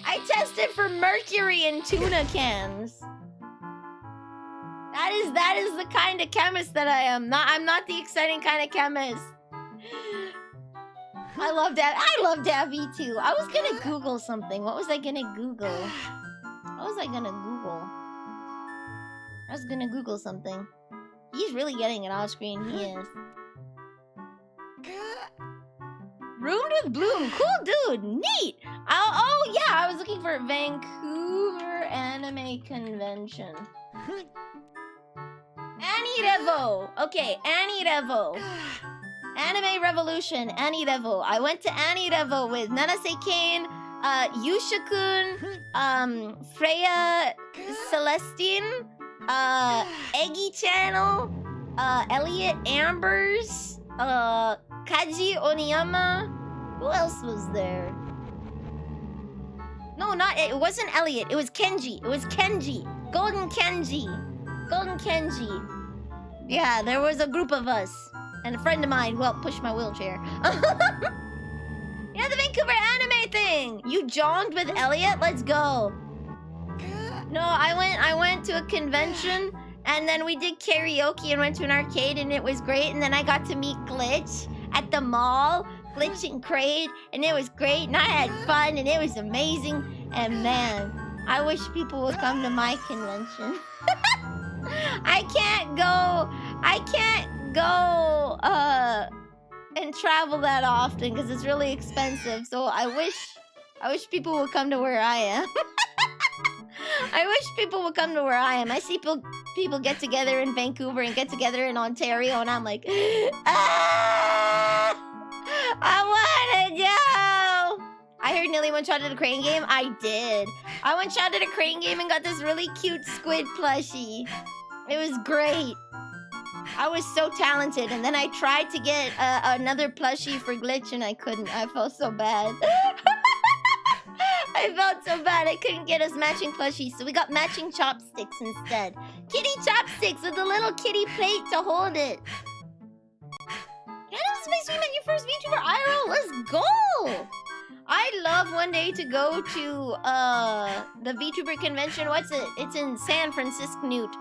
I tested for mercury in tuna cans. That is the kind of chemist that I am. I'm not the exciting kind of chemist. I love Davy too. I was gonna Google something. What was I gonna Google? What was I gonna Google? I was gonna Google something. He's really getting it off screen. He is. Roomed with Bloom. Cool dude. Neat. Oh yeah, I was looking for Vancouver Anime Convention. Annie Revo. Okay, Annie Revo. Anime Revolution, Annie Revo. I went to Annie Revo with Nanase Kane, Yusha-kun, Freya Celestine, Eggy Channel, Elliot Ambers, Kaji Oniyama. Who else was there? No, it wasn't Elliot. It was Kenji. It was Kenji. Golden Kenji. Golden Kenji. Yeah, there was a group of us. And a friend of mine, well, pushed my wheelchair. Yeah, the Vancouver anime thing. You jogged with Elliot? Let's go. No, I went to a convention and then we did karaoke and went to an arcade and it was great. And then I got to meet Glitch at the mall. Glitch and Crate, and it was great, and I had fun, and it was amazing. And man, I wish people would come to my convention. I can't go and travel that often because it's really expensive. So I wish people would come to where I am. I wish people would come to where I am. I see people get together in Vancouver and get together in Ontario, and I'm like, ah! I wanna go! I heard Nilly one-shot at a crane game. I did. I one-shot at a crane game and got this really cute squid plushie. It was great. I was so talented. And then I tried to get another plushie for Glitch and I couldn't. I felt so bad. I felt so bad. I couldn't get us matching plushies. So we got matching chopsticks instead. Kitty chopsticks with a little kitty plate to hold it. Yeah, this is my stream at your first VTuber IRL. Let's go! I'd love one day to go to the VTuber convention. What's it? It's in San Francisco, Newt.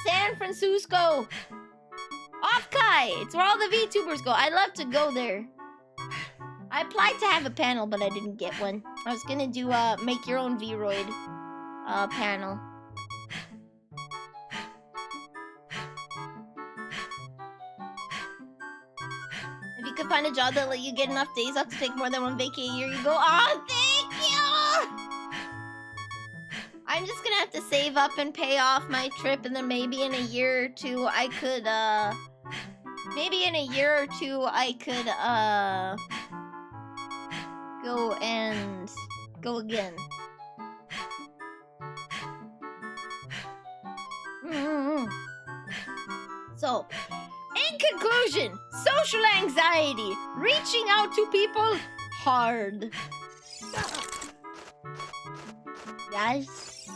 San Francisco. Off-Kai. It's where all the VTubers go. I'd love to go there. I applied to have a panel, but I didn't get one. I was gonna do make your own Vroid panel. If you could find a job that let you get enough days off to take more than one vacay a year, you go, oh, thank you! I'm just gonna have to save up and pay off my trip, and then maybe in a year or two, I could, go and go again. So, in conclusion, social anxiety, reaching out to people hard. Guys,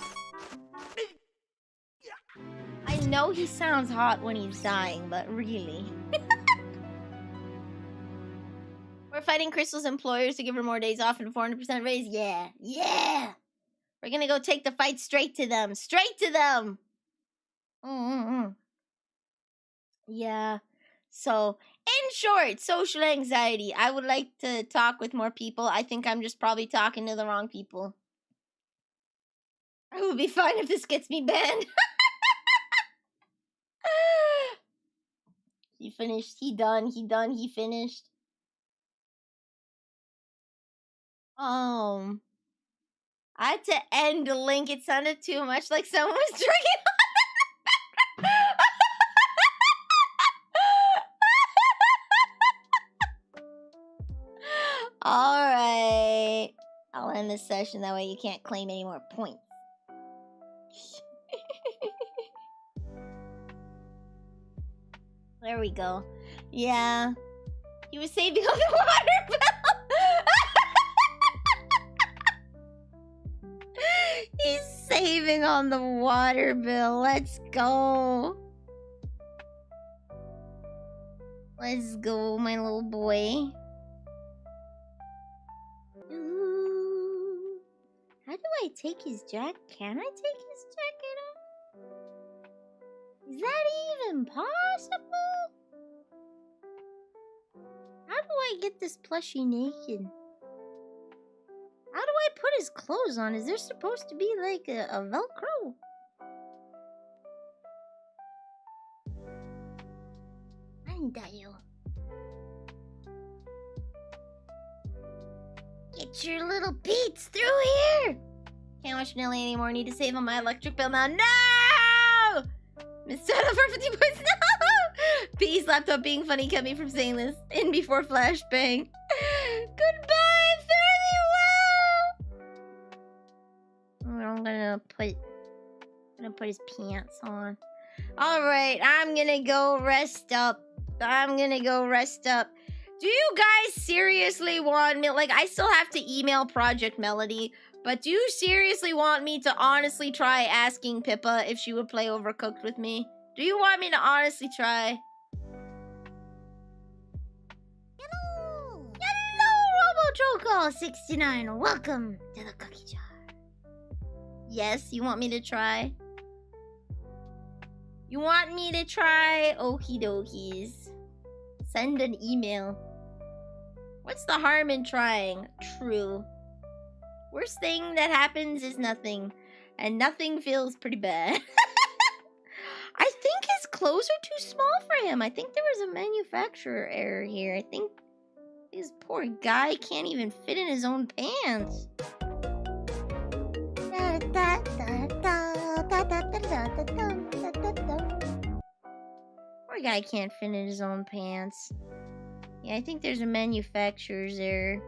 I know he sounds hot when he's dying, but really. We're fighting Crystal's employers to give her more days off and 400% raise. Yeah, yeah. We're gonna go take the fight straight to them. Straight to them. Yeah. So, in short, social anxiety. I would like to talk with more people. I think I'm just probably talking to the wrong people. It would be fine if this gets me banned. He finished. He done. He finished. I had to end the link. It sounded too much like someone was drinking. Alright. I'll end this session, that way you can't claim any more points. There we go. Yeah. He was saving on the water bill. He's saving on the water bill. Let's go. Let's go, my little boy. Ooh. How do I take his jacket? Can I take his jacket off? Is that even possible? How do I get this plushie naked? How do I put his clothes on? Is there supposed to be like a Velcro? Andayo. Get your little Pete's through here! Can't watch Nelly anymore. Need to save on my electric bill now. No! Missed out for 50 points. No! Peace, laptop being funny kept me from saying this. In before flashbang. Goodbye, fare thee well! I'm gonna put his pants on. Alright, I'm gonna go rest up. Do you guys seriously want me? Like, I still have to email Project Melody, but do you seriously want me to honestly try asking Pippa if she would play Overcooked with me? Do you want me to honestly try? Hello, RoboTroco69. Welcome to the cookie jar. Yes, you want me to try? You want me to try? Okie dokies. Send an email. What's the harm in trying? True. Worst thing that happens is nothing. And nothing feels pretty bad. I think his clothes are too small for him. I think there was a manufacturer error here. I think this poor guy can't even fit in his own pants. Poor guy can't fit in his own pants. Yeah, I think there's a manufacturer's error.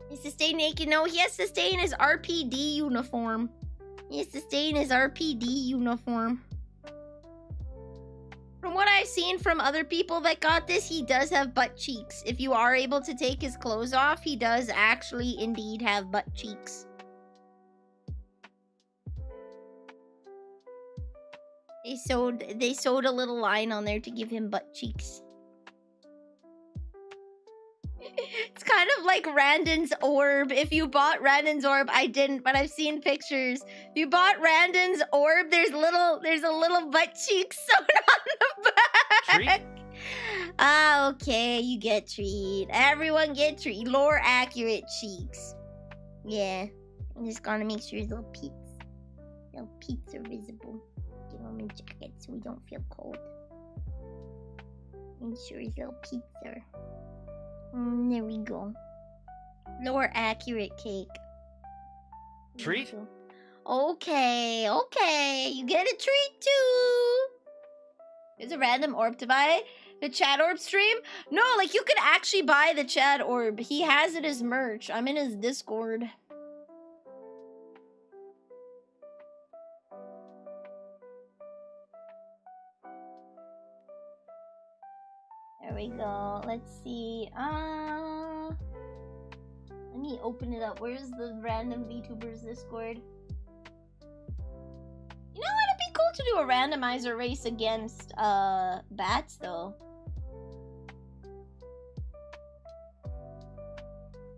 He has to stay naked. No, he has to stay in his RPD uniform. From what I've seen from other people that got this, he does have butt cheeks. If you are able to take his clothes off, he does actually indeed have butt cheeks. They sewed a little line on there to give him butt cheeks. It's kind of like Randon's orb. If you bought Randon's orb, I didn't, but I've seen pictures. If you bought Randon's orb, there's a little butt cheek sewn on the back. Treat? Ah, okay, you get treat. Everyone get treat. Lore accurate cheeks. Yeah, I'm just gonna make sure his little peeps are visible. Give him a jacket so we don't feel cold. Make sure his little peeps are. There we go. Lore accurate cake. Treat? Okay. You get a treat too. There's a random orb to buy. The Chad orb stream? No, like you could actually buy the Chad orb. He has it as merch. I'm in his Discord. There we go. Let's see. Let me open it up. Where's the random VTubers Discord? You know what? It'd be cool to do a randomizer race against bats though.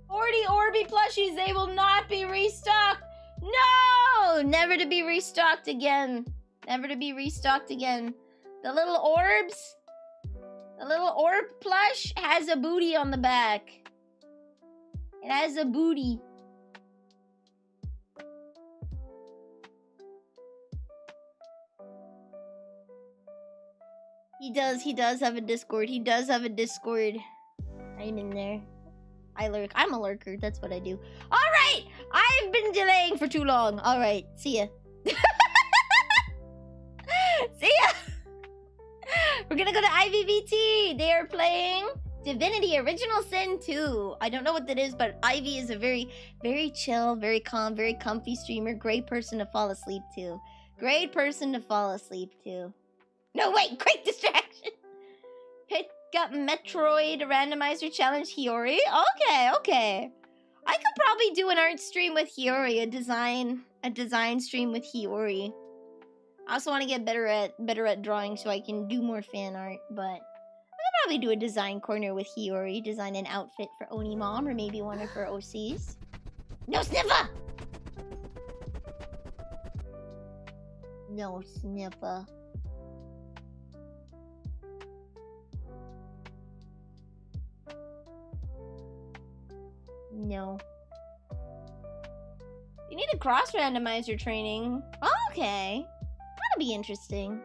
40 Orby plushies. They will not be restocked. No! Never to be restocked again. The little orbs. The little orb plush has a booty on the back. It has a booty. He does have a Discord. I'm in there. I lurk. I'm a lurker. That's what I do. Alright! I've been delaying for too long. Alright. See ya. See ya! We're gonna go to IVVT. They are playing Divinity Original Sin 2. I don't know what that is, but Ivy is a very, very chill, very calm, very comfy streamer. Great person to fall asleep to. Great person to fall asleep to. No, wait! Quick distraction! Pick up Metroid Randomizer Challenge Hiyori. Okay, okay. I could probably do an art stream with Hiyori, a design stream with Hiyori. I also want to get better at drawing so I can do more fan art, but I could probably do a design corner with Hiyori, design an outfit for Oni Mom or maybe one of her OCs. No sniffer! No sniffer. No. You need a cross randomizer training. Okay. That'll be interesting.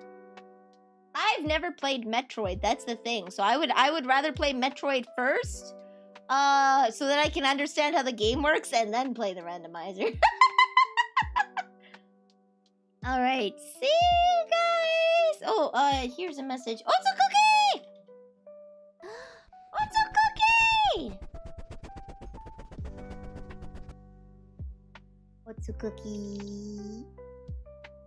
I've never played Metroid, that's the thing. So I would rather play Metroid first. So that I can understand how the game works and then play the randomizer. Alright, see you guys! Oh, here's a message. Oh, it's a cookie! Oh, it's a cookie! What's a cookie?